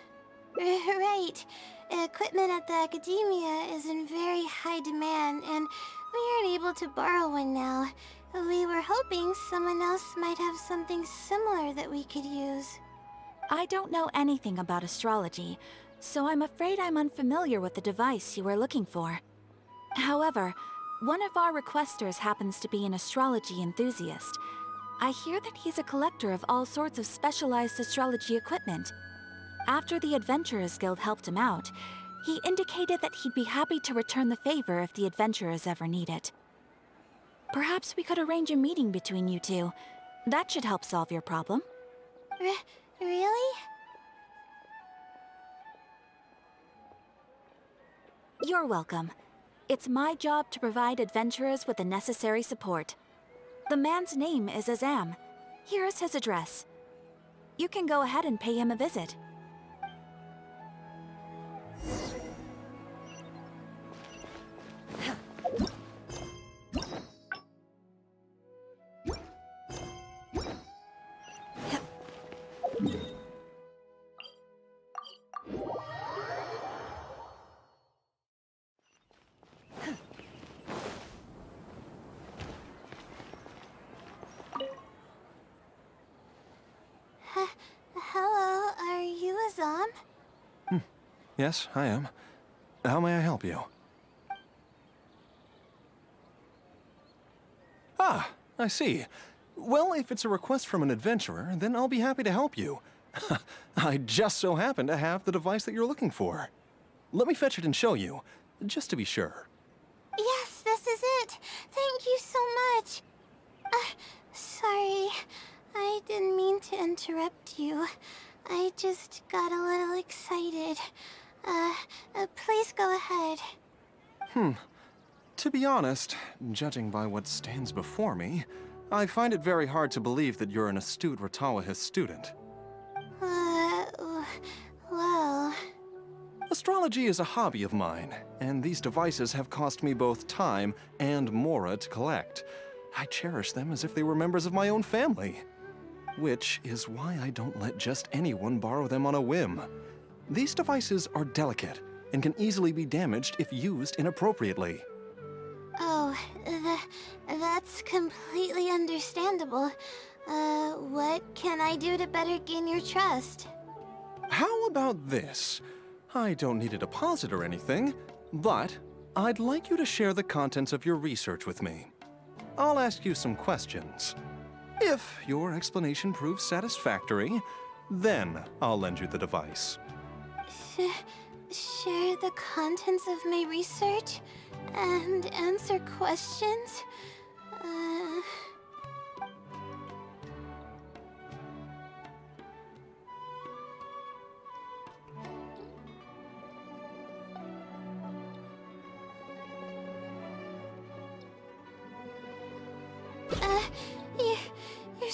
Right. Equipment at the academia is in very high demand, and we aren't able to borrow one now. We were hoping someone else might have something similar that we could use. I don't know anything about astrology, so I'm afraid I'm unfamiliar with the device you are looking for. However, one of our requesters happens to be an astrology enthusiast. I hear that he's a collector of all sorts of specialized astrology equipment. After the Adventurers Guild helped him out, he indicated that he'd be happy to return the favor if the adventurers ever need it. Perhaps we could arrange a meeting between you two. That should help solve your problem. Really? You're welcome. It's my job to provide adventurers with the necessary support. The man's name is Azam. Here is his address. You can go ahead and pay him a visit. Hello, are you Azam? Yes, I am. How may I help you? Ah, I see. Well, if it's a request from an adventurer, then I'll be happy to help you. I just so happen to have the device that you're looking for. Let me fetch it and show you, just to be sure. Yes, this is it. Thank you so much. Sorry. I didn't mean to interrupt you. I just got a little excited. Please go ahead. To be honest, judging by what stands before me, I find it very hard to believe that you're an astute Ratawahist student. Well... Astrology is a hobby of mine, and these devices have cost me both time and mora to collect. I cherish them as if they were members of my own family. Which is why I don't let just anyone borrow them on a whim. These devices are delicate and can easily be damaged if used inappropriately. Oh, that's completely understandable. What can I do to better gain your trust? How about this? I don't need a deposit or anything, but I'd like you to share the contents of your research with me. I'll ask you some questions. If your explanation proves satisfactory, then I'll lend you the device. Share the contents of my research and answer questions? You're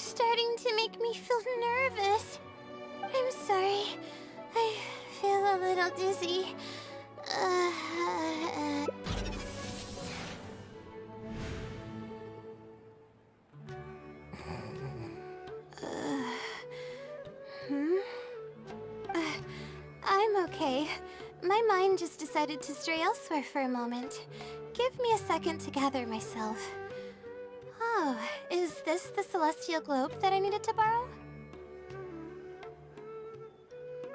a little dizzy. I'm okay. My mind just decided to stray elsewhere for a moment. Give me a second to gather myself. Oh, is this the celestial globe that I needed to borrow?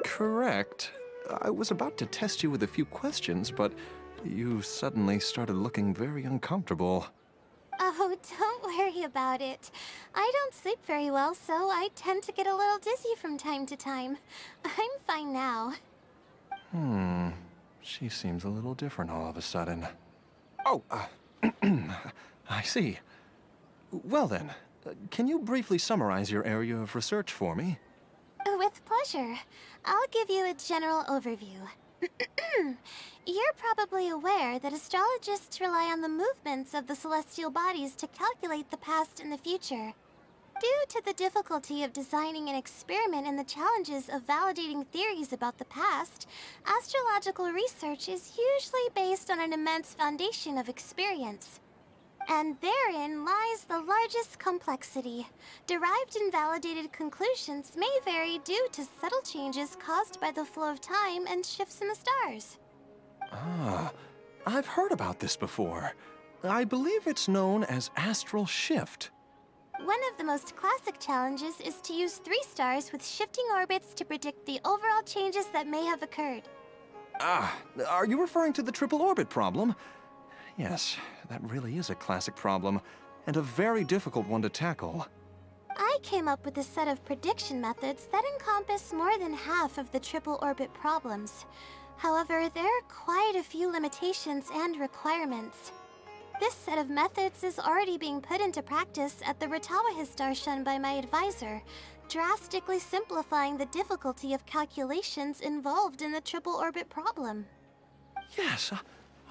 Correct. I was about to test you with a few questions, but you suddenly started looking very uncomfortable. Oh, don't worry about it. I don't sleep very well, so I tend to get a little dizzy from time to time. I'm fine now. She seems a little different all of a sudden. Oh, I see. Well then, can you briefly summarize your area of research for me? With pleasure. I'll give you a general overview. You're probably aware that astrologists rely on the movements of the celestial bodies to calculate the past and the future. Due to the difficulty of designing an experiment and the challenges of validating theories about the past, astrological research is usually based on an immense foundation of experience. And therein lies the largest complexity. Derived and validated conclusions may vary due to subtle changes caused by the flow of time and shifts in the stars. Ah, I've heard about this before. I believe it's known as astral shift. One of the most classic challenges is to use 3 stars with shifting orbits to predict the overall changes that may have occurred. Ah, are you referring to the triple orbit problem? Yes, that really is a classic problem, and a very difficult one to tackle. I came up with a set of prediction methods that encompass more than half of the triple orbit problems. However, there are quite a few limitations and requirements. This set of methods is already being put into practice at the Ratawa Darshan by my advisor, drastically simplifying the difficulty of calculations involved in the triple orbit problem. Yes,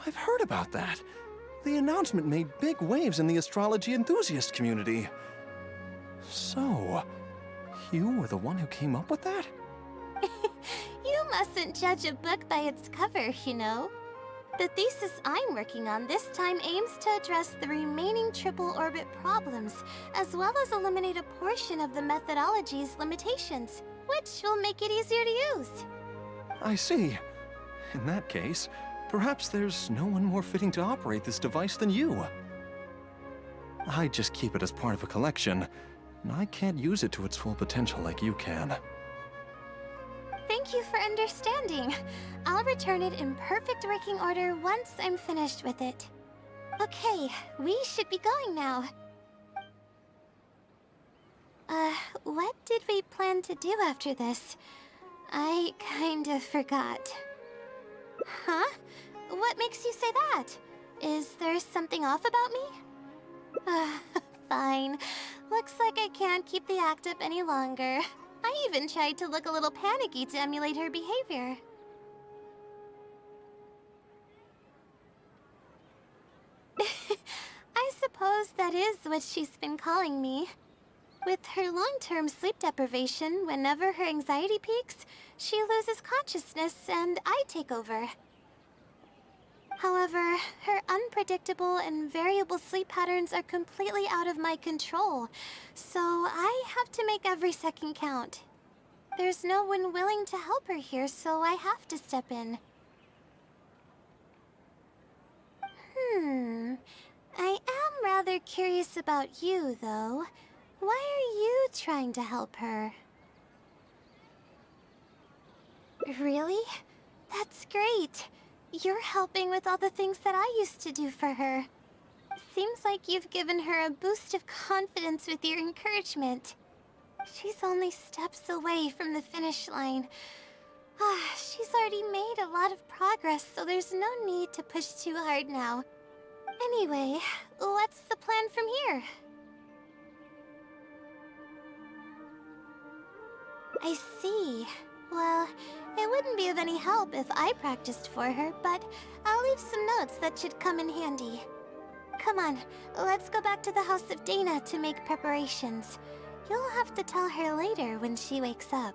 I've heard about that. The announcement made big waves in the astrology enthusiast community. So, you were the one who came up with that? You mustn't judge a book by its cover, you know. The thesis I'm working on this time aims to address the remaining triple orbit problems, as well as eliminate a portion of the methodology's limitations, which will make it easier to use. I see. In that case, perhaps there's no one more fitting to operate this device than you. I just keep it as part of a collection, and I can't use it to its full potential like you can. Thank you for understanding. I'll return it in perfect working order once I'm finished with it. Okay, we should be going now. What did we plan to do after this? I kind of forgot. Huh? What makes you say that? Is there something off about me? Fine. Looks like I can't keep the act up any longer. I even tried to look a little panicky to emulate her behavior. I suppose that is what she's been calling me. With her long-term sleep deprivation, whenever her anxiety peaks, she loses consciousness and I take over. However, her unpredictable and variable sleep patterns are completely out of my control, so I have to make every second count. There's no one willing to help her here, so I have to step in. I am rather curious about you, though. Why are you trying to help her? Really? That's great. You're helping with all the things that I used to do for her. Seems like you've given her a boost of confidence with your encouragement. She's only steps away from the finish line. She's already made a lot of progress, so there's no need to push too hard now. Anyway, what's the plan from here? I see. Well, it wouldn't be of any help if I practiced for her, but I'll leave some notes that should come in handy. Come on, let's go back to the House of Dana to make preparations. You'll have to tell her later when she wakes up.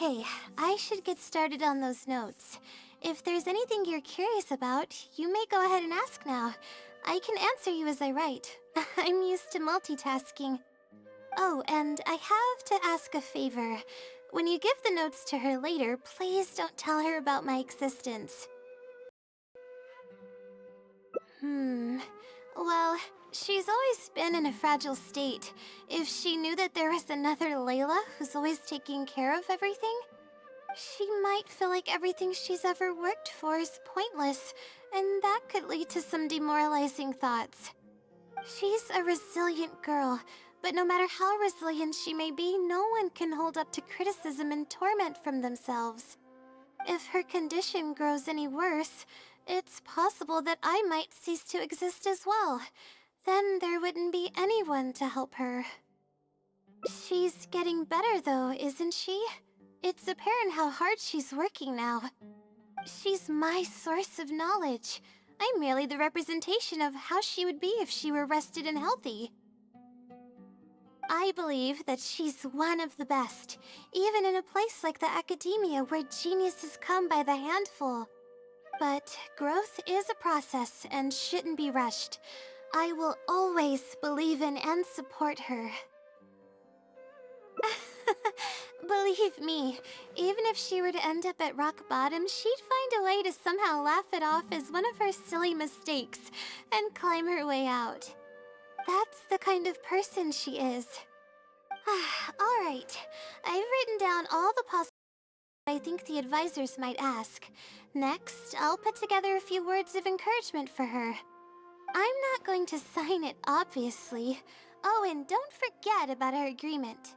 Okay, I should get started on those notes. If there's anything you're curious about, you may go ahead and ask now. I can answer you as I write. I'm used to multitasking. Oh, and I have to ask a favor. When you give the notes to her later, please don't tell her about my existence. Well, she's always been in a fragile state. If she knew that there was another Layla who's always taking care of everything, she might feel like everything she's ever worked for is pointless, and that could lead to some demoralizing thoughts. She's a resilient girl, but no matter how resilient she may be, no one can hold up to criticism and torment from themselves. If her condition grows any worse, it's possible that I might cease to exist as well. Then there wouldn't be anyone to help her. She's getting better though, isn't she? It's apparent how hard she's working now. She's my source of knowledge. I'm merely the representation of how she would be if she were rested and healthy. I believe that she's one of the best, even in a place like the academia where geniuses come by the handful. But growth is a process and shouldn't be rushed. I will always believe in and support her. Believe me, even if she were to end up at rock bottom, she'd find a way to somehow laugh it off as one of her silly mistakes and climb her way out. That's the kind of person she is. Alright, I've written down all the possibilities I think the advisors might ask. Next, I'll put together a few words of encouragement for her. I'm not going to sign it, obviously. Oh, and don't forget about our agreement.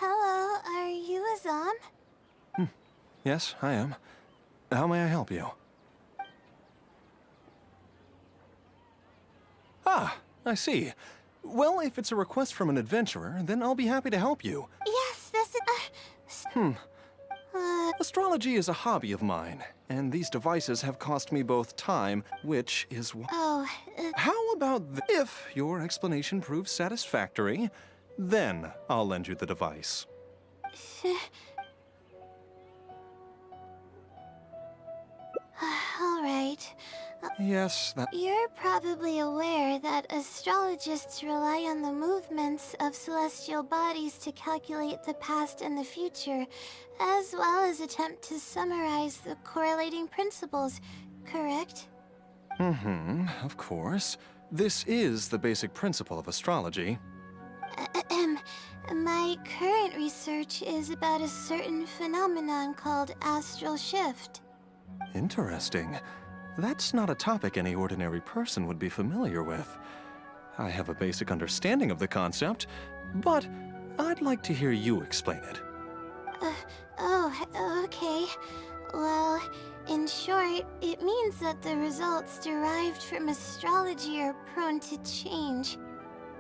Hello, are you Azam? Yes, I am. How may I help you? Ah, I see. Well, if it's a request from an adventurer, then I'll be happy to help you. Yes, this is... Astrology is a hobby of mine, and these devices have cost me both time, which is why... How about if your explanation proves satisfactory, then I'll lend you the device. Alright. Yes, that... You're probably aware that astrologists rely on the movements of celestial bodies to calculate the past and the future, as well as attempt to summarize the correlating principles, correct? Of course. This is the basic principle of astrology. My current research is about a certain phenomenon called astral shift. Interesting. That's not a topic any ordinary person would be familiar with. I have a basic understanding of the concept, but I'd like to hear you explain it. Okay. Well, in short, it means that the results derived from astrology are prone to change.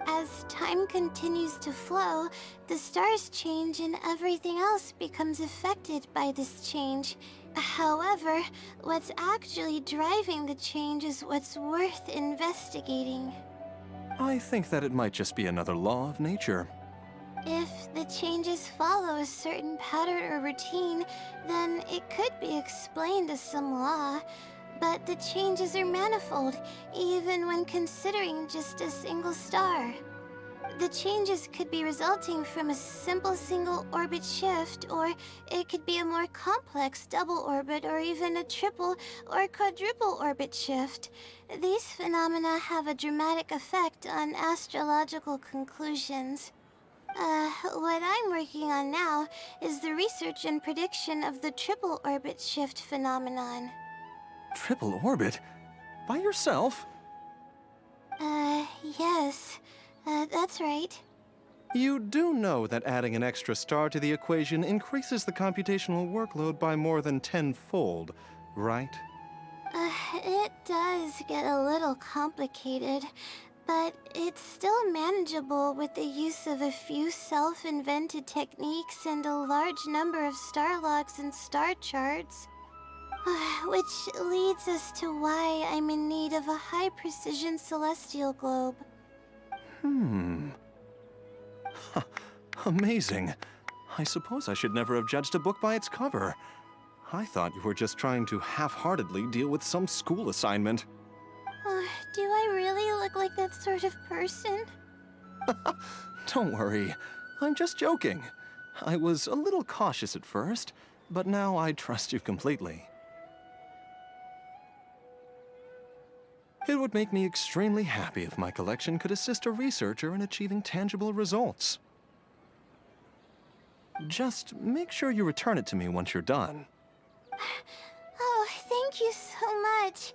As time continues to flow, the stars change and everything else becomes affected by this change. However, what's actually driving the change is what's worth investigating. I think that it might just be another law of nature. If the changes follow a certain pattern or routine, then it could be explained as some law. But the changes are manifold, even when considering just a single star. The changes could be resulting from a simple single orbit shift, or it could be a more complex double orbit, or even a triple or quadruple orbit shift. These phenomena have a dramatic effect on astrological conclusions. What I'm working on now is the research and prediction of the triple orbit shift phenomenon. Triple orbit? By yourself? Yes. That's right. You do know that adding an extra star to the equation increases the computational workload by more than tenfold, right? It does get a little complicated, but it's still manageable with the use of a few self-invented techniques and a large number of star logs and star charts. Which leads us to why I'm in need of a high-precision celestial globe. Amazing. I suppose I should never have judged a book by its cover. I thought you were just trying to half-heartedly deal with some school assignment. Do I really look like that sort of person? Don't worry. I'm just joking. I was a little cautious at first, but now I trust you completely. It would make me extremely happy if my collection could assist a researcher in achieving tangible results. Just make sure you return it to me once you're done. Oh, thank you so much.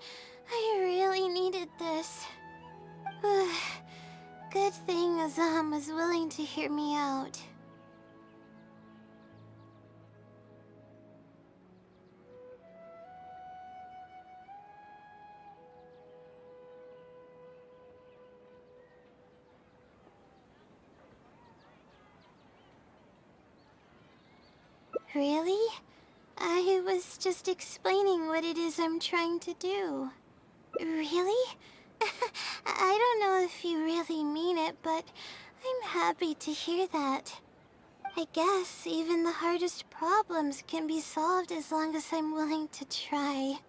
I really needed this. Good thing Azam was willing to hear me out. Really? I was just explaining what it is I'm trying to do. Really? I don't know if you really mean it, but I'm happy to hear that. I guess even the hardest problems can be solved as long as I'm willing to try.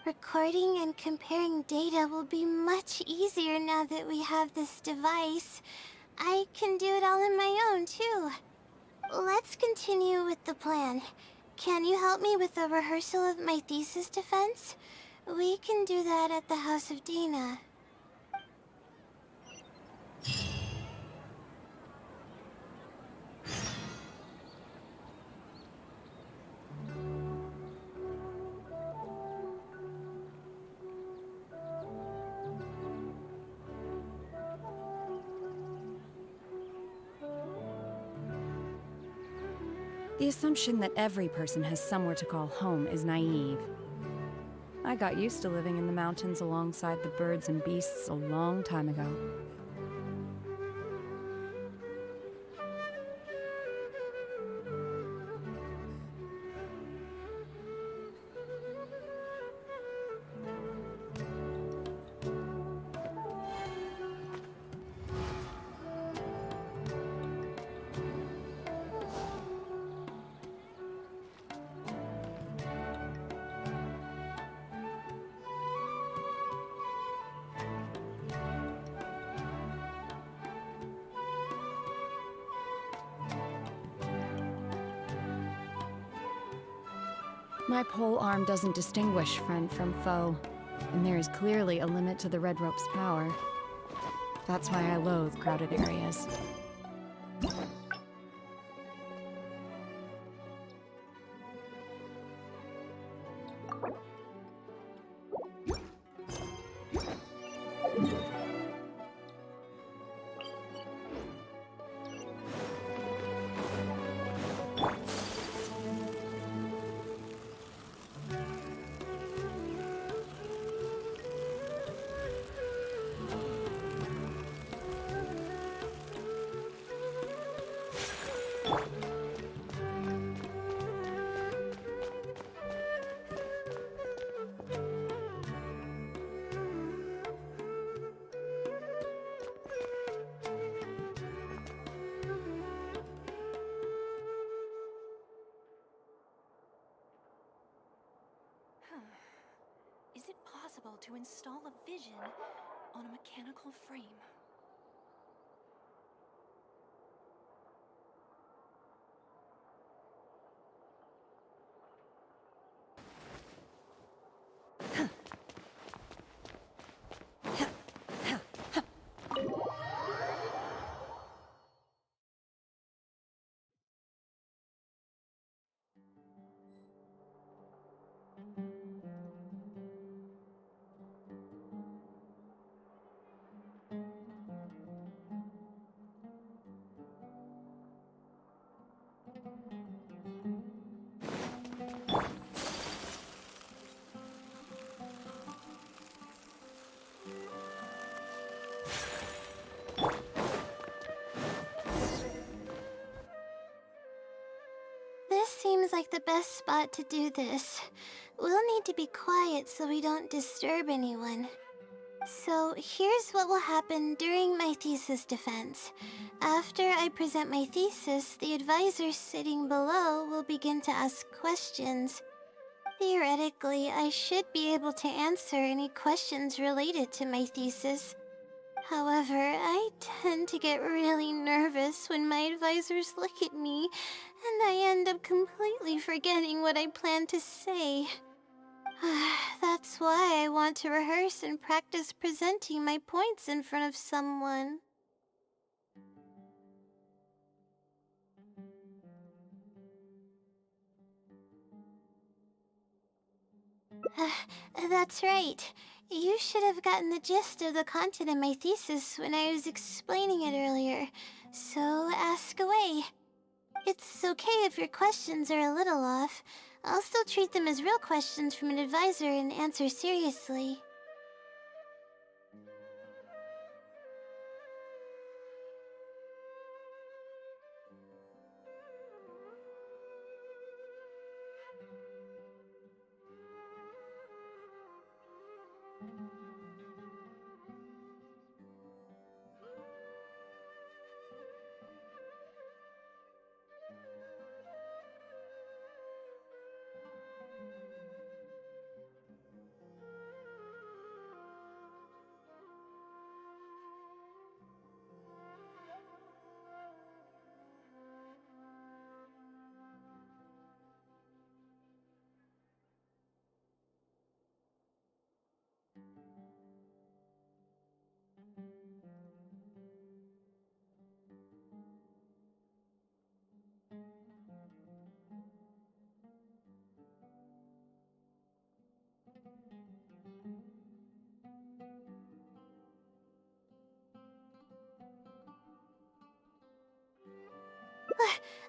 Recording and comparing data will be much easier now that we have this device. I can do it all on my own, too. Let's continue with the plan. Can you help me with the rehearsal of my thesis defense? We can do that at the House of Dana. The assumption that every person has somewhere to call home is naive. I got used to living in the mountains alongside the birds and beasts a long time ago. My pole arm doesn't distinguish friend from foe, and there is clearly a limit to the red rope's power. That's why I loathe crowded areas. install a vision on a mechanical frame. This seems like the best spot to do this. We'll need to be quiet so we don't disturb anyone. So here's what will happen during my thesis defense. After I present my thesis, the advisor sitting below will begin to ask questions. Theoretically, I should be able to answer any questions related to my thesis. However, I tend to get really nervous when my advisors look at me, and I end up completely forgetting what I plan to say. That's why I want to rehearse and practice presenting my points in front of someone. That's right. You should have gotten the gist of the content of my thesis when I was explaining it earlier, so ask away. It's okay if your questions are a little off. I'll still treat them as real questions from an advisor and answer seriously.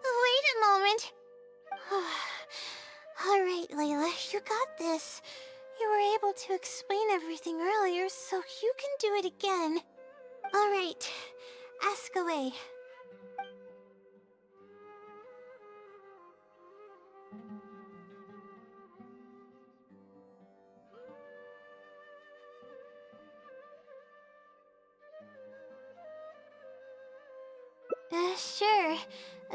Wait a moment. Alright, Layla, you got this. You were able to explain everything earlier, so you can do it again. Alright, ask away. Sure.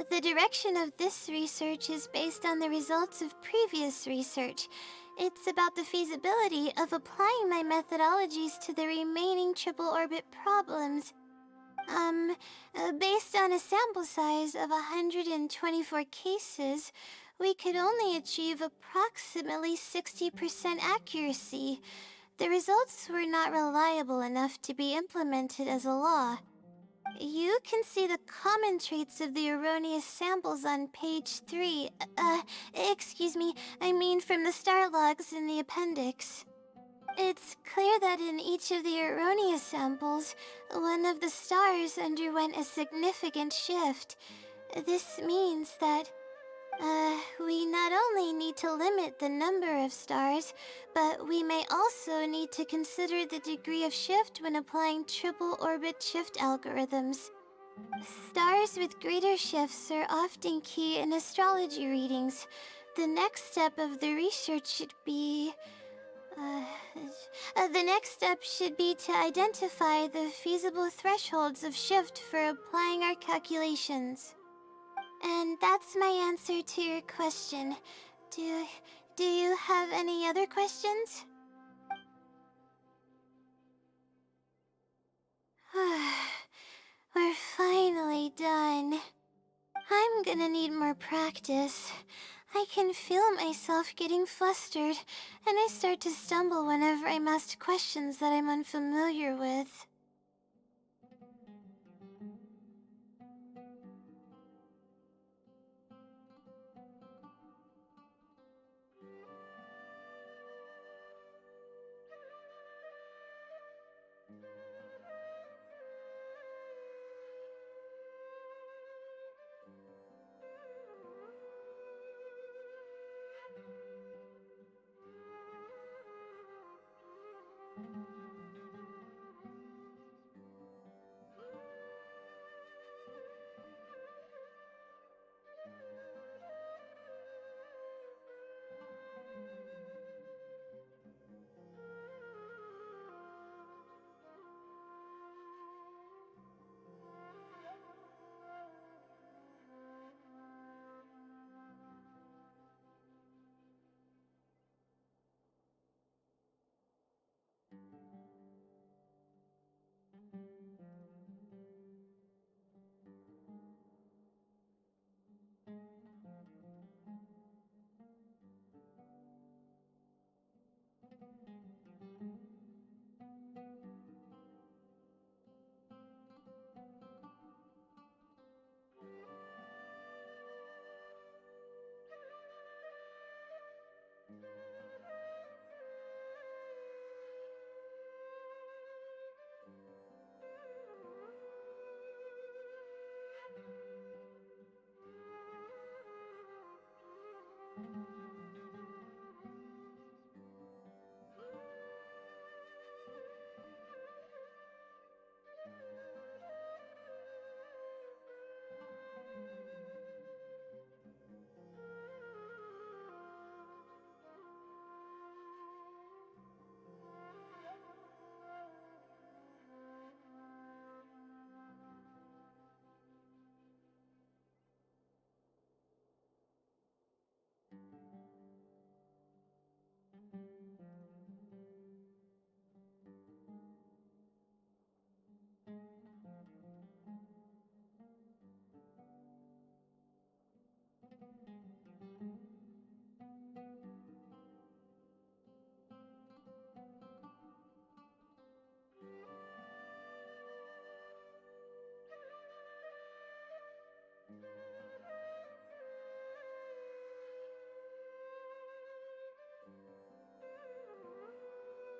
The direction of this research is based on the results of previous research. It's about the feasibility of applying my methodologies to the remaining triple orbit problems. Based on a sample size of 124 cases, we could only achieve approximately 60% accuracy. The results were not reliable enough to be implemented as a law. You can see the common traits of the erroneous samples on page 3. Excuse me, I mean from the star logs in the appendix. It's clear that in each of the erroneous samples, one of the stars underwent a significant shift. This means that, we not only need to limit the number of stars, but we may also need to consider the degree of shift when applying triple orbit shift algorithms. Stars with greater shifts are often key in astrology readings. The next step of the research should be... the next step should be to identify the feasible thresholds of shift for applying our calculations. And that's my answer to your question. Do you have any other questions? gonna need more practice. I can feel myself getting flustered, and I start to stumble whenever I'm asked questions that I'm unfamiliar with.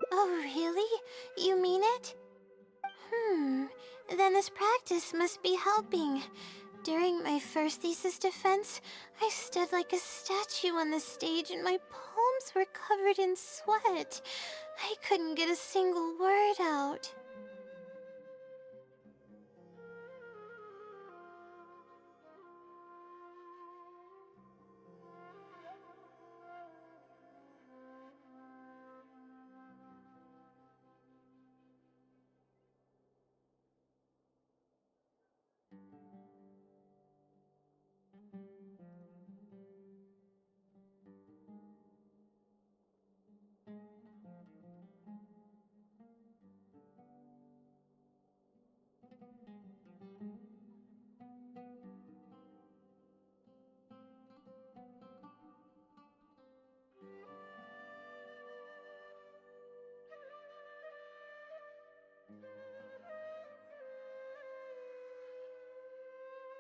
Oh, really? You mean it? Then this practice must be helping. During my first thesis defense, I stood like a statue on the stage and my palms were covered in sweat. I couldn't get a single word out.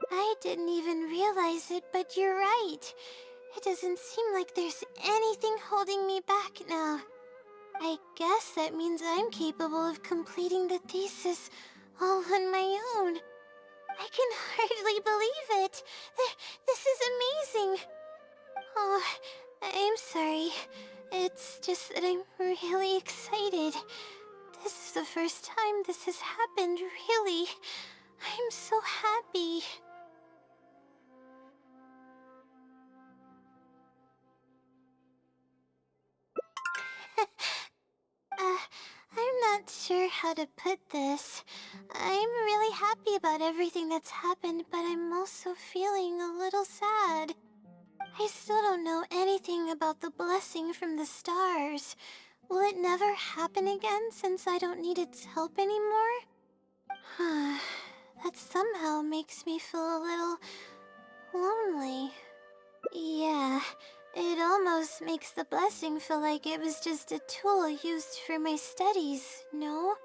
I didn't even realize it, but you're right. It doesn't seem like there's anything holding me back now. I guess that means I'm capable of completing the thesis all on my own. I can hardly believe it. This is amazing. Oh, I'm sorry. It's just that I'm really excited. This is the first time this has happened, really. I'm so happy. I'm not sure how to put this. I'm really happy about everything that's happened, but I'm also feeling a little sad. I still don't know anything about the blessing from the stars. Will it never happen again since I don't need its help anymore? That somehow makes me feel a little... lonely. Yeah, it almost makes the blessing feel like it was just a tool used for my studies, no?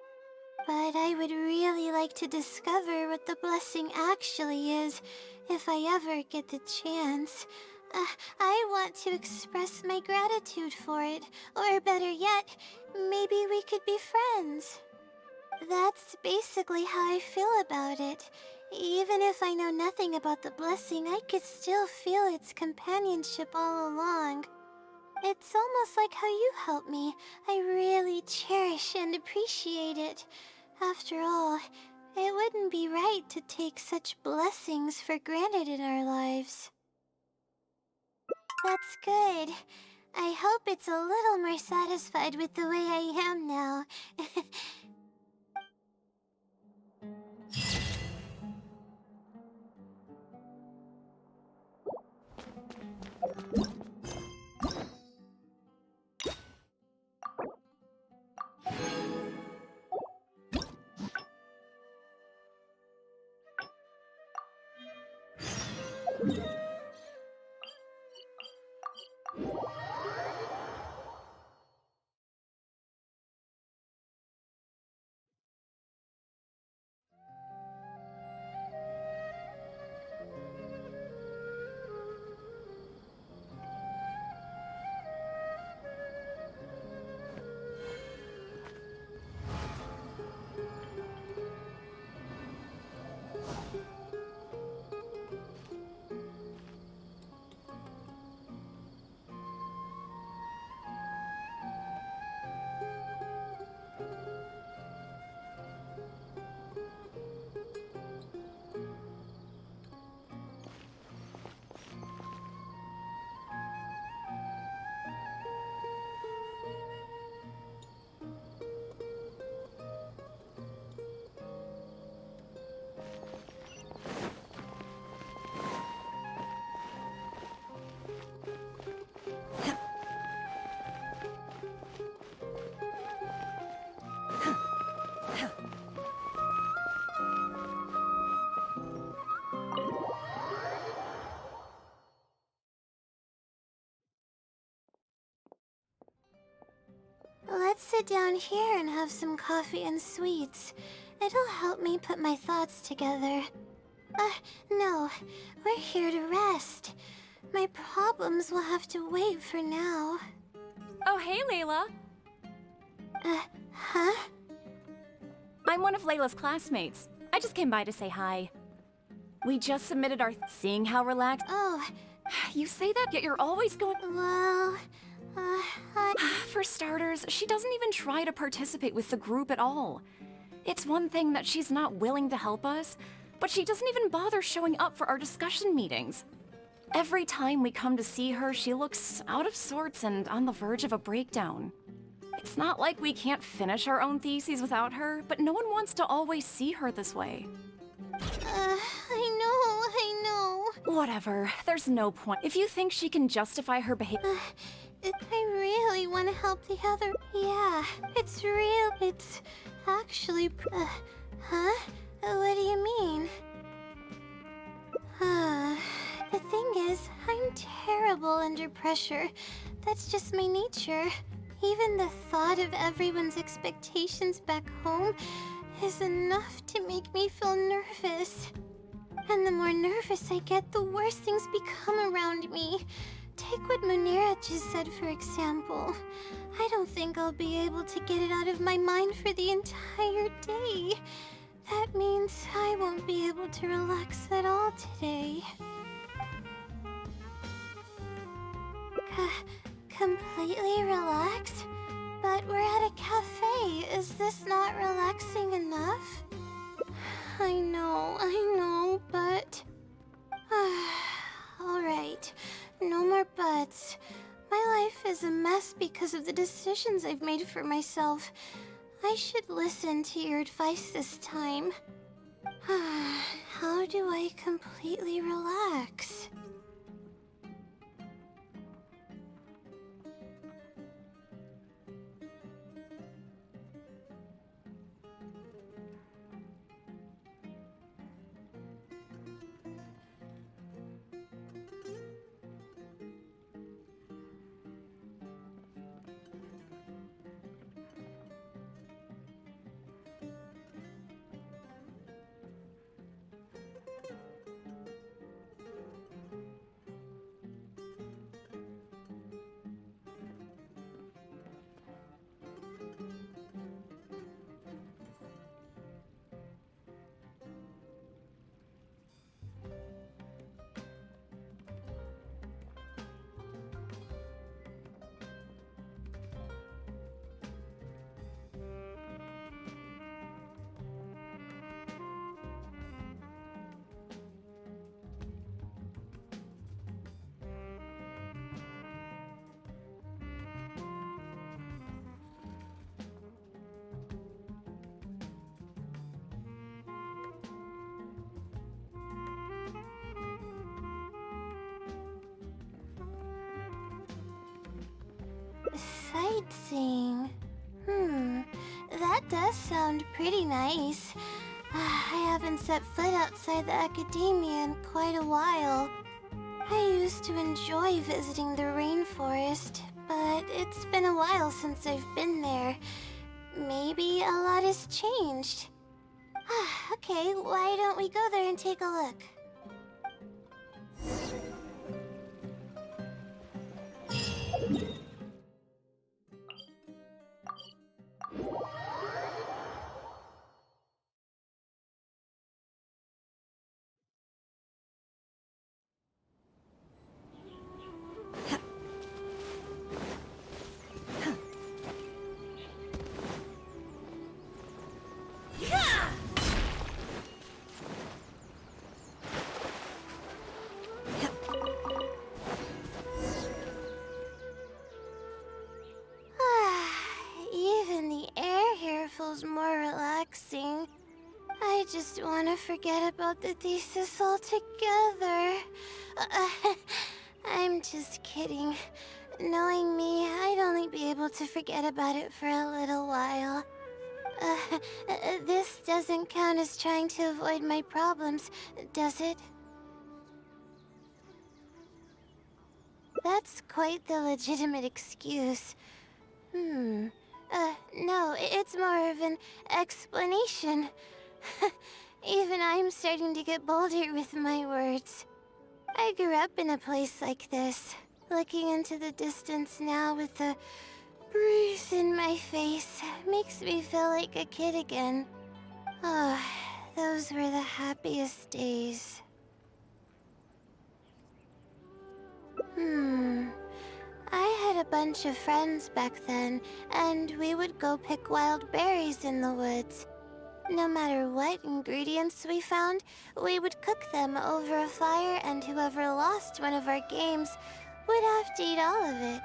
But I would really like to discover what the blessing actually is, if I ever get the chance. I want to express my gratitude for it, or better yet, maybe we could be friends. That's basically how I feel about it. Even if I know nothing about the blessing, I could still feel its companionship all along. It's almost like how you helped me. I really cherish and appreciate it. After all, it wouldn't be right to take such blessings for granted in our lives. That's good. I hope it's a little more satisfied with the way I am now. Let's sit down here and have some coffee and sweets. It'll help me put my thoughts together. No. We're here to rest. My problems will have to wait for now. Oh, hey, Layla. Huh? I'm one of Layla's classmates. I just came by to say hi. We just submitted our seeing how relaxed. Oh. You say that, yet you're always going. Well, For starters, she doesn't even try to participate with the group at all. It's one thing that she's not willing to help us, but she doesn't even bother showing up for our discussion meetings. Every time we come to see her, she looks out of sorts and on the verge of a breakdown. It's not like we can't finish our own theses without her, but no one wants to always see her this way. I know. Whatever, there's no point. If you think she can justify her behavior... I really want to help the other. Yeah, it's real. It's actually. Huh? What do you mean? The thing is, I'm terrible under pressure. That's just my nature. Even the thought of everyone's expectations back home is enough to make me feel nervous. And the more nervous I get, the worse things become around me. Take what Munira just said, for example. I don't think I'll be able to get it out of my mind for the entire day. That means I won't be able to relax at all today. Completely relax? But we're at a cafe. Is this not relaxing enough? I know, but... Alright, no more buts. My life is a mess because of the decisions I've made for myself. I should listen to your advice this time. How do I completely relax? relaxing. That does sound pretty nice. I haven't set foot outside the academia in quite a while. I used to enjoy visiting the rainforest, but it's been a while since I've been there. Maybe a lot has changed. Okay, why don't we go there and take a look? Even the air here feels more relaxing. I just want to forget about the thesis altogether. I'm just kidding. Knowing me, I'd only be able to forget about it for a little while. This doesn't count as trying to avoid my problems, does it? That's quite the legitimate excuse. No, it's more of an explanation. Even I'm starting to get bolder with my words. I grew up in a place like this. Looking into the distance now with the breeze in my face makes me feel like a kid again. Oh, those were the happiest days. I had a bunch of friends back then, and we would go pick wild berries in the woods. No matter what ingredients we found, we would cook them over a fire, and whoever lost one of our games would have to eat all of it.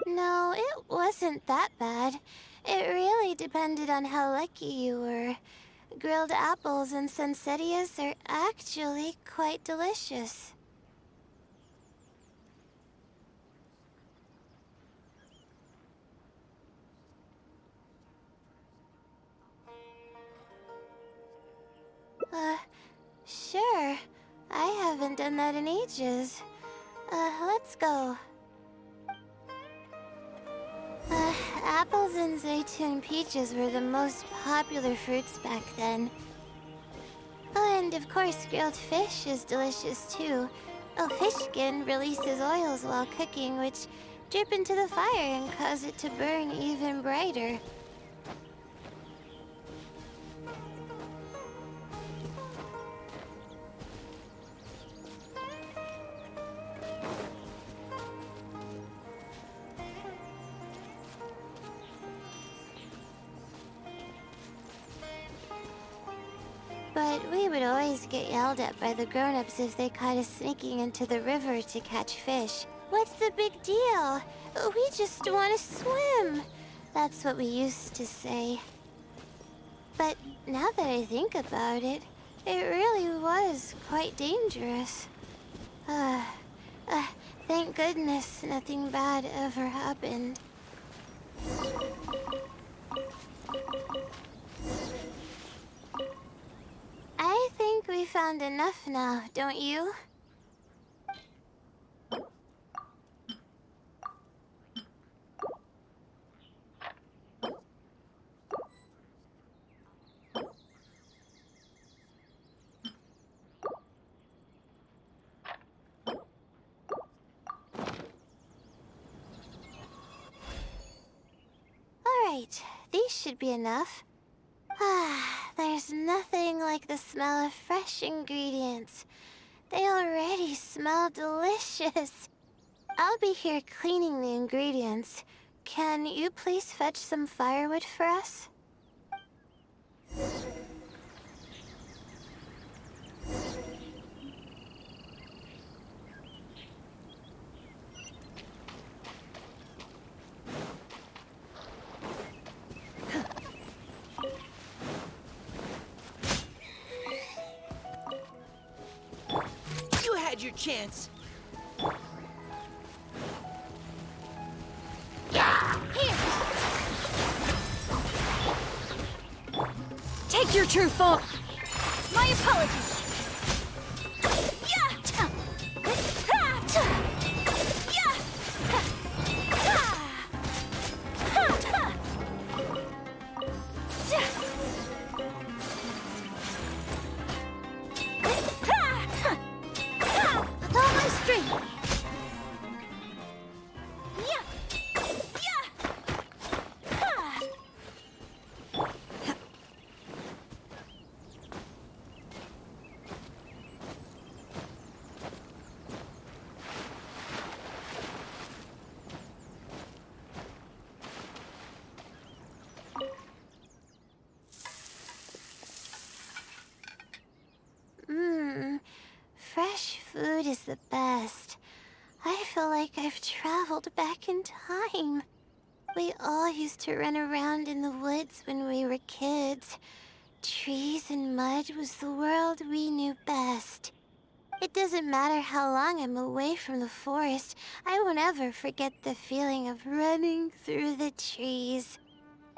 No, it wasn't that bad. It really depended on how lucky you were. Grilled apples and sunsettias are actually quite delicious. Sure. I haven't done that in ages. Let's go. Apples and zaytun peaches were the most popular fruits back then. Oh, and of course, grilled fish is delicious too. Oh, fish skin releases oils while cooking, which drip into the fire and cause it to burn even brighter. But we would always get yelled at by the grown-ups if they caught us sneaking into the river to catch fish. What's the big deal? We just want to swim. That's what we used to say. But now that I think about it, it really was quite dangerous. Uh, thank goodness nothing bad ever happened. I think we found enough now, don't you? Alright, these should be enough. There's nothing like the smell of fresh ingredients. They already smell delicious. I'll be here cleaning the ingredients. Can you please fetch some firewood for us? You had your chance. Here. Take your true form! My apologies. With all my strength! Fresh food is the best. I feel like I've traveled back in time. We all used to run around in the woods when we were kids. Trees and mud was the world we knew best. It doesn't matter how long I'm away from the forest, I won't ever forget the feeling of running through the trees.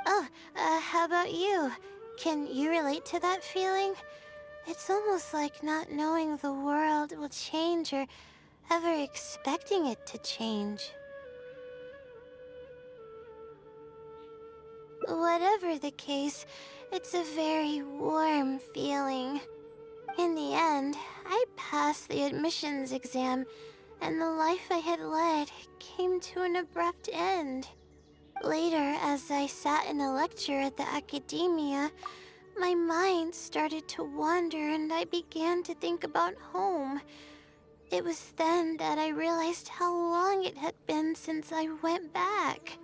Oh, how about you? Can you relate to that feeling? It's almost like not knowing the world will change or ever expecting it to change. Whatever the case, it's a very warm feeling. In the end, I passed the admissions exam, and the life I had led came to an abrupt end. Later, as I sat in a lecture at the academia, my mind started to wander and I began to think about home. It was then that I realized how long it had been since I went back.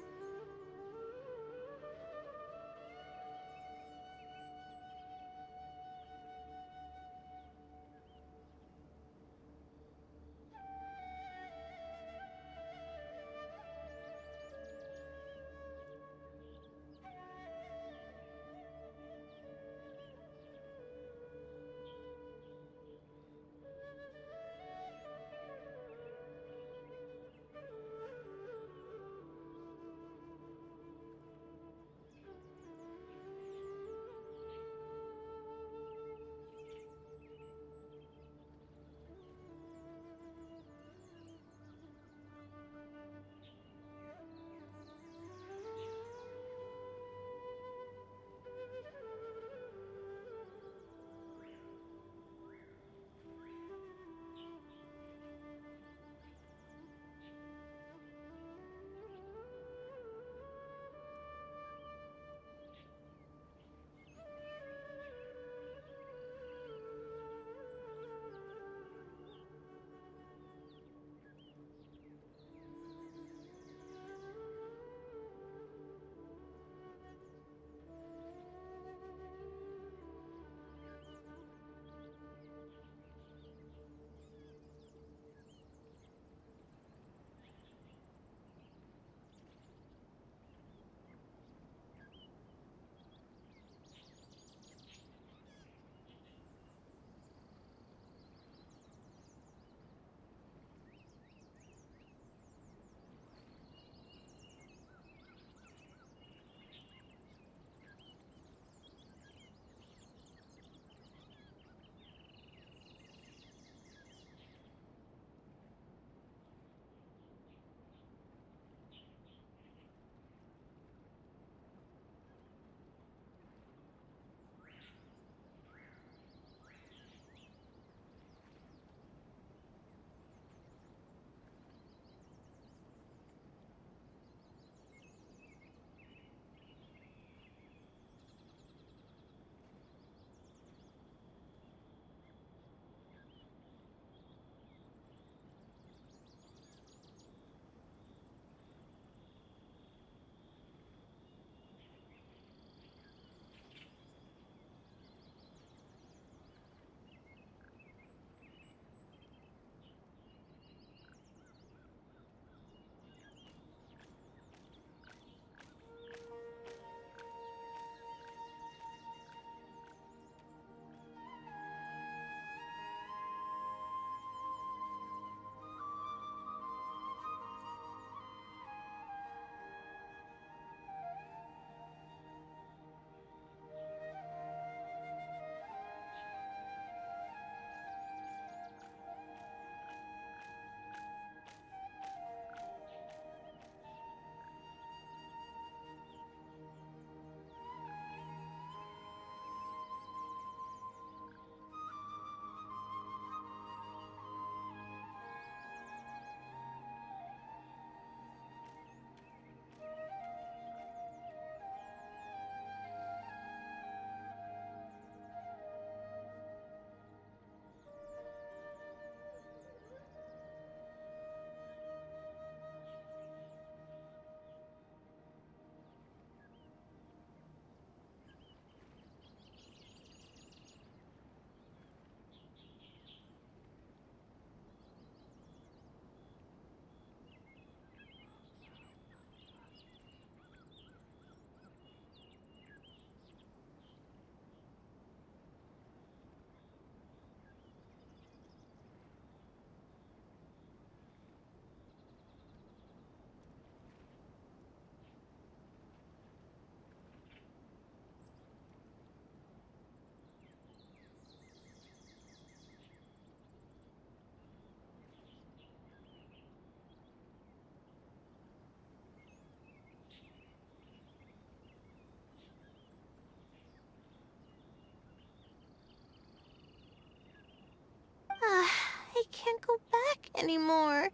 can't go back anymore.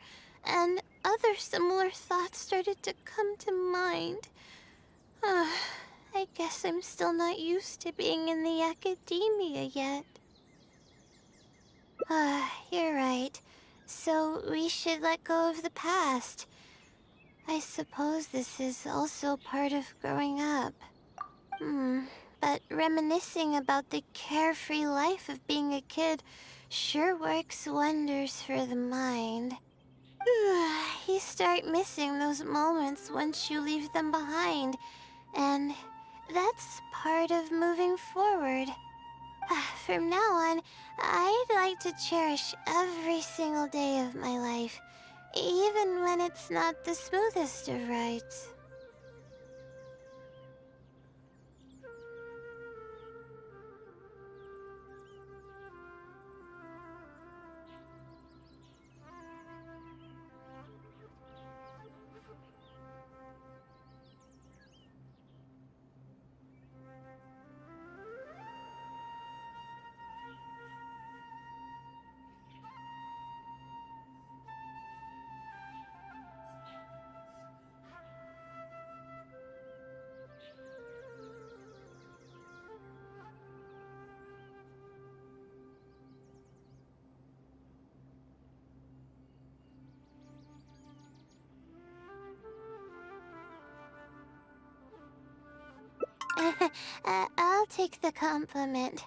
And other similar thoughts started to come to mind. I guess I'm still not used to being in the academia yet. You're right. So we should let go of the past. I suppose this is also part of growing up. But reminiscing about the carefree life of being a kid sure works wonders for the mind. You start missing those moments once you leave them behind, and that's part of moving forward. From now on, I'd like to cherish every single day of my life, even when it's not the smoothest of rides. I'll take the compliment.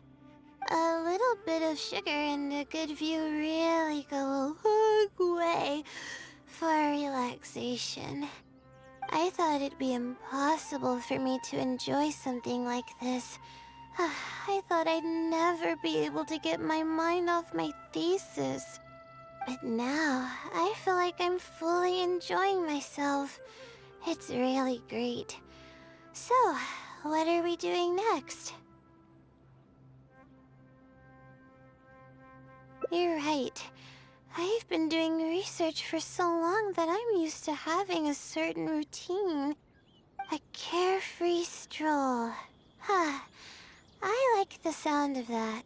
A little bit of sugar and a good view really go a long way for relaxation. I thought it'd be impossible for me to enjoy something like this. I thought I'd never be able to get my mind off my thesis. But now, I feel like I'm fully enjoying myself. It's really great. So, what are we doing next? You're right. I've been doing research for so long that I'm used to having a certain routine. A carefree stroll. I like the sound of that.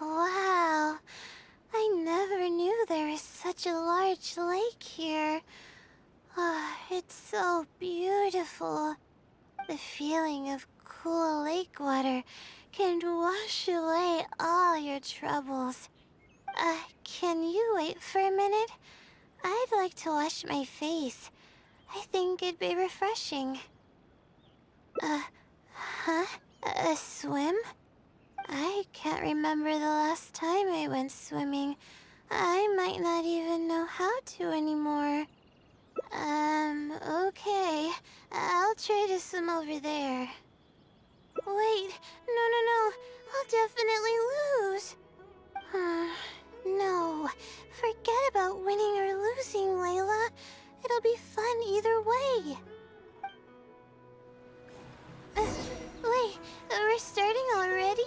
Wow. I never knew there was such a large lake here. It's so beautiful. The feeling of cool lake water can wash away all your troubles. Can you wait for a minute? I'd like to wash my face. I think it'd be refreshing. A swim? I can't remember the last time I went swimming. I might not even know how to anymore. Okay. I'll try to swim over there. Wait, no. I'll definitely lose. No. Forget about winning or losing, Layla. It'll be fun either way. Wait, we're starting already?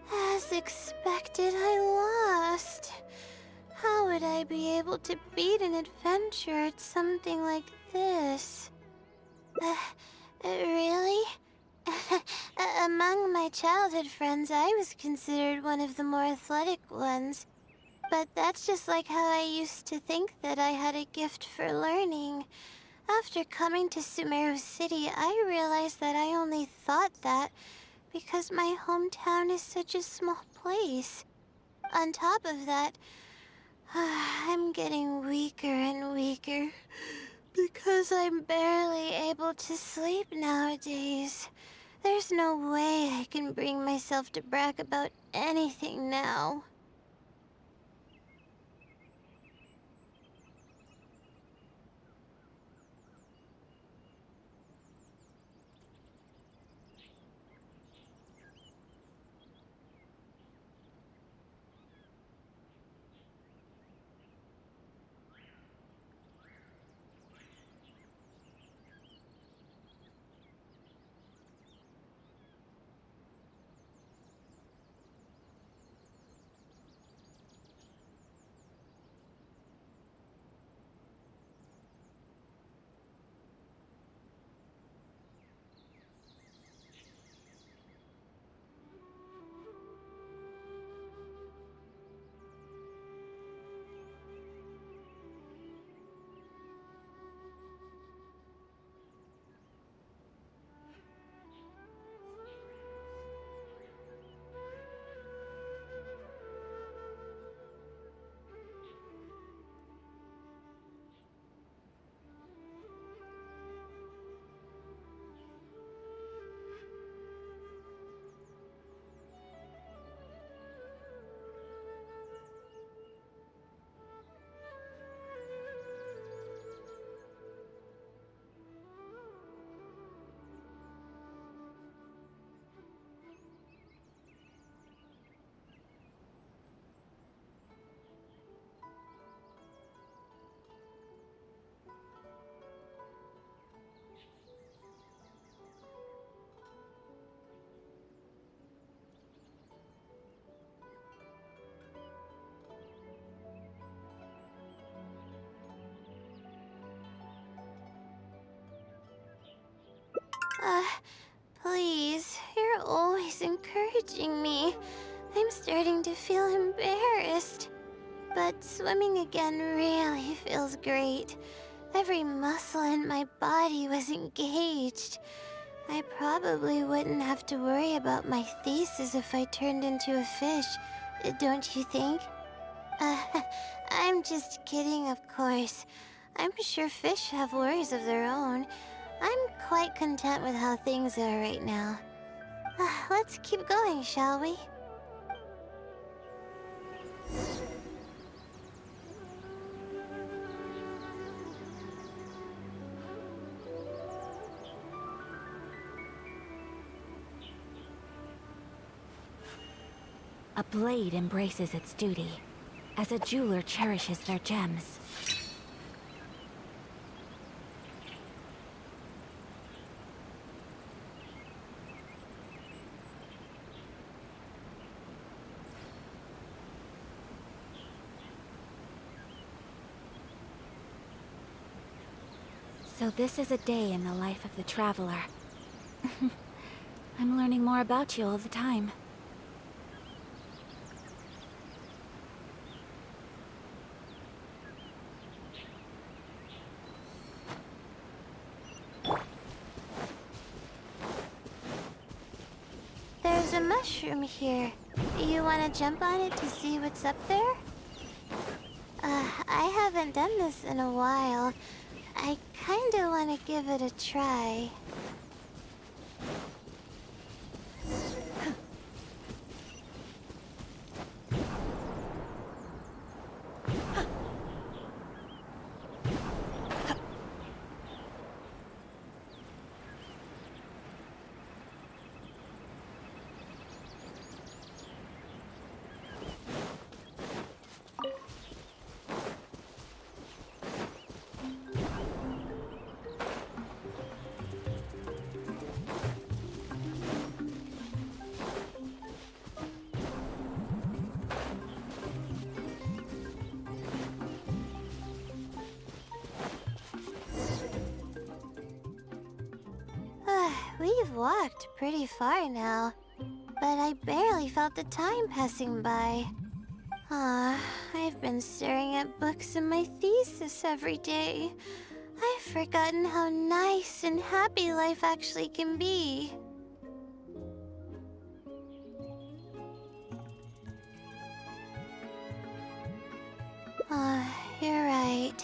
As expected, I lost. How would I be able to beat an adventure at something like this? Really? Among my childhood friends, I was considered one of the more athletic ones. But that's just like how I used to think that I had a gift for learning. After coming to Sumeru City, I realized that I only thought that because my hometown is such a small place. On top of that, I'm getting weaker and weaker because I'm barely able to sleep nowadays. There's no way I can bring myself to brag about anything now. Please, you're always encouraging me. I'm starting to feel embarrassed. But swimming again really feels great. Every muscle in my body was engaged. I probably wouldn't have to worry about my thesis if I turned into a fish, don't you think? Uh, I'm just kidding, of course. I'm sure fish have worries of their own. I'm quite content with how things are right now. Let's keep going, shall we? A blade embraces its duty, as a jeweler cherishes their gems. So this is a day in the life of the traveler. I'm learning more about you all the time. There's a mushroom here. You want to jump on it to see what's up there? I haven't done this in a while. I kinda want to give it a try. We've walked pretty far now, but I barely felt the time passing by. I've been staring at books in my thesis every day. I've forgotten how nice and happy life actually can be. You're right.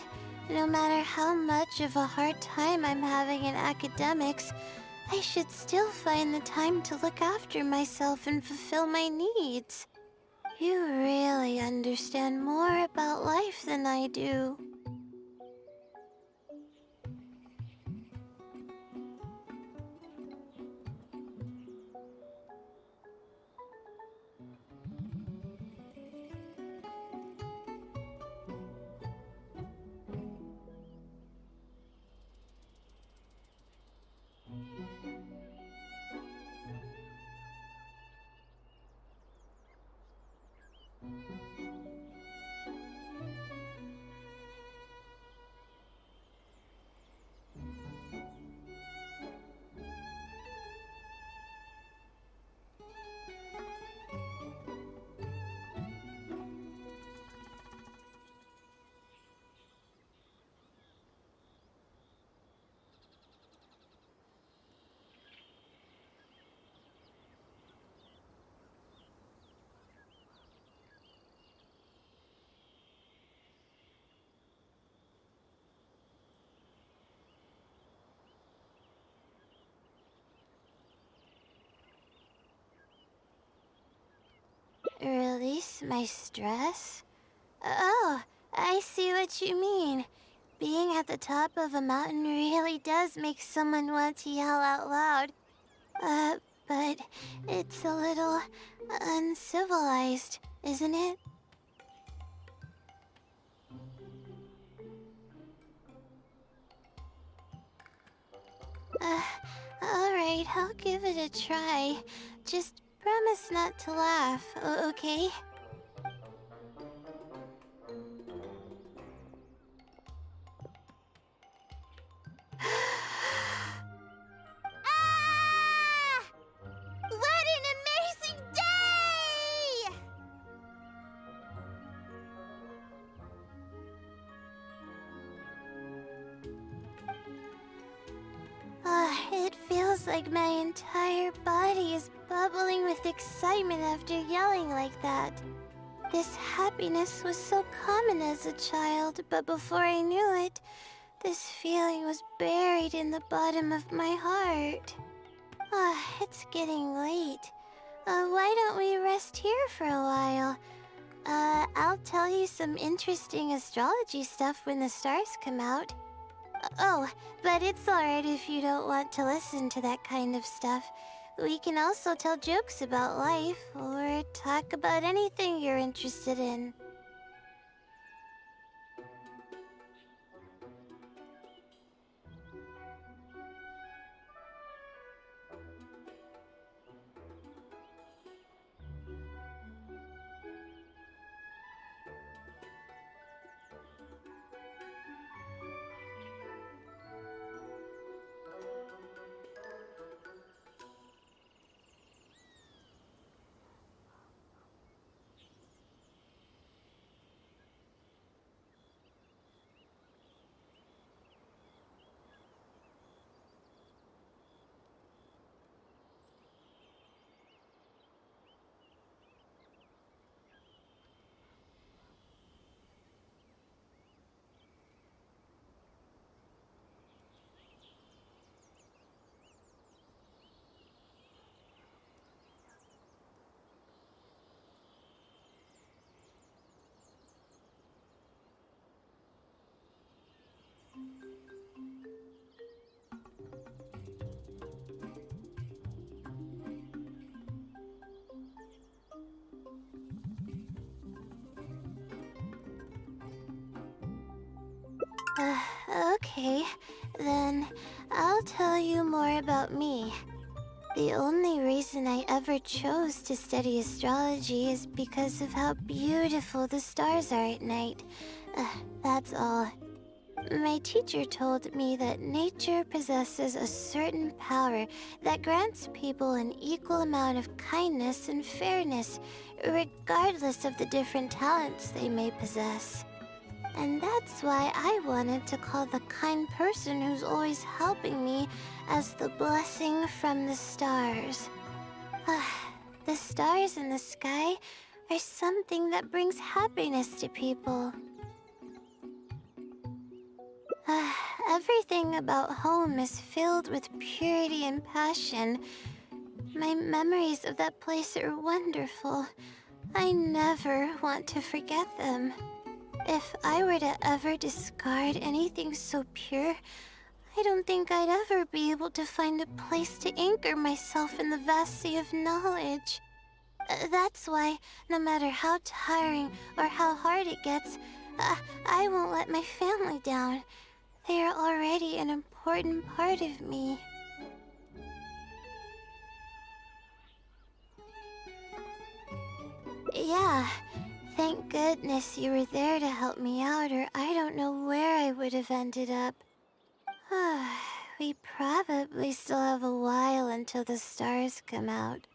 No matter how much of a hard time I'm having in academics, I should still find the time to look after myself and fulfill my needs. You really understand more about life than I do. Release my stress? Oh, I see what you mean. Being at the top of a mountain really does make someone want to yell out loud. But it's a little uncivilized, isn't it? Alright, I'll give it a try. Just promise not to laugh, okay? Ah! What an amazing day! It feels like my entire body is bubbling with excitement after yelling like that. This happiness was so common as a child, but before I knew it, this feeling was buried in the bottom of my heart. It's getting late. Why don't we rest here for a while? I'll tell you some interesting astrology stuff when the stars come out. Oh, but it's alright if you don't want to listen to that kind of stuff. We can also tell jokes about life, or talk about anything you're interested in. Okay, then I'll tell you more about me. The only reason I ever chose to study astrology is because of how beautiful the stars are at night. That's all. My teacher told me that nature possesses a certain power that grants people an equal amount of kindness and fairness, regardless of the different talents they may possess. And that's why I wanted to call the kind person who's always helping me as the blessing from the stars. The stars in the sky are something that brings happiness to people. Everything about home is filled with purity and passion. My memories of that place are wonderful. I never want to forget them. If I were to ever discard anything so pure, I don't think I'd ever be able to find a place to anchor myself in the vast sea of knowledge. That's why, no matter how tiring or how hard it gets, I won't let my family down. They are already an important part of me. Yeah, thank goodness you were there to help me out, or I don't know where I would have ended up. We probably still have a while until the stars come out.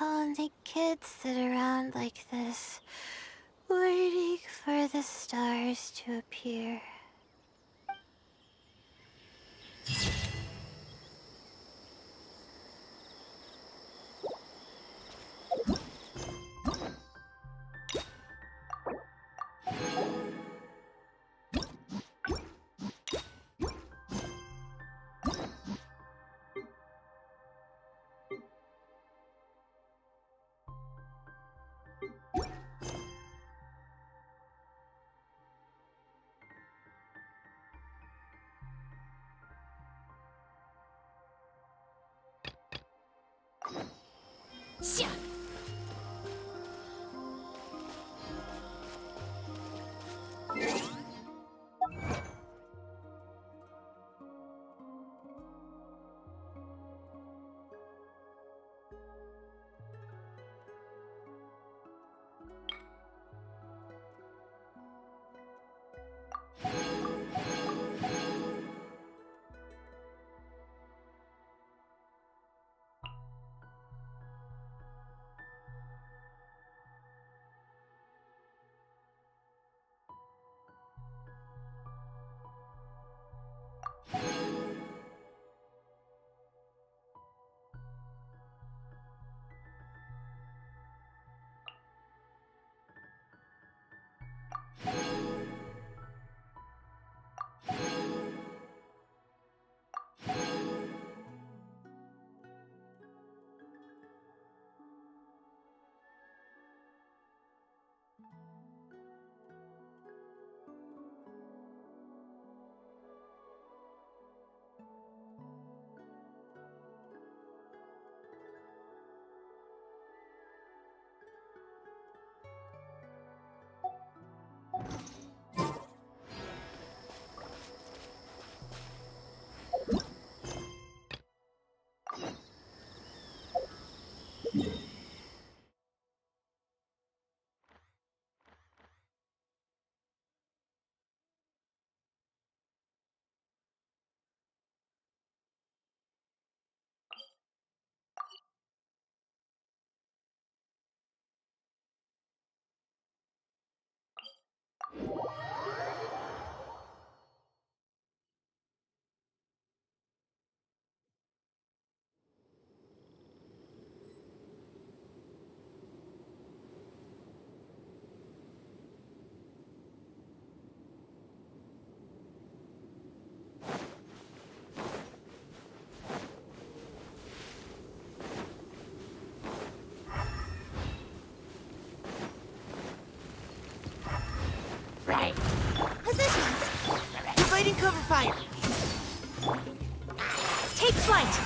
Only kids sit around like this, waiting for the stars to appear. Positions! Providing cover fire! Take flight!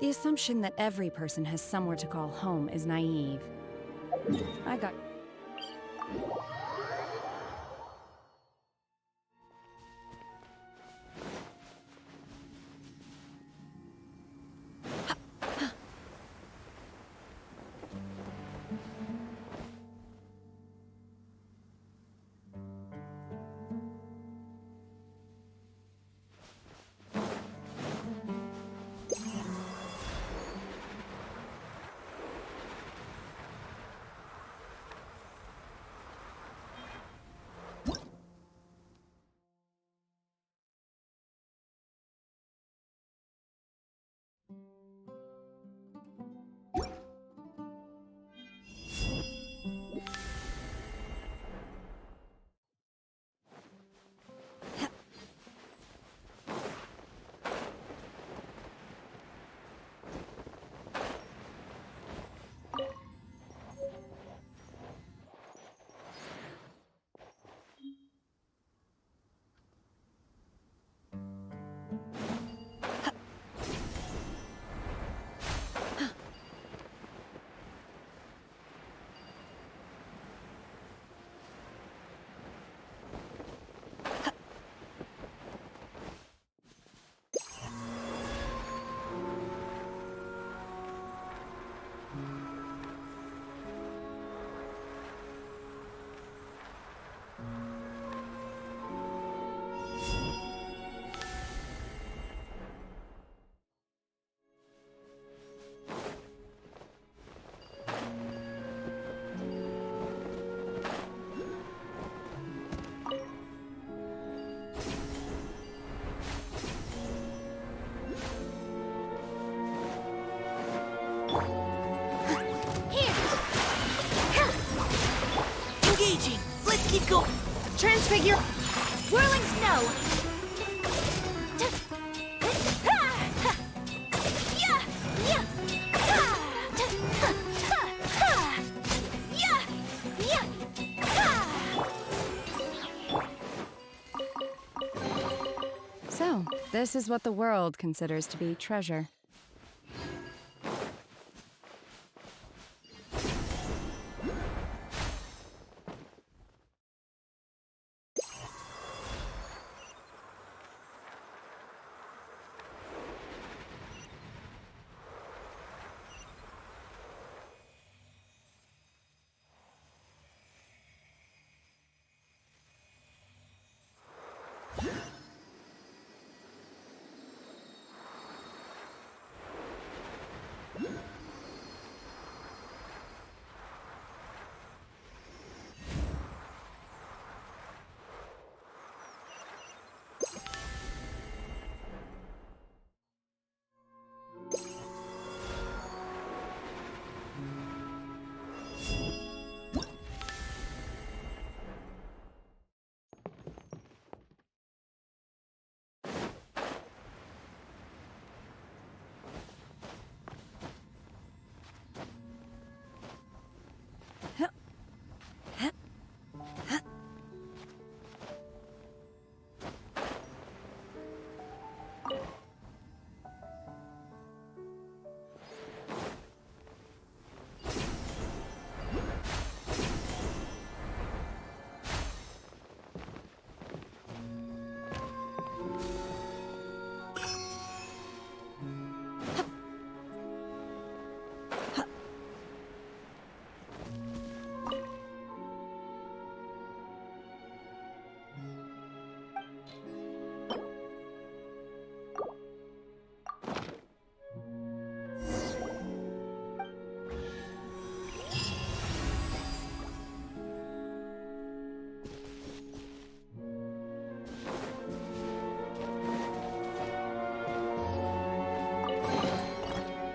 The assumption that every person has somewhere to call home is naive. I got... Engaging! Let's keep going! Transfigure! Whirling snow! So, this is what the world considers to be treasure.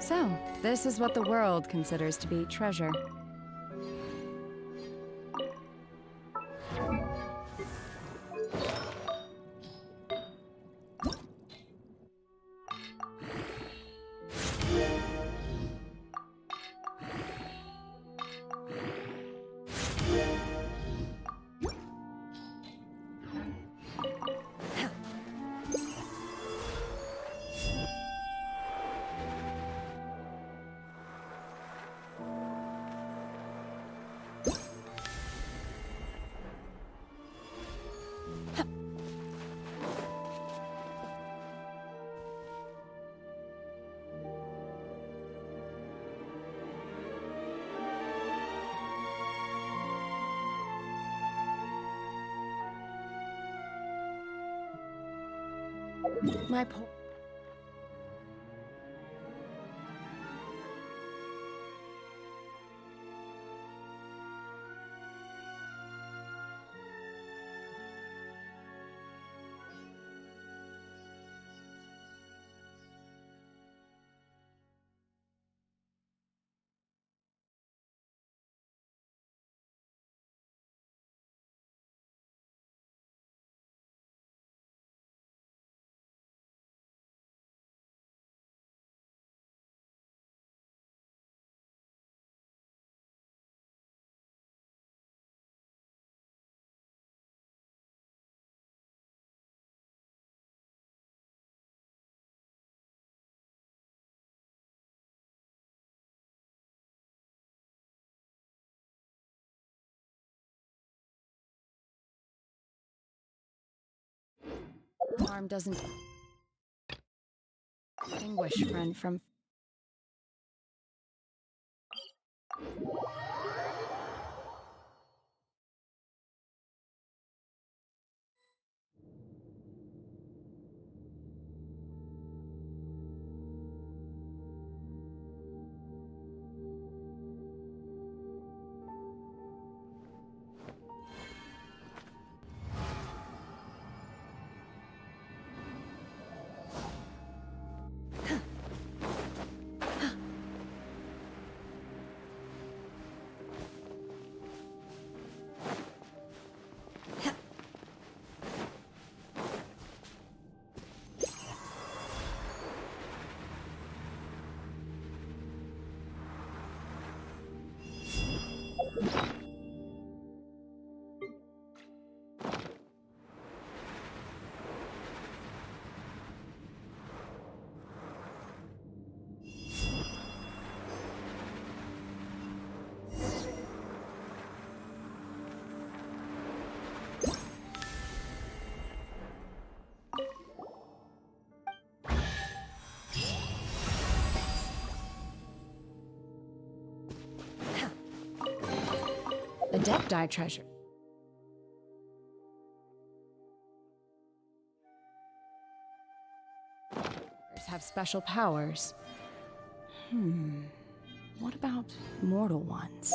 So, this is what the world considers to be treasure. My po- arm doesn't distinguish friend from Adepti treasure. Have special powers. What about mortal ones?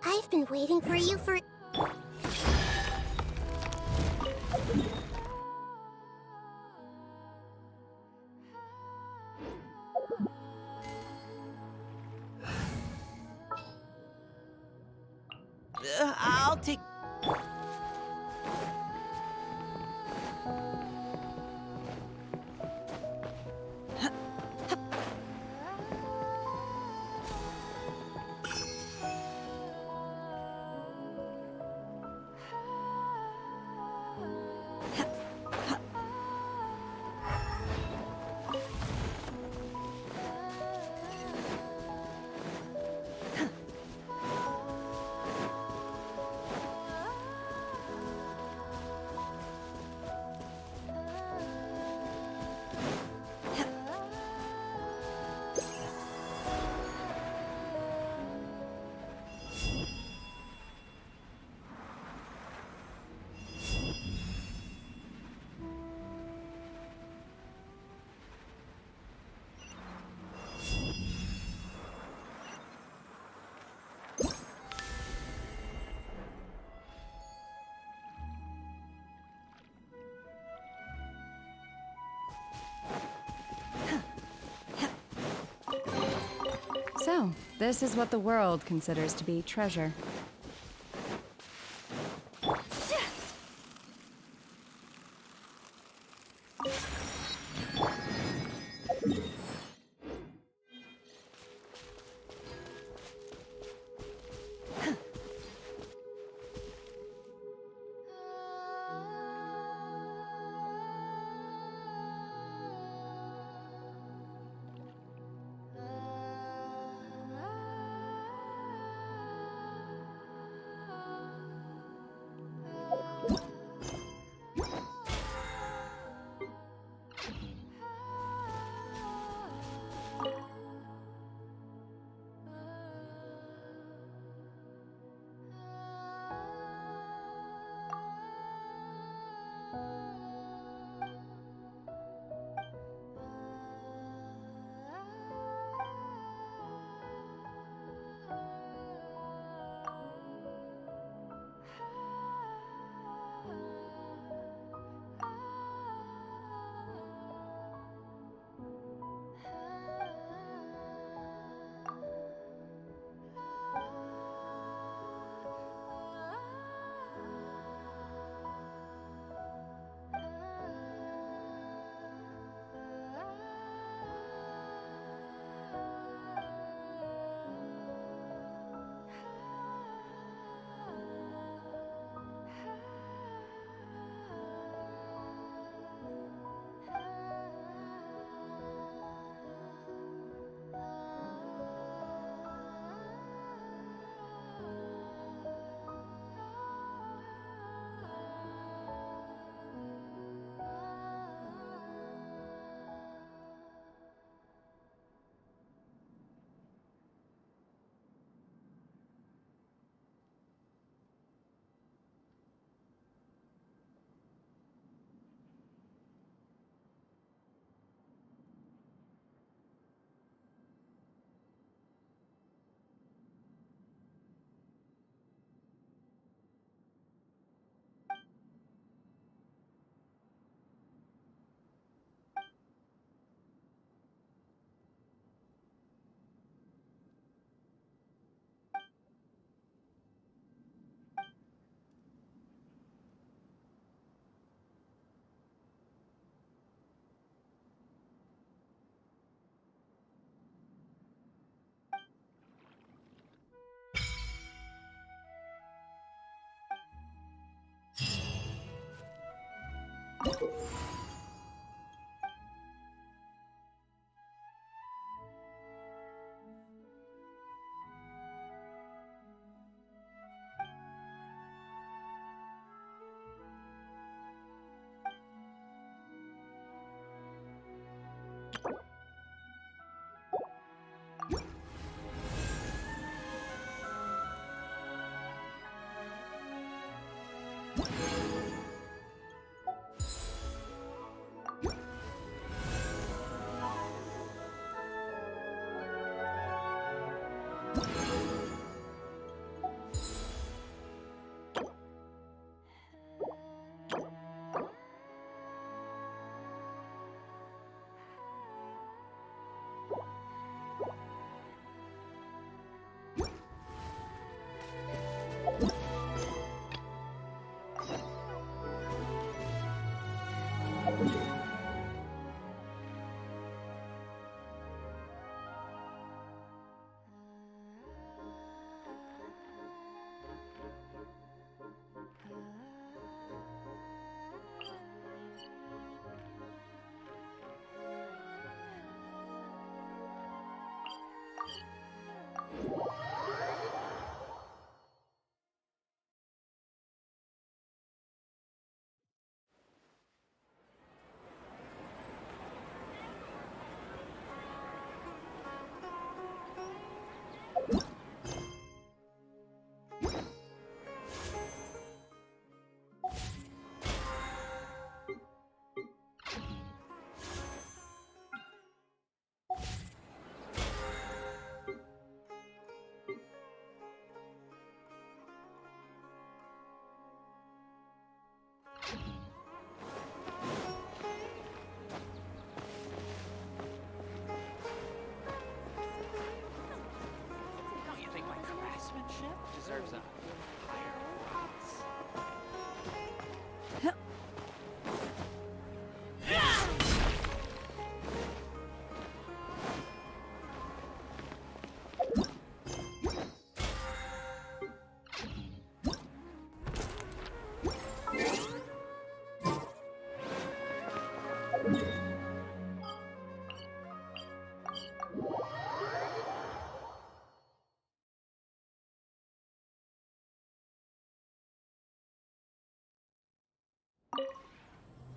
I've been waiting for you for... I'll take... So, this is what the world considers to be treasure.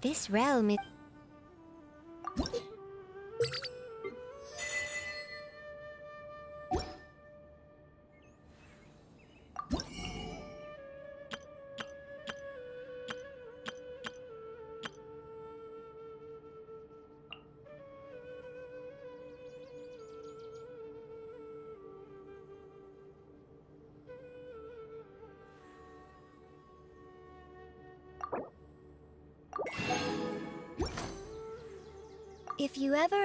This realm is... If you ever...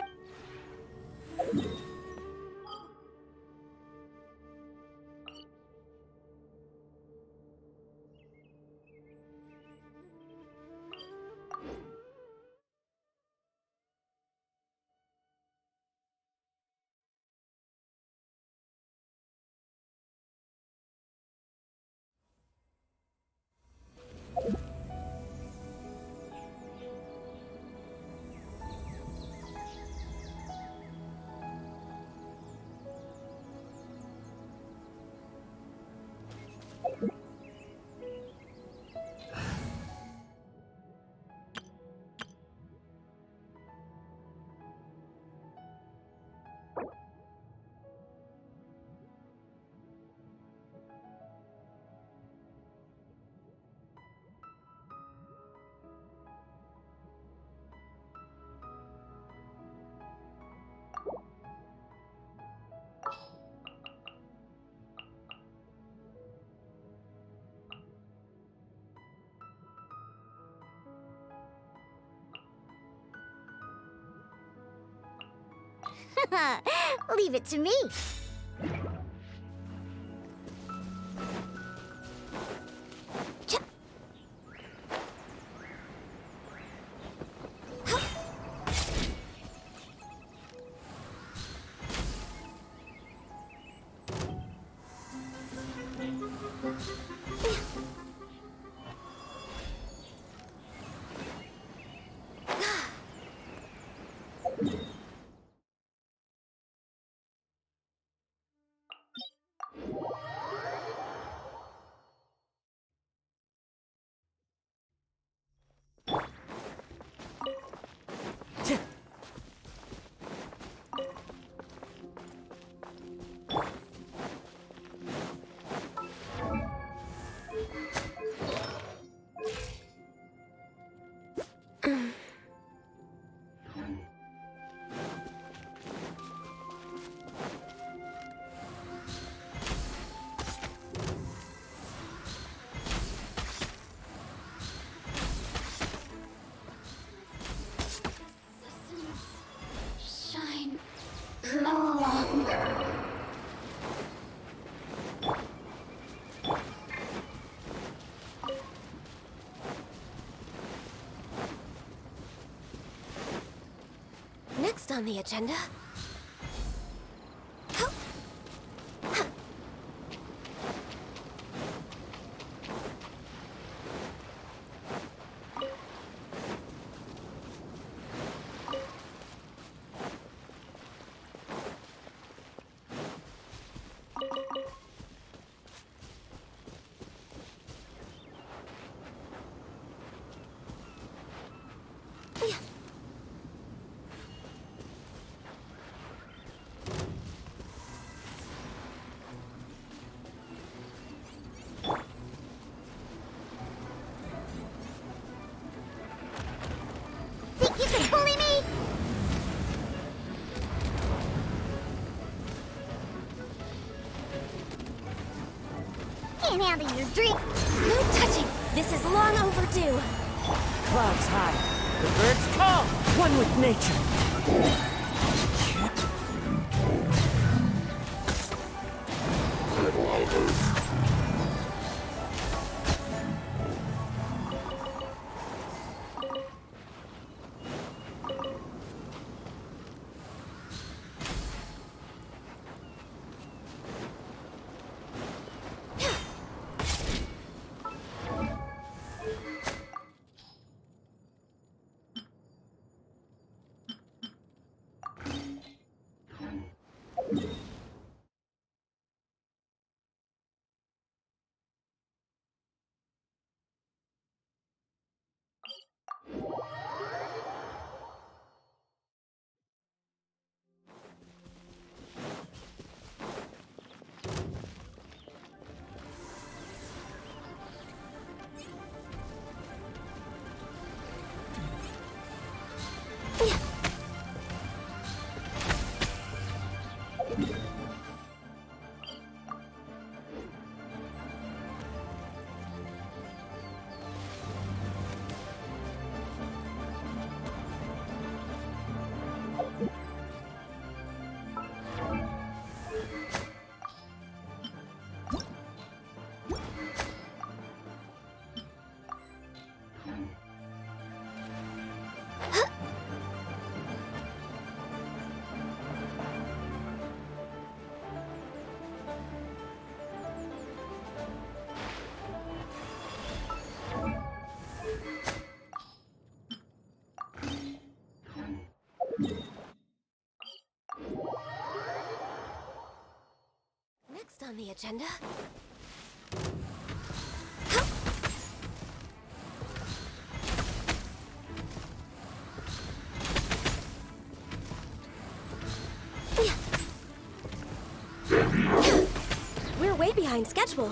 Leave it to me. Shine long. Next on the agenda. Think you can bully me? Can't handle your drink. No touching. This is long overdue. Clouds high. The birds call. One with nature. on the agenda? We're way behind schedule.